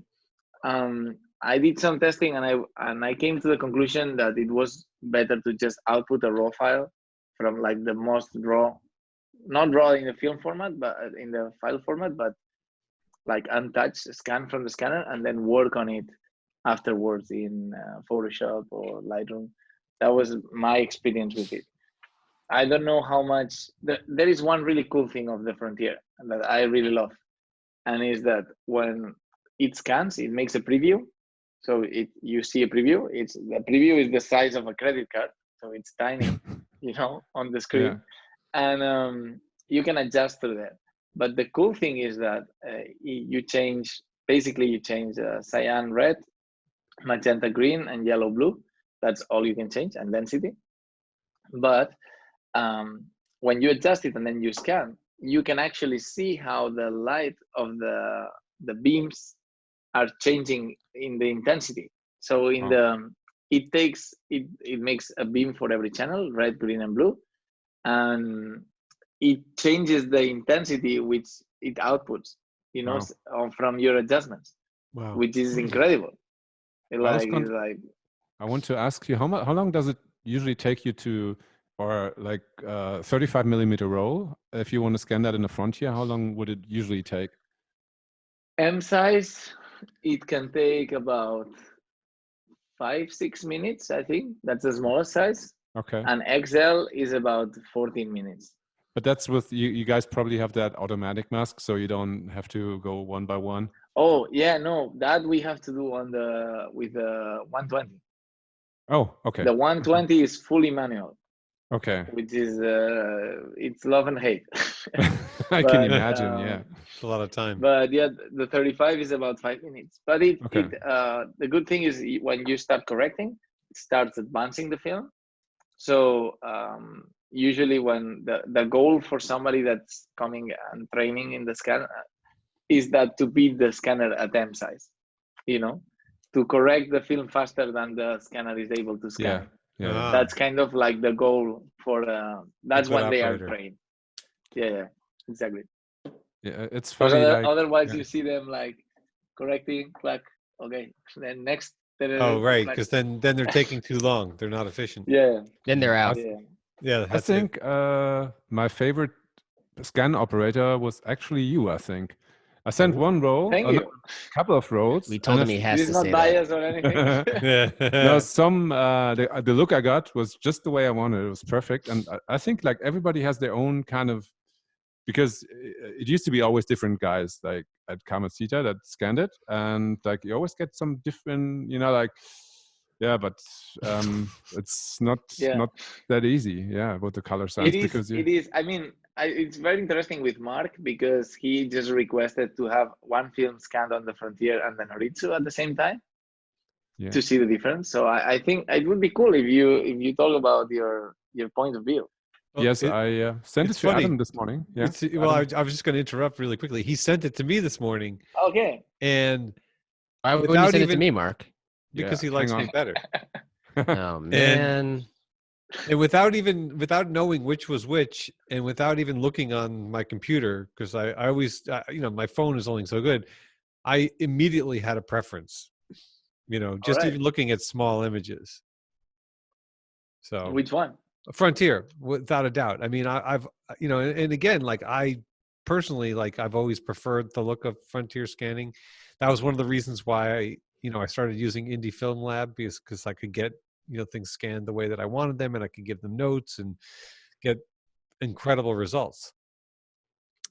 [SPEAKER 2] I did some testing, and I came to the conclusion that it was better to just output a raw file from like the most raw, not raw in the film format, but in the file format, but like untouched scan from the scanner, and then work on it afterwards in Photoshop or Lightroom. That was my experience with it. I don't know how much. There is one really cool thing of the Frontier that I really love, and is that when it scans, it makes a preview. So you see a preview. The preview is the size of a credit card, so it's tiny, on the screen, and you can adjust through that. But the cool thing is that you change cyan red, magenta green, and yellow blue. That's all you can change, and density. But when you adjust it and then you scan, you can actually see how the light of the beams are changing in the intensity. So it makes a beam for every channel, red, green, and blue, and it changes the intensity which it outputs, from your adjustments.
[SPEAKER 1] Wow.
[SPEAKER 2] Which is incredible.
[SPEAKER 3] I want to ask you, how long does it usually take you to, or like 35 millimeter roll, if you want to scan that in a Frontier, how long would it usually take?
[SPEAKER 2] M size, it can take about 5-6 minutes, I think. That's the smallest size.
[SPEAKER 3] Okay.
[SPEAKER 2] And XL is about 14 minutes.
[SPEAKER 3] But that's with you guys probably have that automatic mask, so you don't have to go one by one.
[SPEAKER 2] Oh yeah, no, that we have to do with the 120.
[SPEAKER 3] Oh, okay.
[SPEAKER 2] The 120 is fully manual.
[SPEAKER 3] Okay.
[SPEAKER 2] Which is it's love and hate.
[SPEAKER 3] I can imagine, yeah.
[SPEAKER 1] It's a lot of time.
[SPEAKER 2] But yeah, the 35 is about 5 minutes. But the good thing is when you start correcting, it starts advancing the film. So usually when the goal for somebody that's coming and training in the scanner is that to beat the scanner at M size, to correct the film faster than the scanner is able to scan.
[SPEAKER 3] Yeah.
[SPEAKER 2] That's kind of like the goal for that's when they are trained. Yeah, exactly.
[SPEAKER 3] Yeah, it's funny.
[SPEAKER 2] Otherwise, you see them like correcting, like, okay, then next.
[SPEAKER 1] Oh, right, because then they're taking too long. They're not efficient.
[SPEAKER 2] Yeah.
[SPEAKER 4] Then they're out.
[SPEAKER 1] Yeah.
[SPEAKER 3] I think my favorite scan operator was actually you, I think. I sent one roll, a couple of rolls.
[SPEAKER 4] We told him he has to say that.
[SPEAKER 2] He's not biased or anything.
[SPEAKER 3] No, the look I got was just the way I wanted. It was perfect. And I think like everybody has their own kind of, because it used to be always different guys like at Carmencita that scanned it. And like you always get some different, but it's not that easy. Yeah, with the color science.
[SPEAKER 2] It is. I mean, it's very interesting with Mark because he just requested to have one film scanned on the Frontier and the Noritsu at the same time to see the difference. So I think it would be cool if you talk about your point of view.
[SPEAKER 3] Well, yes, I sent it to Adam this morning. Yeah.
[SPEAKER 1] I was just going to interrupt really quickly. He sent it to me this morning.
[SPEAKER 2] Okay.
[SPEAKER 1] And
[SPEAKER 4] why would you send it to me, Mark?
[SPEAKER 1] Because he likes me better.
[SPEAKER 4] Oh man.
[SPEAKER 1] And without knowing which was which, and without even looking on my computer, because I always, my phone is only so good, I immediately had a preference, even looking at small images. So
[SPEAKER 2] which one?
[SPEAKER 1] Frontier, without a doubt. I mean, I've, and again, like I personally, like I've always preferred the look of Frontier scanning. That was one of the reasons why I started using Indie Film Lab because I could get things scanned the way that I wanted them, and I could give them notes and get incredible results.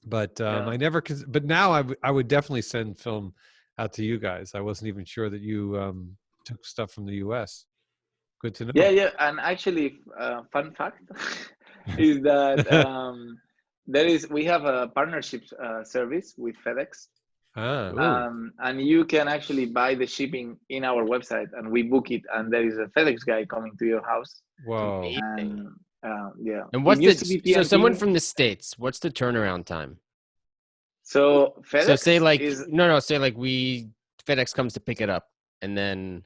[SPEAKER 1] But I never. But now I would definitely send film out to you guys. I wasn't even sure that you took stuff from the U.S. Good to know.
[SPEAKER 2] Yeah. And actually, fun fact is that we have a partnership service with FedEx. And you can actually buy the shipping in our website, and we book it, and there is a FedEx guy coming to your house.
[SPEAKER 1] Wow.
[SPEAKER 2] And
[SPEAKER 4] And what's someone from the States, what's the turnaround time?
[SPEAKER 2] So FedEx
[SPEAKER 4] say like FedEx comes to pick it up, and then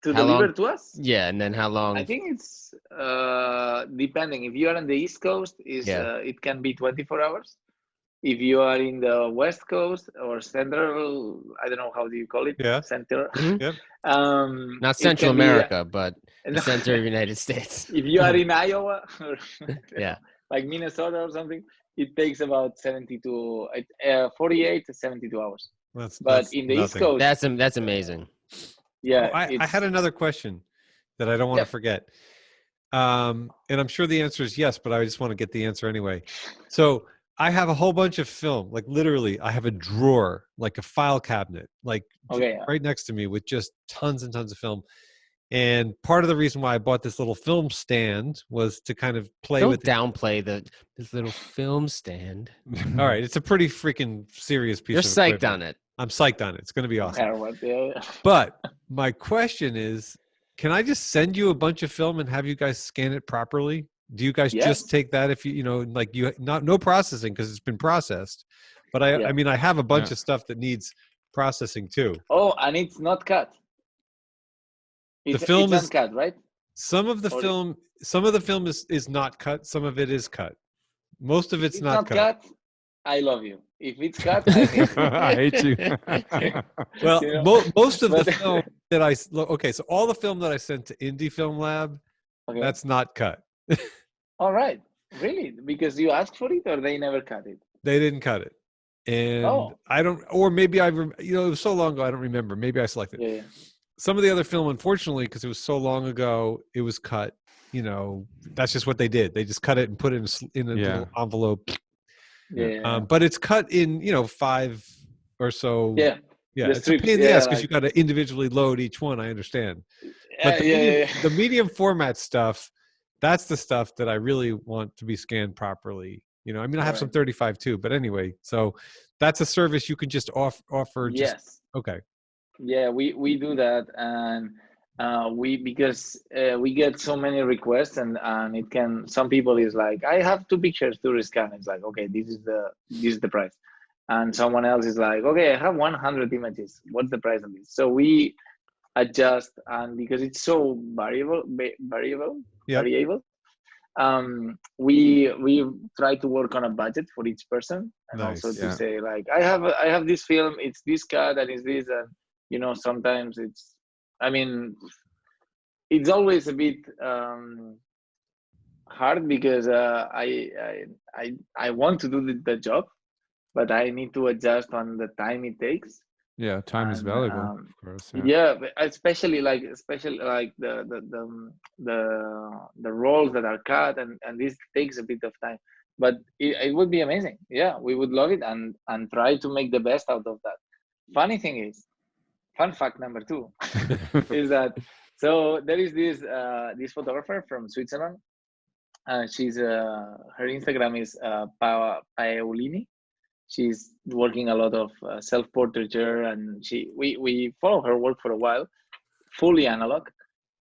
[SPEAKER 2] to deliver to us.
[SPEAKER 4] Yeah, and then how long?
[SPEAKER 2] I think it's depending. If you are on the East Coast, it can be 24 hours. If you are in the West Coast or Central, I don't know, how do you call it?
[SPEAKER 1] Yeah.
[SPEAKER 2] Center.
[SPEAKER 4] Mm-hmm.
[SPEAKER 1] Yep.
[SPEAKER 4] Not Central America, but the center of the United States.
[SPEAKER 2] If you are in Iowa or like Minnesota or something, it takes about 48 to 72 hours. But in the East Coast,
[SPEAKER 4] that's amazing.
[SPEAKER 2] Yeah.
[SPEAKER 1] I had another question that I don't want to forget. And I'm sure the answer is yes, but I just want to get the answer anyway. So I have a whole bunch of film, like literally, I have a drawer, like a file cabinet, like
[SPEAKER 2] Okay.
[SPEAKER 1] right next to me with just tons and tons of film. And part of the reason why I bought this little film stand was to kind of play
[SPEAKER 4] Don't
[SPEAKER 1] with it.
[SPEAKER 4] downplay this little film stand.
[SPEAKER 1] All right, it's a pretty freaking serious piece
[SPEAKER 4] You're
[SPEAKER 1] of
[SPEAKER 4] psyched
[SPEAKER 1] equipment.
[SPEAKER 4] on it.
[SPEAKER 1] I'm psyched on it. It's going to be awesome.
[SPEAKER 2] Harvard, yeah.
[SPEAKER 1] But my question is, can I just send you a bunch of film and have you guys scan it properly? Do you guys
[SPEAKER 2] Yes.
[SPEAKER 1] just take that if you know, like you no processing because it's been processed? But I mean, I have a bunch of stuff that needs processing too.
[SPEAKER 2] Oh, and it's not cut. It's
[SPEAKER 1] film is
[SPEAKER 2] uncut, right?
[SPEAKER 1] Some of the film is not cut. Some of it is cut. Most of it's not cut.
[SPEAKER 2] I love you. If it's cut, I hate you.
[SPEAKER 3] I hate you.
[SPEAKER 1] Well,
[SPEAKER 2] You know?
[SPEAKER 1] most of the film that so all the film that I sent to Indie Film Lab,
[SPEAKER 2] Okay.
[SPEAKER 1] that's not cut.
[SPEAKER 2] All right. Really? Because you asked for it, or they never cut it?
[SPEAKER 1] They didn't cut it, and I don't, or maybe it was so long ago I don't remember. Maybe I selected.
[SPEAKER 2] Yeah.
[SPEAKER 1] Some of the other film, unfortunately, because it was so long ago, it was cut. You know, that's just what they did. They just cut it and put it in a little envelope.
[SPEAKER 2] Yeah.
[SPEAKER 1] But it's cut in 5 or so.
[SPEAKER 2] Yeah.
[SPEAKER 1] It's a pain in the ass because you got to individually load each one. I understand. But the medium format stuff, that's the stuff that I really want to be scanned properly. I mean, I have some 35 too, but anyway, so that's a service you can just offer.
[SPEAKER 2] Yes.
[SPEAKER 1] Okay.
[SPEAKER 2] Yeah, we do that, and because we get so many requests, and it can, some people is like, I have 2 pictures to rescan. It's like, okay, this is the price. And someone else is like, okay, I have 100 images. What's the price of this? So we adjust, and because it's so variable, we try to work on a budget for each person, and also to say like, I have this film, it's this cut, and it's this, and sometimes it's, I mean, it's always a bit hard because I want to do the job, but I need to adjust on the time it takes.
[SPEAKER 3] Yeah, time is valuable, of course.
[SPEAKER 2] Yeah, especially like the roles that are cut, and this takes a bit of time. But it would be amazing. Yeah, we would love it, and try to make the best out of that. Funny thing is, fun fact number 2 is that, so there is this photographer from Switzerland. She's her Instagram is Paolini. She's working a lot of self-portraiture, and we follow her work for a while, fully analog.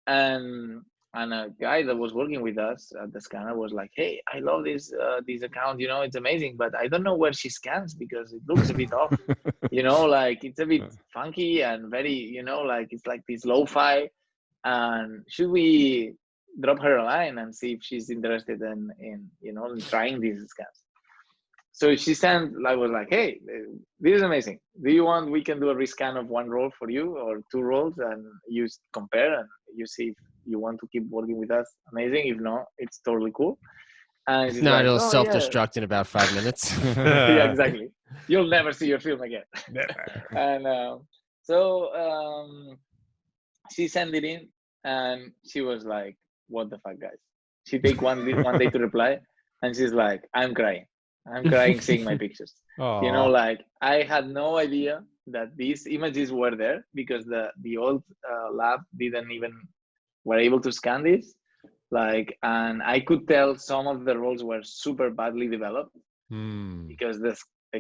[SPEAKER 2] And a guy that was working with us at the scanner was like, hey, I love this account, it's amazing, but I don't know where she scans because it looks a bit off, like it's a bit funky and very, like it's like this lo-fi. And should we drop her a line and see if she's interested in trying these scans? So she sent, I was like, hey, this is amazing. Do you want, we can do a rescan of 1 roll for you, or 2 rolls, and you compare and you see if you want to keep working with us. Amazing. If not, it's totally cool. And
[SPEAKER 4] if not, it'll self-destruct in about 5 minutes.
[SPEAKER 2] Yeah, exactly. You'll never see your film again.
[SPEAKER 1] Never.
[SPEAKER 2] And she sent it in, and she was like, what the fuck, guys? She take one day to reply, and she's like, I'm crying seeing my pictures.
[SPEAKER 1] Aww.
[SPEAKER 2] Like, I had no idea that these images were there, because the old lab didn't even were able to scan this. Like, and I could tell some of the roles were super badly developed because the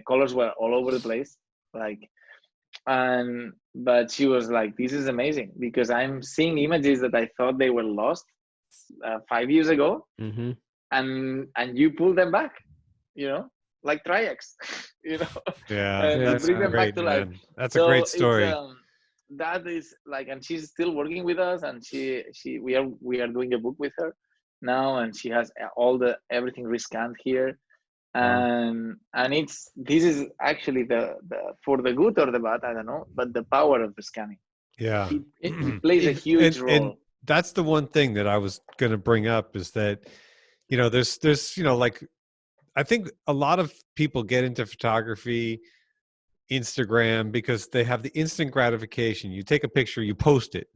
[SPEAKER 2] colors were all over the place. Like, but she was like, this is amazing, because I'm seeing images that I thought they were lost 5 years ago, and you pull them back, like Triax, and bring them back to life.
[SPEAKER 1] That's a great story.
[SPEAKER 2] That is like, and she's still working with us, and we are doing a book with her now, and she has everything rescanned here. And this is actually the for the good or the bad, I don't know, but the power of the scanning.
[SPEAKER 1] Yeah,
[SPEAKER 2] it plays a huge role.
[SPEAKER 1] And that's the one thing that I was going to bring up, is that there's like, I think a lot of people get into photography, Instagram, because they have the instant gratification. You take a picture, you post it.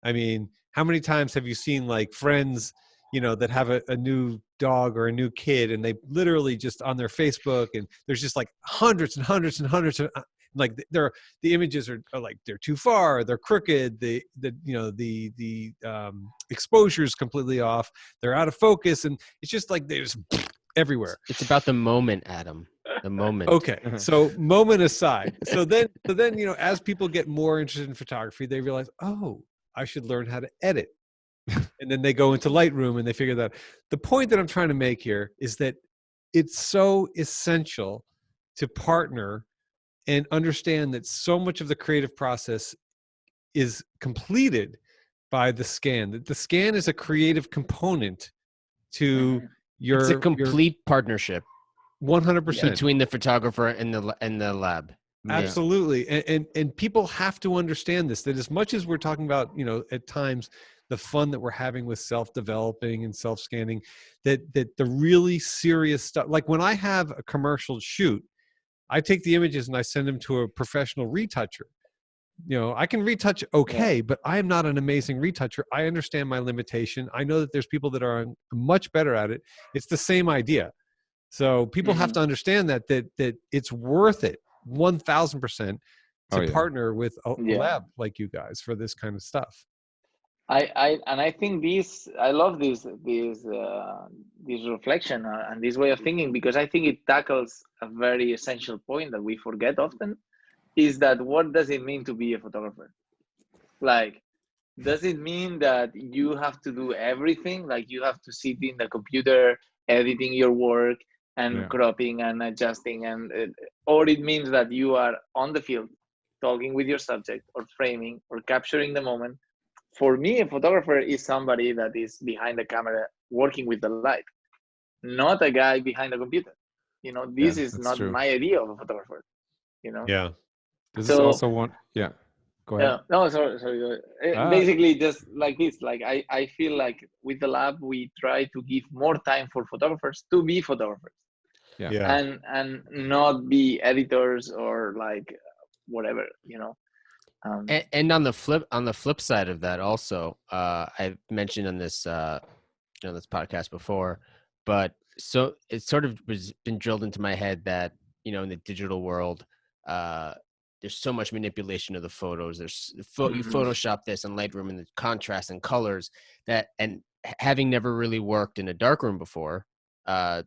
[SPEAKER 1] I mean, how many times have you seen like friends that have a new dog or a new kid, and they literally just on their Facebook, and there's just like hundreds and hundreds and hundreds of like the images are like they're too far, they're crooked, the exposure is completely off, they're out of focus, and it's just like there's everywhere.
[SPEAKER 4] It's about the moment, Adam. The moment.
[SPEAKER 1] Okay, so moment aside, so then as people get more interested in photography, they realize, oh, I should learn how to edit. And then they go into Lightroom and they figure that. The point that I'm trying to make here is that it's so essential to partner and understand that so much of the creative process is completed by the scan. That the scan is a creative component to your.
[SPEAKER 4] It's a complete partnership
[SPEAKER 1] 100%
[SPEAKER 4] between the photographer and the lab.
[SPEAKER 1] Absolutely. And people have to understand this, that as much as we're talking about, at times the fun that we're having with self-developing and self-scanning, that the really serious stuff, like when I have a commercial shoot, I take the images and I send them to a professional retoucher. I can retouch okay, but I am not an amazing retoucher. I understand my limitation. I know that there's people that are much better at it. It's the same idea. So people have to understand that it's worth it 1,000% to partner with a lab like you guys for this kind of stuff.
[SPEAKER 2] I think I love this reflection and this way of thinking, because I think it tackles a very essential point that we forget often, is that what does it mean to be a photographer? Like, does it mean that you have to do everything? Like you have to sit in the computer editing your work and cropping and adjusting, or it means that you are on the field talking with your subject or framing or capturing the moment. For me, a photographer is somebody that is behind the camera working with the light, not a guy behind the computer. This is not true. My idea of a photographer.
[SPEAKER 1] Yeah.
[SPEAKER 3] This is also one. Yeah. Go ahead.
[SPEAKER 2] Yeah. No, sorry. Basically, just like this. Like I feel like with the lab, we try to give more time for photographers to be photographers.
[SPEAKER 1] Yeah.
[SPEAKER 2] And not be editors or like whatever.
[SPEAKER 4] And on the flip side of that, also, I've mentioned on this this podcast before, but so it sort of been drilled into my head that in the digital world, there's so much manipulation of the photos. There's you Photoshop this in Lightroom and the contrast and colors and having never really worked in a darkroom before I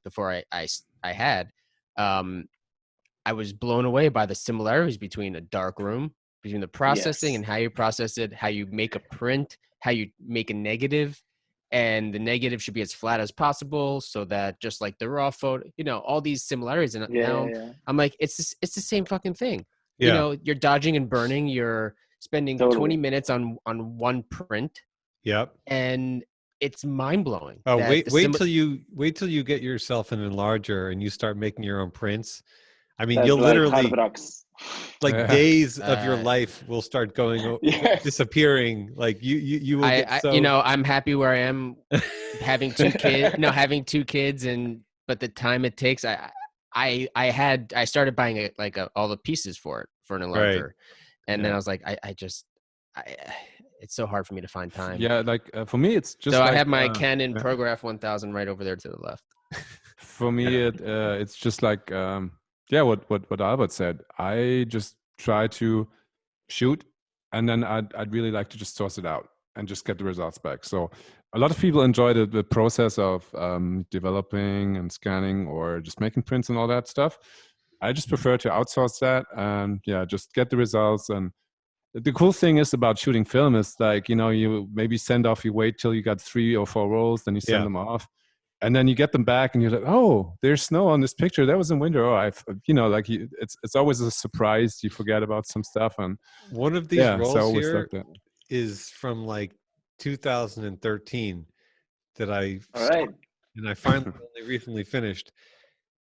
[SPEAKER 4] had, I was blown away by the similarities between a darkroom, between the processing and how you process it, how you make a print, how you make a negative, and the negative should be as flat as possible so that just like the raw photo, all these similarities. And now I'm like, it's the same fucking thing.
[SPEAKER 1] Yeah.
[SPEAKER 4] You're dodging and burning. You're spending 20 minutes on one print.
[SPEAKER 1] Yep.
[SPEAKER 4] And it's mind blowing.
[SPEAKER 1] Oh, wait till you get yourself an enlarger and you start making your own prints. I mean, you'll literally like days of your life will start going disappearing. Like you will get so...
[SPEAKER 4] I'm happy where I am having two kids, but the time it takes, I started buying all the pieces for it for an enlarger. Right. And then I was like, it's so hard for me to find time.
[SPEAKER 3] Yeah. Like for me, it's just,
[SPEAKER 4] so I have my Canon ProGraph 1000 right over there to the left.
[SPEAKER 3] For me, it's just like, what Albert said. I just try to shoot, and then I'd really like to just source it out and just get the results back. So a lot of people enjoy the process of developing and scanning or just making prints and all that stuff. I just prefer to outsource that and just get the results. And the cool thing is about shooting film is like, you maybe you wait till you got 3 or 4 rolls, then you send them off. And then you get them back, and you're like, "Oh, there's snow on this picture. That was in winter." Oh, it's always a surprise. You forget about some stuff, and
[SPEAKER 1] one of these rolls here is from like 2013 that I and I finally only recently finished.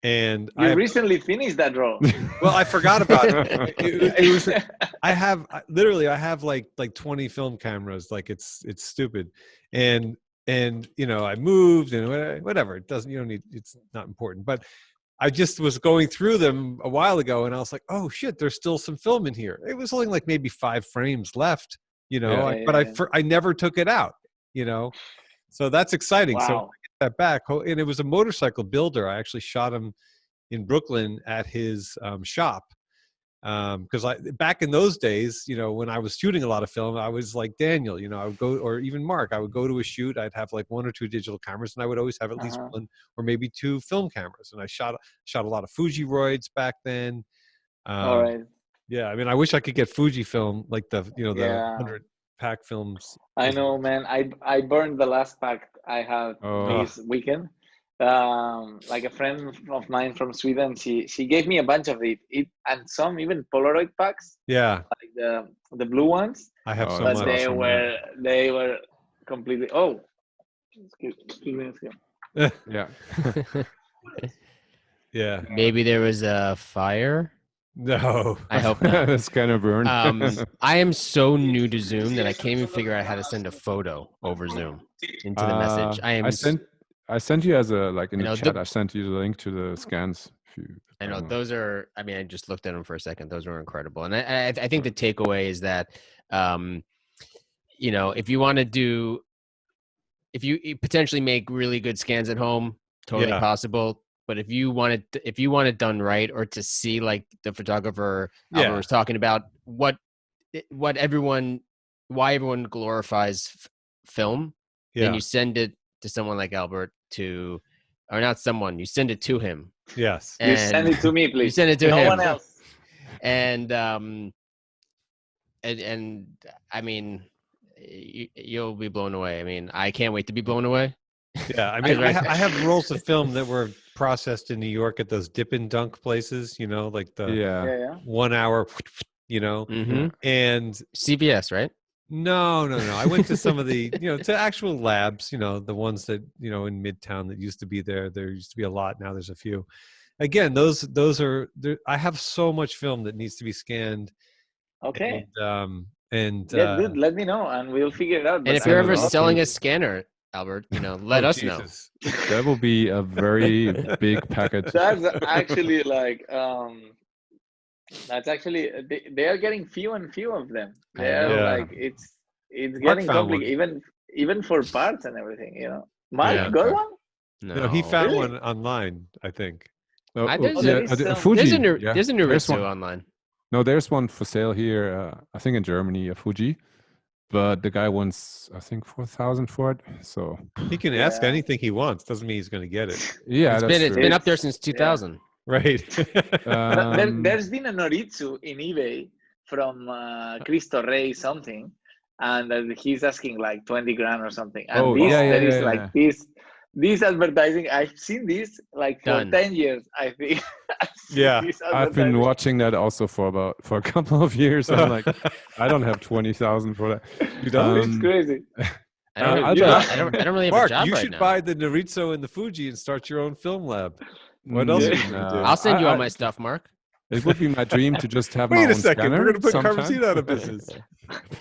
[SPEAKER 1] And
[SPEAKER 2] I recently finished that roll.
[SPEAKER 1] Well, I forgot about it. It was. I have like 20 film cameras. Like it's stupid, and I moved and whatever. It doesn't, it's not important. But I just was going through them a while ago and I was like, oh shit, there's still some film in here. It was only like maybe 5 frames left, but I never took it out, So that's exciting. So
[SPEAKER 2] Wow.
[SPEAKER 1] that back, and it was a motorcycle builder. I actually shot him in Brooklyn at his shop. Because back in those days, when I was shooting a lot of film, I was like Daniel, I would go, or even Mark, I would go to a shoot, I'd have like 1 or 2 digital cameras, and I would always have at least
[SPEAKER 2] Uh-huh.
[SPEAKER 1] 1 or maybe 2 film cameras. And I shot a lot of Fuji Roids back then.
[SPEAKER 2] All right.
[SPEAKER 1] Yeah, I mean, I wish I could get Fuji film, like the the
[SPEAKER 2] Yeah.
[SPEAKER 1] 100-pack films.
[SPEAKER 2] I know, man. I burned the last pack I had
[SPEAKER 3] Oh.
[SPEAKER 2] this weekend. Like a friend of mine from Sweden, she gave me a bunch of it and some even Polaroid packs,
[SPEAKER 1] Yeah,
[SPEAKER 2] like the blue ones.
[SPEAKER 1] I have
[SPEAKER 3] Oh,
[SPEAKER 1] so
[SPEAKER 2] But
[SPEAKER 3] that's
[SPEAKER 1] much.
[SPEAKER 3] awesome,
[SPEAKER 2] they were completely. Oh, excuse me.
[SPEAKER 3] Yeah.
[SPEAKER 1] Yeah,
[SPEAKER 4] Maybe there was a fire.
[SPEAKER 1] no.
[SPEAKER 4] I hope not.
[SPEAKER 3] That's kind of burned.
[SPEAKER 4] I am so new to Zoom that I can't even figure out how to send a photo over Zoom into the message.
[SPEAKER 3] I sent you as a like in
[SPEAKER 4] You
[SPEAKER 3] the
[SPEAKER 4] know,
[SPEAKER 3] chat.
[SPEAKER 4] the-
[SPEAKER 3] I sent you the link to the scans. If you,
[SPEAKER 4] I know
[SPEAKER 3] don't
[SPEAKER 4] those are. I mean, I just looked at them for a second. Those are incredible, and I think the takeaway is that, if you want to do, if you potentially make really good scans at home, totally
[SPEAKER 1] Yeah.
[SPEAKER 4] possible. But if you want it done right, or to see like the photographer Albert was talking about, why everyone glorifies film, then
[SPEAKER 1] Yeah.
[SPEAKER 4] you send it to someone like Albert or not someone, you send it to him.
[SPEAKER 1] Yes.
[SPEAKER 2] You send it to me, please.
[SPEAKER 4] You send it to
[SPEAKER 2] no
[SPEAKER 4] him.
[SPEAKER 2] one else.
[SPEAKER 4] And and I mean, you'll be blown away. I mean, I can't wait to be blown away.
[SPEAKER 1] Yeah, I mean, I have rolls of film that were processed in New York at those dip and dunk places, like the
[SPEAKER 3] Yeah.
[SPEAKER 2] Yeah.
[SPEAKER 1] 1 hour,
[SPEAKER 4] Mm-hmm.
[SPEAKER 1] and
[SPEAKER 4] CVS, right?
[SPEAKER 1] no. I went to some of the, to actual labs, the ones that, in Midtown that used to be there. There used to be a lot. Now there's a few. Again, those are, I have so much film that needs to be scanned.
[SPEAKER 2] Okay.
[SPEAKER 1] And
[SPEAKER 2] Yeah, dude, let me know and we'll figure it out.
[SPEAKER 4] And
[SPEAKER 2] But
[SPEAKER 4] if you're
[SPEAKER 2] I
[SPEAKER 4] ever
[SPEAKER 2] would love
[SPEAKER 4] selling
[SPEAKER 2] to.
[SPEAKER 4] a scanner, Albert, let us know.
[SPEAKER 3] That will be a very big package.
[SPEAKER 2] That's actually like that's actually they are getting few and few of them.
[SPEAKER 4] I
[SPEAKER 2] They're
[SPEAKER 4] know.
[SPEAKER 2] like it's
[SPEAKER 1] Mark
[SPEAKER 2] getting
[SPEAKER 1] found one.
[SPEAKER 2] complicated, even for parts and everything. Mark
[SPEAKER 1] Yeah.
[SPEAKER 2] got
[SPEAKER 3] Okay.
[SPEAKER 2] one.
[SPEAKER 1] No, he found
[SPEAKER 2] Really?
[SPEAKER 1] one online, I think.
[SPEAKER 3] Oh,
[SPEAKER 4] there's
[SPEAKER 2] there is some-
[SPEAKER 3] Fuji.
[SPEAKER 4] There's a
[SPEAKER 3] There's
[SPEAKER 4] Naritsu
[SPEAKER 3] one.
[SPEAKER 4] online.
[SPEAKER 3] No, there's one for sale here. I think in Germany, a Fuji, but the guy wants, I think, 4,000 for it. So
[SPEAKER 1] He can ask
[SPEAKER 2] Yeah.
[SPEAKER 1] anything he wants. Doesn't mean he's going to get it.
[SPEAKER 3] yeah,
[SPEAKER 4] It's
[SPEAKER 3] that's
[SPEAKER 4] been
[SPEAKER 3] true.
[SPEAKER 4] up there since 2000.
[SPEAKER 1] Right.
[SPEAKER 2] There's been a Noritsu in eBay from Cristo Rey something, and he's asking like 20 grand or something. And
[SPEAKER 3] Oh,
[SPEAKER 2] this
[SPEAKER 3] yeah,
[SPEAKER 2] there is
[SPEAKER 3] yeah.
[SPEAKER 2] like this advertising. I've seen this like for
[SPEAKER 4] Done.
[SPEAKER 2] 10 years. I think. I've seen
[SPEAKER 1] Yeah.
[SPEAKER 2] this
[SPEAKER 3] I've been
[SPEAKER 2] advertising.
[SPEAKER 3] watching that also for a couple of years. I'm like, I don't have 20,000 for that.
[SPEAKER 1] You don't?
[SPEAKER 2] It's crazy.
[SPEAKER 4] I don't,
[SPEAKER 3] Albert-
[SPEAKER 4] I don't really have
[SPEAKER 1] Mark,
[SPEAKER 4] a job
[SPEAKER 1] you
[SPEAKER 4] right
[SPEAKER 1] should
[SPEAKER 4] now.
[SPEAKER 1] buy the Naritsu and the Fuji and start your own film lab. What else are you going to do?
[SPEAKER 4] I'll send you all
[SPEAKER 3] I-
[SPEAKER 4] my stuff, Mark.
[SPEAKER 3] It would be my dream to just have my
[SPEAKER 1] Wait
[SPEAKER 3] own
[SPEAKER 1] a second.
[SPEAKER 3] scanner
[SPEAKER 1] We're going to put
[SPEAKER 3] sometime.
[SPEAKER 1] Carmencita out of business.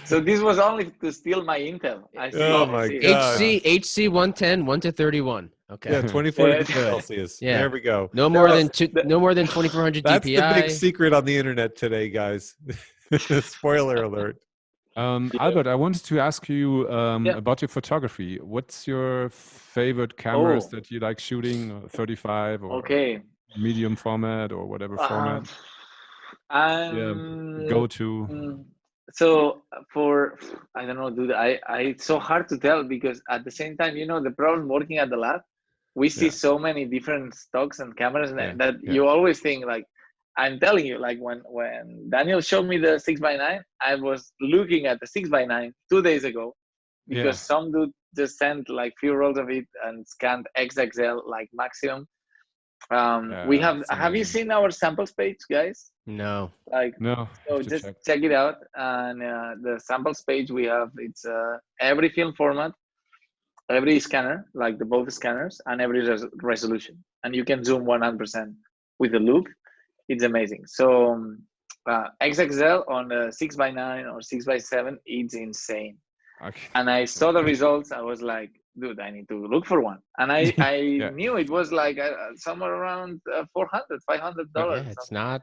[SPEAKER 2] So this was only to steal my intel. I see.
[SPEAKER 1] Oh
[SPEAKER 2] I
[SPEAKER 1] my
[SPEAKER 2] see.
[SPEAKER 1] God.
[SPEAKER 4] HC 110 1 to 31. Okay.
[SPEAKER 1] Yeah, 24
[SPEAKER 2] Yeah.
[SPEAKER 1] degrees Celsius.
[SPEAKER 4] Yeah.
[SPEAKER 1] There we go.
[SPEAKER 4] No more
[SPEAKER 2] So,
[SPEAKER 4] than 2400
[SPEAKER 1] That's
[SPEAKER 4] DPI.
[SPEAKER 1] the big secret on the internet today, guys. Spoiler alert.
[SPEAKER 3] Albert, I wanted to ask you
[SPEAKER 2] Yeah.
[SPEAKER 3] about your photography. What's your favorite cameras
[SPEAKER 2] Oh.
[SPEAKER 3] that you like shooting? 35 or
[SPEAKER 2] Okay.
[SPEAKER 3] medium format or whatever format? Go to.
[SPEAKER 2] So for I don't know, dude. It's so hard to tell because at the same time, the problem working at the lab, we see
[SPEAKER 3] Yeah.
[SPEAKER 2] so many different stocks and cameras
[SPEAKER 3] Yeah,
[SPEAKER 2] that
[SPEAKER 3] yeah.
[SPEAKER 2] you always think like. I'm telling you, like when Daniel showed me the 6x9, I was looking at the 6x9 2 days ago because some dude just sent like few rolls of it and scanned XXL like maximum. We have
[SPEAKER 3] it's
[SPEAKER 2] you
[SPEAKER 3] amazing.
[SPEAKER 2] seen our samples page, guys?
[SPEAKER 4] No.
[SPEAKER 2] Like
[SPEAKER 3] No,
[SPEAKER 2] so
[SPEAKER 3] have to
[SPEAKER 2] just
[SPEAKER 3] check.
[SPEAKER 2] check it out. And the samples page we have, it's every film format, every scanner, like the both scanners, and every resolution. And you can zoom 100% with the loop. It's amazing. So XXL on a 6x9 or 6x7, it's insane.
[SPEAKER 3] Okay.
[SPEAKER 2] And I saw the results. I was like, dude, I need to look for one. And I knew it was like somewhere around $400, $500.
[SPEAKER 4] Yeah, it's not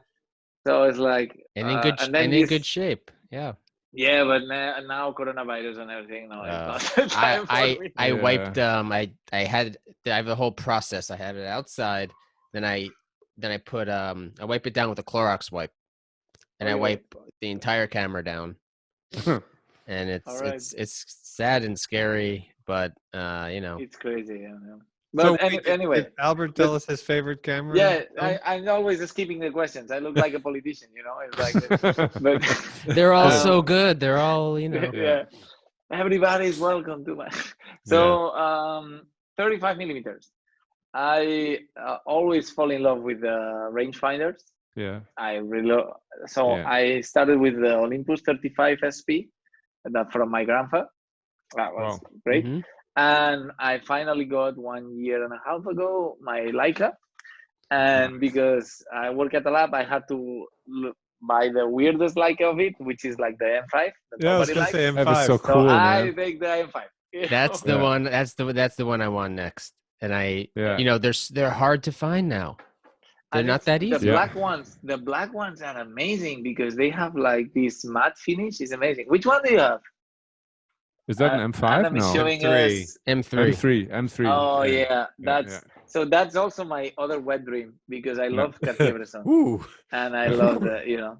[SPEAKER 2] So it's like,
[SPEAKER 4] in good
[SPEAKER 2] and then
[SPEAKER 4] in
[SPEAKER 2] this,
[SPEAKER 4] good shape. Yeah.
[SPEAKER 2] Yeah, but now coronavirus and everything. No, it's not the time for me.
[SPEAKER 4] I
[SPEAKER 3] Yeah.
[SPEAKER 4] wiped I have the whole process. I had it outside, then I put I wipe it down with a Clorox wipe, and I
[SPEAKER 2] Okay.
[SPEAKER 4] wipe the entire camera down, and
[SPEAKER 2] All right.
[SPEAKER 4] it's sad and scary, but you know.
[SPEAKER 2] It's crazy. Yeah.
[SPEAKER 1] So
[SPEAKER 2] But
[SPEAKER 1] wait,
[SPEAKER 2] anyway,
[SPEAKER 1] did Albert tell us his favorite camera?
[SPEAKER 2] yeah,
[SPEAKER 1] film?
[SPEAKER 2] I'm always skipping the questions. I look like a politician, It's like, but
[SPEAKER 4] They're all
[SPEAKER 2] um,
[SPEAKER 4] so good. They're all, you know.
[SPEAKER 2] yeah, everybody's welcome to my.
[SPEAKER 3] Yeah.
[SPEAKER 2] So 35 millimeters. I always fall in love with the rangefinders.
[SPEAKER 3] Yeah.
[SPEAKER 2] I really so
[SPEAKER 3] Yeah.
[SPEAKER 2] I started with the Olympus 35 SP, that from my grandpa. That was
[SPEAKER 3] Wow.
[SPEAKER 2] great.
[SPEAKER 4] Mhm.
[SPEAKER 2] And I finally got 1.5 years ago my Leica, and because I work at the lab, I had to buy the weirdest Leica of it, which is like the M5 that
[SPEAKER 1] Yeah, I was
[SPEAKER 2] nobody
[SPEAKER 1] gonna
[SPEAKER 2] likes.
[SPEAKER 1] say
[SPEAKER 3] That was so
[SPEAKER 1] M5.
[SPEAKER 2] So
[SPEAKER 3] cool,
[SPEAKER 2] I
[SPEAKER 3] man.
[SPEAKER 2] take the M5.
[SPEAKER 4] That's the
[SPEAKER 3] Yeah.
[SPEAKER 4] one. That's the one I want next. And
[SPEAKER 3] Yeah.
[SPEAKER 4] you know, they're hard to find now. They're
[SPEAKER 2] And
[SPEAKER 4] not
[SPEAKER 2] it's
[SPEAKER 4] that
[SPEAKER 2] the
[SPEAKER 4] easy.
[SPEAKER 3] Yeah.
[SPEAKER 2] black ones. The black ones are amazing because they have like this matte finish. Is amazing. Which one do you have?
[SPEAKER 3] Is that an M5?
[SPEAKER 2] Adam is
[SPEAKER 3] No.
[SPEAKER 2] showing
[SPEAKER 1] M3.
[SPEAKER 2] us.
[SPEAKER 4] M3.
[SPEAKER 3] M3.
[SPEAKER 2] Oh
[SPEAKER 3] Yeah.
[SPEAKER 2] yeah,
[SPEAKER 3] Yeah.
[SPEAKER 2] that's so. That's also my other wet dream because I
[SPEAKER 3] Yeah.
[SPEAKER 2] love Cartier-Bresson
[SPEAKER 1] Ooh.
[SPEAKER 2] and I love the
[SPEAKER 3] Yeah.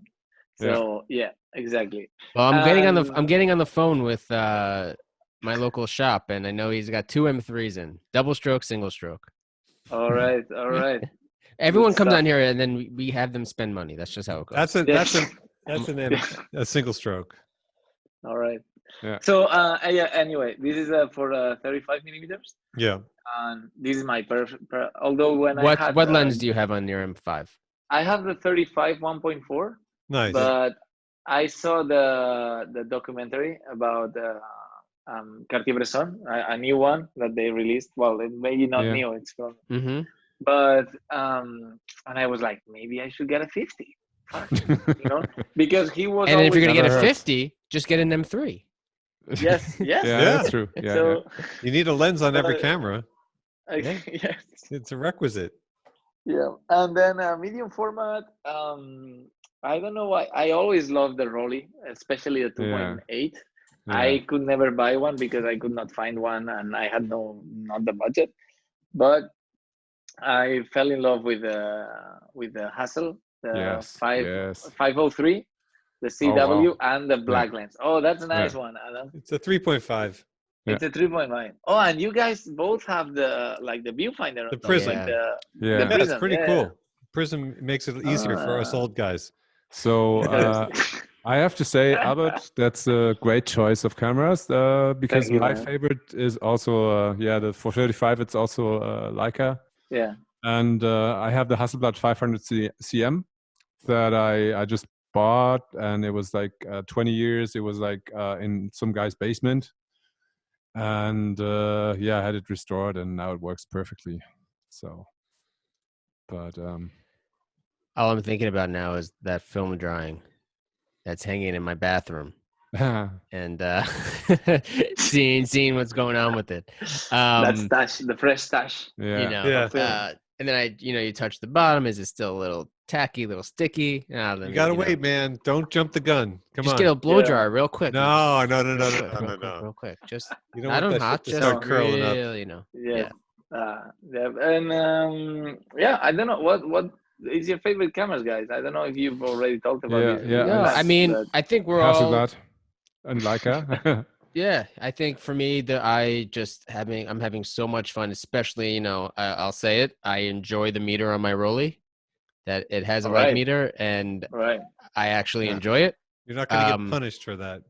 [SPEAKER 2] So yeah, exactly.
[SPEAKER 4] Well, I'm
[SPEAKER 2] And
[SPEAKER 4] getting on the phone with my local shop, and I know he's got two M3s in, double stroke, single stroke.
[SPEAKER 2] all right, all right.
[SPEAKER 4] Everyone comes
[SPEAKER 2] stuff.
[SPEAKER 4] on here, and then we have them spend money. That's just how it goes.
[SPEAKER 1] That's a single stroke.
[SPEAKER 2] All right.
[SPEAKER 3] Yeah.
[SPEAKER 2] So yeah. Anyway, this is for 35 millimeters,
[SPEAKER 1] Yeah.
[SPEAKER 2] and this is my perfect. Although when I had
[SPEAKER 4] What lens do you have on your M5?
[SPEAKER 2] I have the 35 1.4,
[SPEAKER 1] Nice.
[SPEAKER 2] but I saw the documentary about Cartier-Bresson, a new one that they released. Well, it maybe not
[SPEAKER 3] Yeah.
[SPEAKER 2] new. It's from,
[SPEAKER 4] Mm-hmm.
[SPEAKER 2] but and I was like, maybe I should get a 50, because he was.
[SPEAKER 4] And if you're gonna
[SPEAKER 2] always
[SPEAKER 4] get a
[SPEAKER 3] Never hurts.
[SPEAKER 4] 50, just get an M3.
[SPEAKER 2] Yes, yes.
[SPEAKER 3] Yeah,
[SPEAKER 1] Yeah.
[SPEAKER 3] that's true. Yeah.
[SPEAKER 2] So
[SPEAKER 1] You need a lens on every
[SPEAKER 2] but-
[SPEAKER 1] camera.
[SPEAKER 4] Yeah.
[SPEAKER 2] yes,
[SPEAKER 1] It's a requisite.
[SPEAKER 2] yeah, and then medium format. I don't know why. I always love the Rolly, especially the 2.8.
[SPEAKER 3] Yeah.
[SPEAKER 2] I could never buy one because I could not find one, and I had not the budget. But I fell in love with the Hassel, the
[SPEAKER 3] Yes.
[SPEAKER 2] 503, the CW, and the black lens. Oh, that's a nice
[SPEAKER 3] Yeah.
[SPEAKER 2] one, Adam.
[SPEAKER 1] It's a 3.5.
[SPEAKER 2] It's a 3.9. Oh, and you guys both have the viewfinder. on
[SPEAKER 1] The
[SPEAKER 2] top,
[SPEAKER 1] Prism.
[SPEAKER 2] like
[SPEAKER 3] Yeah.
[SPEAKER 2] the
[SPEAKER 1] Yeah, it's
[SPEAKER 2] Prism.
[SPEAKER 1] pretty
[SPEAKER 2] Yeah,
[SPEAKER 1] cool. Prism makes it easier for us
[SPEAKER 2] Ah.
[SPEAKER 1] old guys.
[SPEAKER 3] So I have to say, Albert, that's a great choice of cameras because
[SPEAKER 2] Thank you,
[SPEAKER 3] my
[SPEAKER 2] man.
[SPEAKER 3] favorite is also the 435. It's also Leica,
[SPEAKER 2] Yeah.
[SPEAKER 3] and I have the Hasselblad 500 cm that I just bought, and it was like 20 years. It was like in some guy's basement, and I had it restored, and now it works perfectly. So, but
[SPEAKER 4] All I'm thinking about now is that film drawing that's hanging in my bathroom, and seeing what's going on with it.
[SPEAKER 2] That stash, the fresh stash.
[SPEAKER 3] yeah.
[SPEAKER 4] You know,
[SPEAKER 1] Yeah.
[SPEAKER 4] and then you touch the bottom. Is it still a little tacky, a little sticky?
[SPEAKER 1] You gotta wait, man. Don't jump the gun. Come
[SPEAKER 4] just
[SPEAKER 1] on.
[SPEAKER 4] get a blow
[SPEAKER 2] Yeah.
[SPEAKER 4] dryer real quick.
[SPEAKER 1] No.
[SPEAKER 4] Real quick. Just
[SPEAKER 1] You don't
[SPEAKER 4] not
[SPEAKER 1] want
[SPEAKER 4] on
[SPEAKER 1] that
[SPEAKER 4] hot,
[SPEAKER 1] shit to
[SPEAKER 4] just
[SPEAKER 1] start curling up.
[SPEAKER 4] real,
[SPEAKER 2] Yes. Yeah. And I don't know what is your favorite cameras, guys. I don't know if you've already talked about
[SPEAKER 3] Yeah,
[SPEAKER 2] this.
[SPEAKER 3] yeah,
[SPEAKER 4] No, I mean, I think we're all.
[SPEAKER 3] Hasselblad and Leica.
[SPEAKER 4] Yeah, I think for me that I'm having so much fun, especially I'll say it. I enjoy the meter on my Rolly, that it has a light
[SPEAKER 2] Alright.
[SPEAKER 4] meter, and
[SPEAKER 2] Right.
[SPEAKER 4] I actually enjoy it.
[SPEAKER 1] You're not gonna
[SPEAKER 4] Um,
[SPEAKER 1] get punished for that.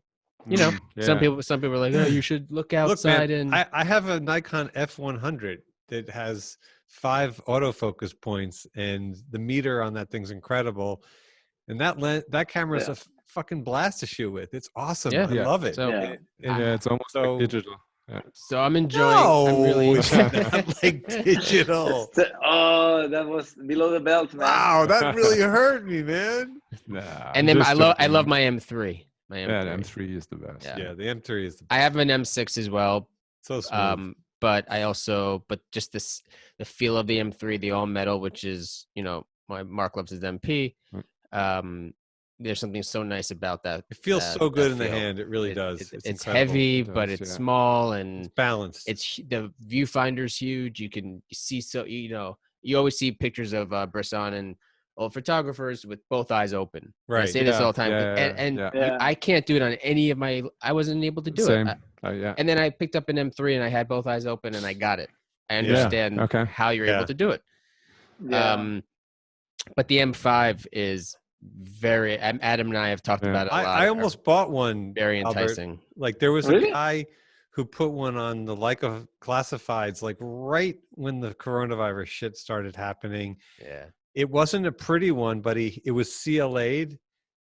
[SPEAKER 4] Some people are like, oh, you should look outside.
[SPEAKER 1] Look, man, I have a Nikon F100 that has 5 autofocus points, and the meter on that thing's incredible. And that camera is a fucking blast to shoot with. It's awesome.
[SPEAKER 4] Yeah.
[SPEAKER 1] I love it.
[SPEAKER 4] So-
[SPEAKER 2] Yeah.
[SPEAKER 3] It's almost
[SPEAKER 1] So-
[SPEAKER 3] like digital.
[SPEAKER 4] So I'm enjoying. I'm really
[SPEAKER 1] it's not like digital.
[SPEAKER 2] Oh, that was below the belt, man.
[SPEAKER 1] Wow, that really hurt me, man.
[SPEAKER 3] Nah,
[SPEAKER 4] And then
[SPEAKER 3] just
[SPEAKER 4] I
[SPEAKER 3] joking.
[SPEAKER 4] love my M3. My M3.
[SPEAKER 3] Yeah, the M3 is the best.
[SPEAKER 4] Yeah.
[SPEAKER 1] Yeah, the M3 is
[SPEAKER 4] I have an M6 as well.
[SPEAKER 1] so smooth.
[SPEAKER 4] But just the feel of the M3, the all metal, which is my Mark loves his MP. there's something so nice about that.
[SPEAKER 1] It feels so good in the
[SPEAKER 4] feel.
[SPEAKER 1] hand. It really does.
[SPEAKER 4] It's
[SPEAKER 1] incredible.
[SPEAKER 4] heavy,
[SPEAKER 3] It
[SPEAKER 4] but
[SPEAKER 3] does,
[SPEAKER 4] it's
[SPEAKER 3] yeah.
[SPEAKER 4] small, and
[SPEAKER 1] It's balanced.
[SPEAKER 4] the viewfinder's huge. You can see, so you always see pictures of Bresson and old photographers with both eyes open.
[SPEAKER 1] Right.
[SPEAKER 4] I say this all the time,
[SPEAKER 3] Yeah.
[SPEAKER 4] I can't do it on any of my. I wasn't able to do
[SPEAKER 3] Same.
[SPEAKER 4] it.
[SPEAKER 3] Yeah.
[SPEAKER 4] And then I picked up an M3 and I had both eyes open and I got it. I
[SPEAKER 1] Yeah.
[SPEAKER 4] understand
[SPEAKER 3] Okay.
[SPEAKER 4] how you're
[SPEAKER 1] Yeah.
[SPEAKER 4] able to do it.
[SPEAKER 2] Yeah.
[SPEAKER 4] But the M5 is very. Adam and I have talked about it a lot.
[SPEAKER 1] I almost bought one.
[SPEAKER 4] Very
[SPEAKER 1] Albert.
[SPEAKER 4] enticing.
[SPEAKER 1] Like there was
[SPEAKER 2] Really?
[SPEAKER 1] a guy who put one on the Leica classifieds, like right when the coronavirus shit started happening.
[SPEAKER 4] Yeah.
[SPEAKER 1] It wasn't a pretty one, but it was CLA'd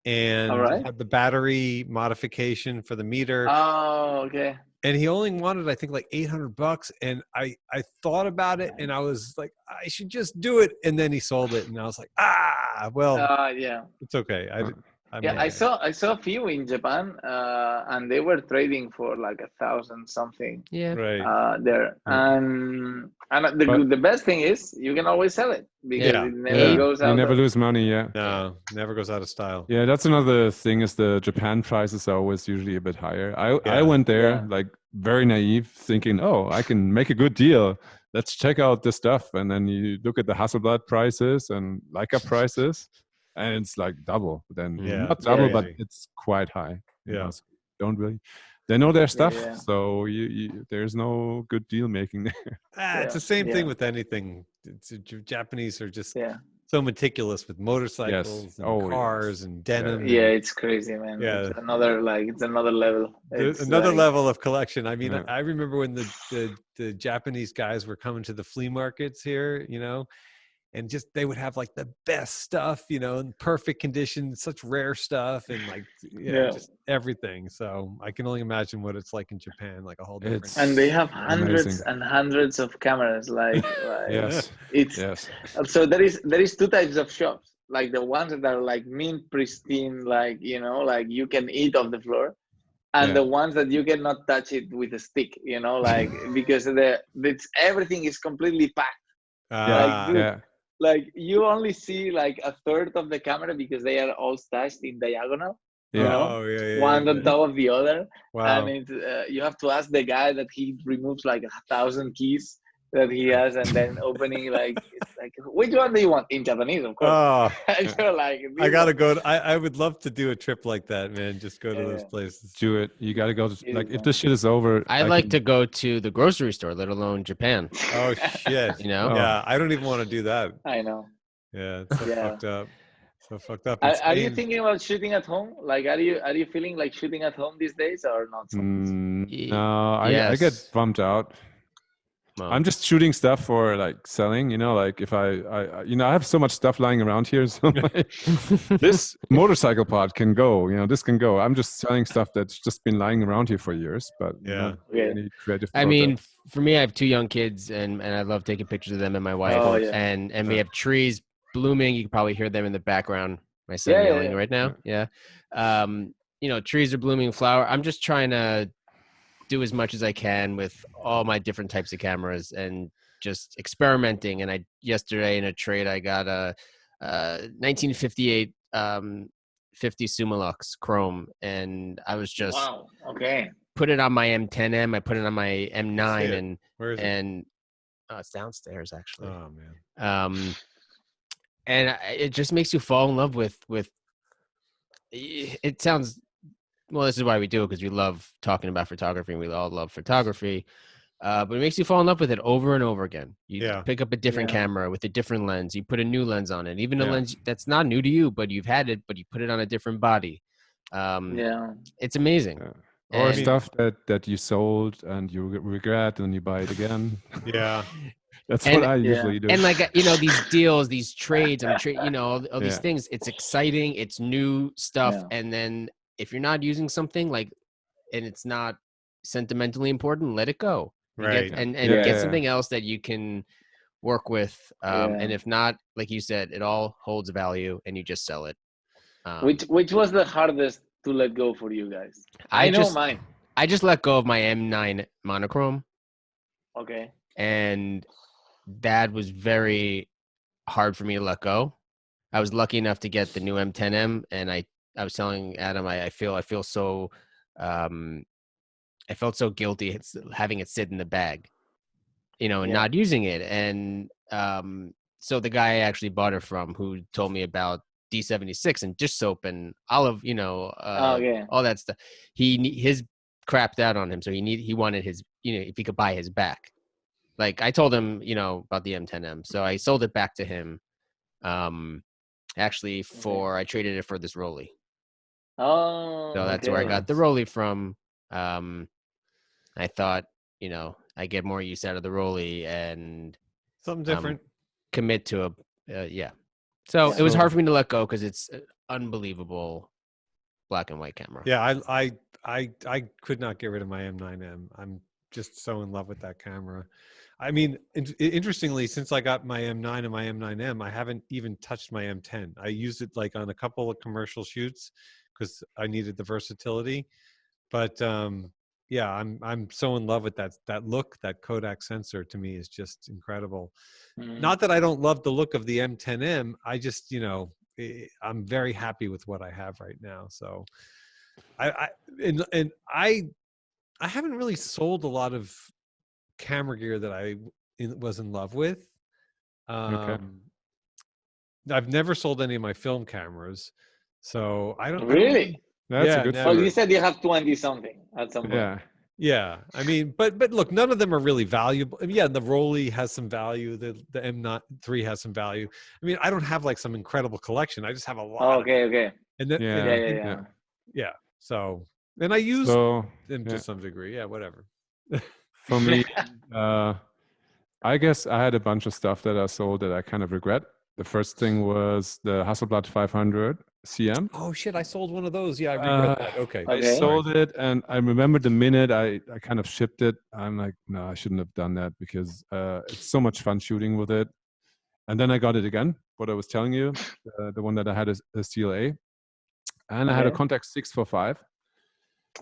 [SPEAKER 1] and
[SPEAKER 2] All right.
[SPEAKER 1] had the battery modification for the meter.
[SPEAKER 2] Oh, okay.
[SPEAKER 1] And he only wanted, I think, like $800. And I thought about it and I was like, I should just do it. And then he sold it. And I was like, well,
[SPEAKER 2] Yeah.
[SPEAKER 1] it's okay.
[SPEAKER 2] Yeah, I saw a few in Japan, and they were trading for like 1,000 something.
[SPEAKER 4] Yeah.
[SPEAKER 1] Right.
[SPEAKER 2] There, and the best thing is you can always sell it because
[SPEAKER 1] Yeah.
[SPEAKER 2] it never goes out.
[SPEAKER 3] You never lose money. Yeah.
[SPEAKER 1] No, never goes out of style.
[SPEAKER 3] Yeah, that's another thing. Is the Japan prices are always usually a bit higher. I went there like very naive, thinking, oh, I can make a good deal. Let's check out the stuff, and then you look at the Hasselblad prices and Leica prices. And it's like double. Then not double, but it's quite high. So don't really. They know their stuff, so you there's no good deal making there.
[SPEAKER 1] It's the same thing with anything. Japanese are just so meticulous with motorcycles and cars and denim.
[SPEAKER 2] Yeah, it's crazy, man.
[SPEAKER 1] Yeah,
[SPEAKER 2] it's another level. It's
[SPEAKER 1] another level of collection. I mean, I remember when the Japanese guys were coming to the flea markets here, and just they would have like the best stuff, in perfect condition, such rare stuff, and like just everything. So I can only imagine what it's like in Japan, like a whole different.
[SPEAKER 2] And they have hundreds and hundreds of cameras. Like So there is two types of shops. Like the ones that are like mint pristine, like like you can eat off the floor, and the ones that you cannot touch it with a stick, like because everything is completely packed. Like you only see like a third of the camera because they are all stashed in diagonal. One on top of the other.
[SPEAKER 1] Wow.
[SPEAKER 2] And you have to ask the guy that he removes like 1,000 keys that he has, and then opening like which one do you want in Japanese, of course.
[SPEAKER 1] Oh,
[SPEAKER 2] and you're like,
[SPEAKER 1] I gotta go. I would love to do a trip like that, man. Just go to those places.
[SPEAKER 3] Do it. You gotta go. If this shit is over,
[SPEAKER 4] I'd like to go to the grocery store, let alone Japan.
[SPEAKER 1] Oh shit! Yeah, I don't even want to do that.
[SPEAKER 2] I know.
[SPEAKER 1] Yeah, it's so fucked up. So fucked up.
[SPEAKER 2] Are you thinking about shooting at home? Like, are you feeling like shooting at home these days or not? So
[SPEAKER 3] no, I get bummed out. I'm just shooting stuff for like selling, like if I have so much stuff lying around here. So this motorcycle part can go, this can go. I'm just selling stuff that's just been lying around here for years, but any creative
[SPEAKER 4] I mean, for me, I have two young kids and I love taking pictures of them and my wife and we have trees blooming. You can probably hear them in the background. My son yelling right now. Yeah. Trees are blooming, flower. I'm just trying to do as much as I can with all my different types of cameras and just experimenting. And yesterday in a trade, I got a 1958 50 Summilux Chrome, and I was just put it on my M10M. I put it on my M9, and
[SPEAKER 1] where is it?
[SPEAKER 4] And it's downstairs actually.
[SPEAKER 1] Oh man.
[SPEAKER 4] And it just makes you fall in love with. It sounds. Well, this is why we do it, because we love talking about photography and we all love photography. But it makes you fall in love with it over and over again. You pick up a different camera with a different lens. You put a new lens on it, even a lens that's not new to you, but you've had it, but you put it on a different body. It's amazing.
[SPEAKER 3] Yeah. Or stuff that you sold and you regret and you buy it again.
[SPEAKER 1] Yeah.
[SPEAKER 3] That's what I usually do.
[SPEAKER 4] And like, these deals, these trades, all these things, it's exciting. It's new stuff.
[SPEAKER 2] Yeah.
[SPEAKER 4] And then if you're not using something and it's not sentimentally important, let it go.
[SPEAKER 1] Right.
[SPEAKER 4] Get something else that you can work with. And if not, like you said, it all holds value and you just sell it.
[SPEAKER 2] Which was the hardest to let go for you guys? I know mine.
[SPEAKER 4] I just let go of my M9 monochrome.
[SPEAKER 2] Okay.
[SPEAKER 4] And that was very hard for me to let go. I was lucky enough to get the new M10M, and I I was telling Adam, I feel so, I felt so guilty having it sit in the bag, and not using it. And so the guy I actually bought it from, who told me about D76 and dish soap and olive,
[SPEAKER 2] Okay.
[SPEAKER 4] all that stuff, his crapped out on him, so he wanted his, if he could buy his back. Like I told him, about the M10M, so I sold it back to him. Actually, I traded it for this Rolly.
[SPEAKER 2] Oh,
[SPEAKER 4] So that's where I got the Rolly from. I thought, I get more use out of the Rolly and
[SPEAKER 1] Something different.
[SPEAKER 4] Commit to yeah. So it was hard for me to let go because it's an unbelievable black and white camera.
[SPEAKER 1] Yeah, I could not get rid of my M9M. I'm just so in love with that camera. I mean, interestingly, since I got my M9 and my M9M, I haven't even touched my M10. I used it like on a couple of commercial shoots because I needed the versatility. But yeah, I'm so in love with that look. That Kodak sensor to me is just incredible. Not that I don't love the look of the M10M. I just, I'm very happy with what I have right now. So I haven't really sold a lot of camera gear that I was in love with. I've never sold any of my film cameras, so I don't
[SPEAKER 2] really.
[SPEAKER 3] That's a good
[SPEAKER 2] Well, you said you have 20 something at some point.
[SPEAKER 1] Yeah. I mean, but look, none of them are really valuable. I mean, yeah, the Rolly has some value. The M3 has some value. I mean, I don't have like some incredible collection. I just have a lot.
[SPEAKER 2] Okay.
[SPEAKER 1] And then, yeah. So, and I use them to some degree. Yeah, whatever.
[SPEAKER 3] For me, I guess I had a bunch of stuff that I sold that I kind of regret. The first thing was the Hasselblad 500 CM.
[SPEAKER 1] Oh shit! I sold one of those. Yeah, I regret that. Okay.
[SPEAKER 3] I sold it, and I remember the minute I kind of shipped it, I'm like, no, I shouldn't have done that because it's so much fun shooting with it. And then I got it again. What I was telling you, the one that I had is a CLA, and I had a Contact 645.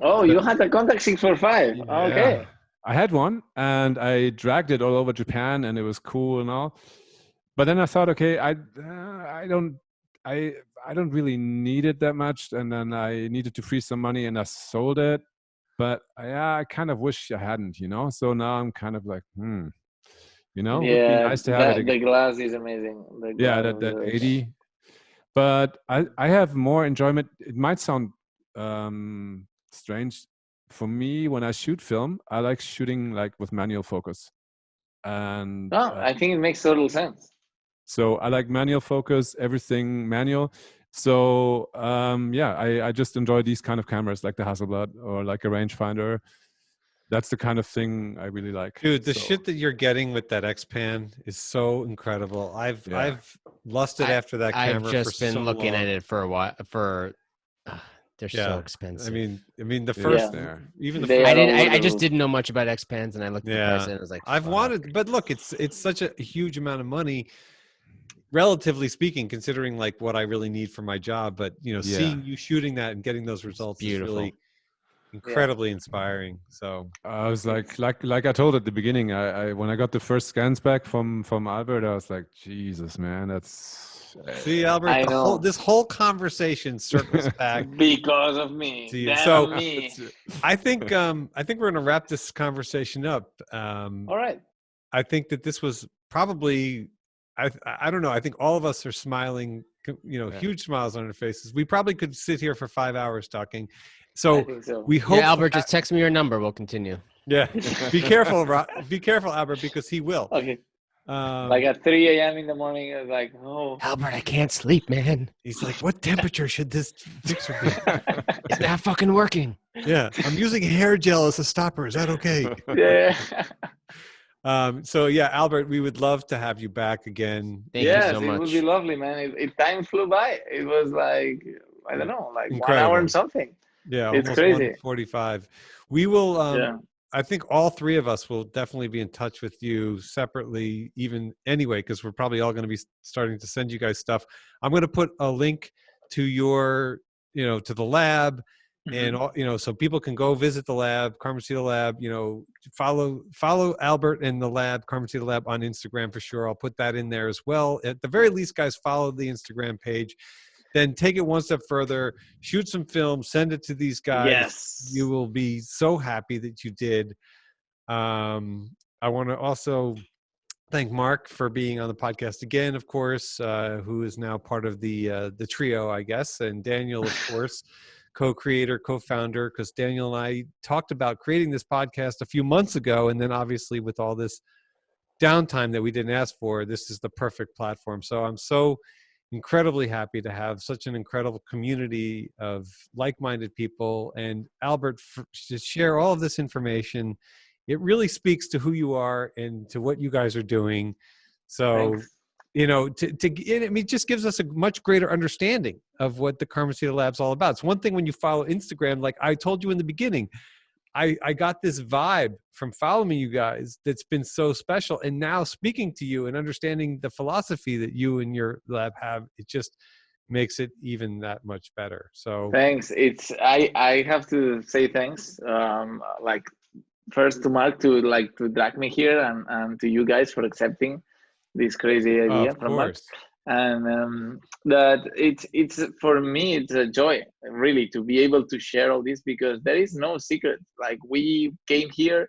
[SPEAKER 2] Oh, you had a Contact 645.
[SPEAKER 3] Yeah.
[SPEAKER 2] Okay.
[SPEAKER 3] I had one, and I dragged it all over Japan, and it was cool and all. But then I thought, okay, I don't really need it that much, and then I needed to free some money, and I sold it. But I kind of wish I hadn't, So now I'm kind of like, it would be nice to have it again.
[SPEAKER 2] The glass is amazing.
[SPEAKER 3] That 80. But I have more enjoyment. It might sound strange. For me, when I shoot film, I like shooting like with manual focus. And
[SPEAKER 2] I think it makes total sense.
[SPEAKER 3] So I like manual focus, everything manual. So I just enjoy these kind of cameras like the Hasselblad or like a rangefinder. That's the kind of thing I really like.
[SPEAKER 1] Dude, the shit that you're getting with that X-Pan is so incredible. I've lusted after that camera.
[SPEAKER 4] I've just been looking
[SPEAKER 1] long.
[SPEAKER 4] at it for a while. They're so expensive.
[SPEAKER 1] I mean, the first, even the first.
[SPEAKER 4] I just didn't know much about X-Pans, and I looked at the price and I was like,
[SPEAKER 1] I've wanted, but look, it's such a huge amount of money, relatively speaking, considering like what I really need for my job. But seeing you shooting that and getting those results is really incredibly inspiring. So
[SPEAKER 3] I was like I told at the beginning, I when I got the first scans back from Albert, I was like, Jesus, man, that's.
[SPEAKER 1] See, Albert, this whole conversation circles back
[SPEAKER 2] because of me.
[SPEAKER 1] So I think we're gonna wrap this conversation up.
[SPEAKER 2] All right.
[SPEAKER 1] I think that this was probably I don't know. I think all of us are smiling, huge smiles on our faces. We probably could sit here for 5 hours talking. So we hope.
[SPEAKER 4] Yeah, Albert, just text me your number. We'll continue.
[SPEAKER 1] Yeah, be careful, Albert, because he will.
[SPEAKER 2] Okay. Like at 3 a.m. in the morning, I was like, oh.
[SPEAKER 4] Albert, I can't sleep, man.
[SPEAKER 1] He's like, what temperature should this fixer be?
[SPEAKER 4] It's not fucking working.
[SPEAKER 1] Yeah, I'm using hair gel as a stopper. Is that okay?
[SPEAKER 2] Yeah.
[SPEAKER 1] So yeah, Albert, we would love to have you back again.
[SPEAKER 4] Thank you so much.
[SPEAKER 2] It would be lovely, man. Time flew by. It was like, I don't know, like
[SPEAKER 1] incredible.
[SPEAKER 2] 1 hour and something.
[SPEAKER 1] Yeah,
[SPEAKER 2] it's
[SPEAKER 1] almost
[SPEAKER 2] crazy.
[SPEAKER 1] 1:45. We will. I think all three of us will definitely be in touch with you separately, even anyway, because we're probably all going to be starting to send you guys stuff. I'm going to put a link to your, to the lab, and so people can go visit the lab, Carmencita Lab. Follow Albert and the lab, Carmencita Lab, on Instagram for sure. I'll put that in there as well. At the very least, guys, follow the Instagram page. then take it one step further, shoot some film, send it to these guys.
[SPEAKER 2] Yes.
[SPEAKER 1] You will be so happy that you did. I want to also thank Mark for being on the podcast again, of course, who is now part of the trio, I guess, and Daniel, of course, co-creator, co-founder, because Daniel and I talked about creating this podcast a few months ago, and then obviously with all this downtime that we didn't ask for, this is the perfect platform. So I'm so incredibly happy to have such an incredible community of like-minded people, and Albert, to share all of this information. It really speaks to who you are and to what you guys are doing. So,
[SPEAKER 2] Thanks.
[SPEAKER 1] you know, it just gives us a much greater understanding of what the Carmencita Lab's all about. It's one thing when you follow Instagram, like I told you in the beginning, I got this vibe from following you guys that's been so special. And now speaking to you and understanding the philosophy that you and your lab have, it just makes it even that much better. So
[SPEAKER 2] Thanks. I have to say thanks. Like first to Mark to drag me here, and to you guys for accepting this crazy idea
[SPEAKER 1] of
[SPEAKER 2] from Mark.
[SPEAKER 1] course.
[SPEAKER 2] And that it's for me, it's a joy really to be able to share all this, because there is no secret. Like, we came here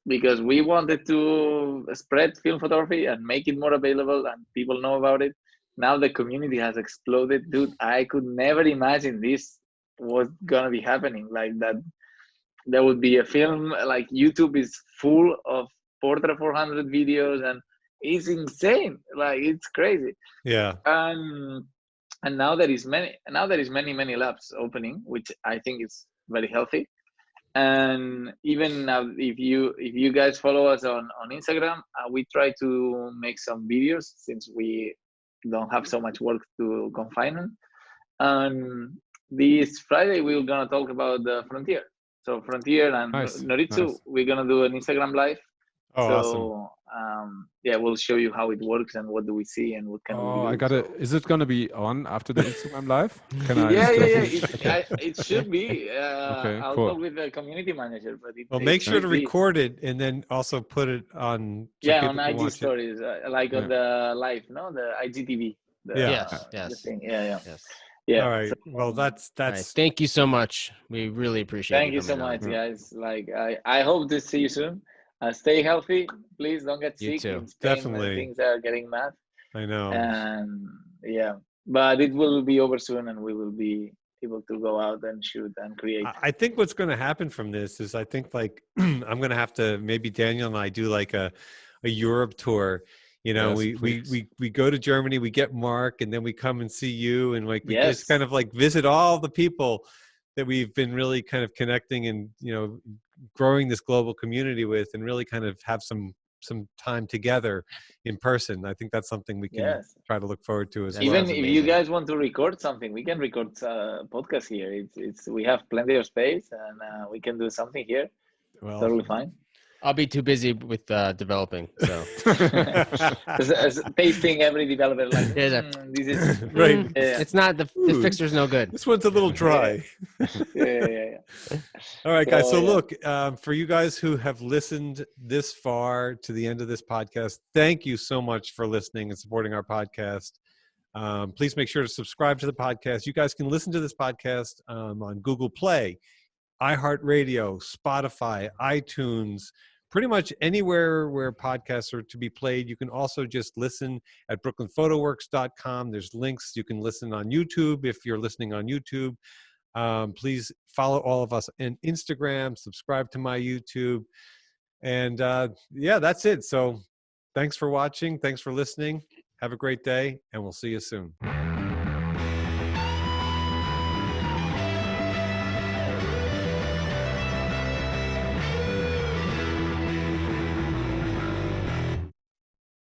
[SPEAKER 2] because we wanted to spread film photography and make it more available and people know about it. Now the community has exploded. Dude, I could never imagine this was gonna be happening, like that. There would be a film, like YouTube is full of Portra 400 videos, and it's insane. Like, it's crazy.
[SPEAKER 1] Yeah.
[SPEAKER 2] And now there is many labs opening, which I think is very healthy. And even now, if you guys follow us on Instagram, we try to make some videos since we don't have so much work to confine on. And this Friday we're gonna talk about the Frontier. So Frontier and
[SPEAKER 3] Nice,
[SPEAKER 2] Noritsu,
[SPEAKER 3] nice.
[SPEAKER 2] we're gonna do an Instagram live.
[SPEAKER 1] Oh,
[SPEAKER 2] So
[SPEAKER 1] awesome.
[SPEAKER 2] yeah, we'll show you how it works and what do we see and what can we do.
[SPEAKER 3] I gotta.
[SPEAKER 2] So,
[SPEAKER 3] Is it gonna be on after the Instagram live? Can I?
[SPEAKER 2] yeah.
[SPEAKER 3] Okay.
[SPEAKER 2] It should be.
[SPEAKER 3] Okay,
[SPEAKER 2] I'll
[SPEAKER 3] cool.
[SPEAKER 2] talk with the community manager, but
[SPEAKER 1] Well, make sure to
[SPEAKER 2] should be.
[SPEAKER 1] record it and then also put it on. So
[SPEAKER 2] Yeah,
[SPEAKER 1] people
[SPEAKER 2] on
[SPEAKER 1] can
[SPEAKER 2] IG
[SPEAKER 1] watch
[SPEAKER 2] stories, like on the live, no, the IGTV.
[SPEAKER 1] Yeah.
[SPEAKER 4] Yes,
[SPEAKER 2] The
[SPEAKER 4] yes.
[SPEAKER 2] thing. Yeah.
[SPEAKER 4] Yes.
[SPEAKER 2] Yeah.
[SPEAKER 1] All right.
[SPEAKER 2] So,
[SPEAKER 1] Well, that's
[SPEAKER 4] All right. Thank you so much. We really appreciate
[SPEAKER 2] thank you so
[SPEAKER 4] coming on.
[SPEAKER 2] much, guys. Like, I hope to see you soon. Stay healthy, please. Don't get
[SPEAKER 4] You
[SPEAKER 2] sick
[SPEAKER 4] too.
[SPEAKER 2] in Spain
[SPEAKER 1] Definitely.
[SPEAKER 2] when things are getting mad.
[SPEAKER 1] I know.
[SPEAKER 2] And yeah, but it will be over soon, and we will be able to go out and shoot and create.
[SPEAKER 1] I think what's going to happen from this is I think like I'm going to have to, maybe Daniel and I do like a Europe tour. You know,
[SPEAKER 3] Yes,
[SPEAKER 1] we go to Germany, we get Mark, and then we come and see you, and like we
[SPEAKER 2] Yes.
[SPEAKER 1] just kind of like visit all the people that we've been really kind of connecting and, you know, growing this global community with, and really kind of have some time together in person. I think that's something we can
[SPEAKER 2] Yes.
[SPEAKER 1] try to look forward to as
[SPEAKER 4] That
[SPEAKER 1] well.
[SPEAKER 2] Even
[SPEAKER 4] sounds
[SPEAKER 2] if you
[SPEAKER 4] amazing.
[SPEAKER 2] guys want to record something, we can record a podcast here. It's we have plenty of space, and we can do something here.
[SPEAKER 1] Well,
[SPEAKER 2] Totally fine.
[SPEAKER 4] I'll be too busy with developing. So
[SPEAKER 2] As tasting every developer, like,
[SPEAKER 4] Yeah,
[SPEAKER 2] this is
[SPEAKER 1] right.
[SPEAKER 4] it's not the fixture's no good.
[SPEAKER 1] This one's a little dry.
[SPEAKER 2] yeah.
[SPEAKER 1] All right, guys. So
[SPEAKER 2] yeah.
[SPEAKER 1] look, for you guys who have listened this far to the end of this podcast, thank you so much for listening and supporting our podcast. Please make sure to subscribe to the podcast. You guys can listen to this podcast on Google Play, iHeartRadio, Spotify, iTunes, pretty much anywhere where podcasts are to be played. You can also just listen at brooklynphotoworks.com. There's links. You can listen on YouTube if you're listening on YouTube. Please follow all of us on Instagram, subscribe to my YouTube. And yeah, that's it. So thanks for watching. Thanks for listening. Have a great day, and we'll see you soon.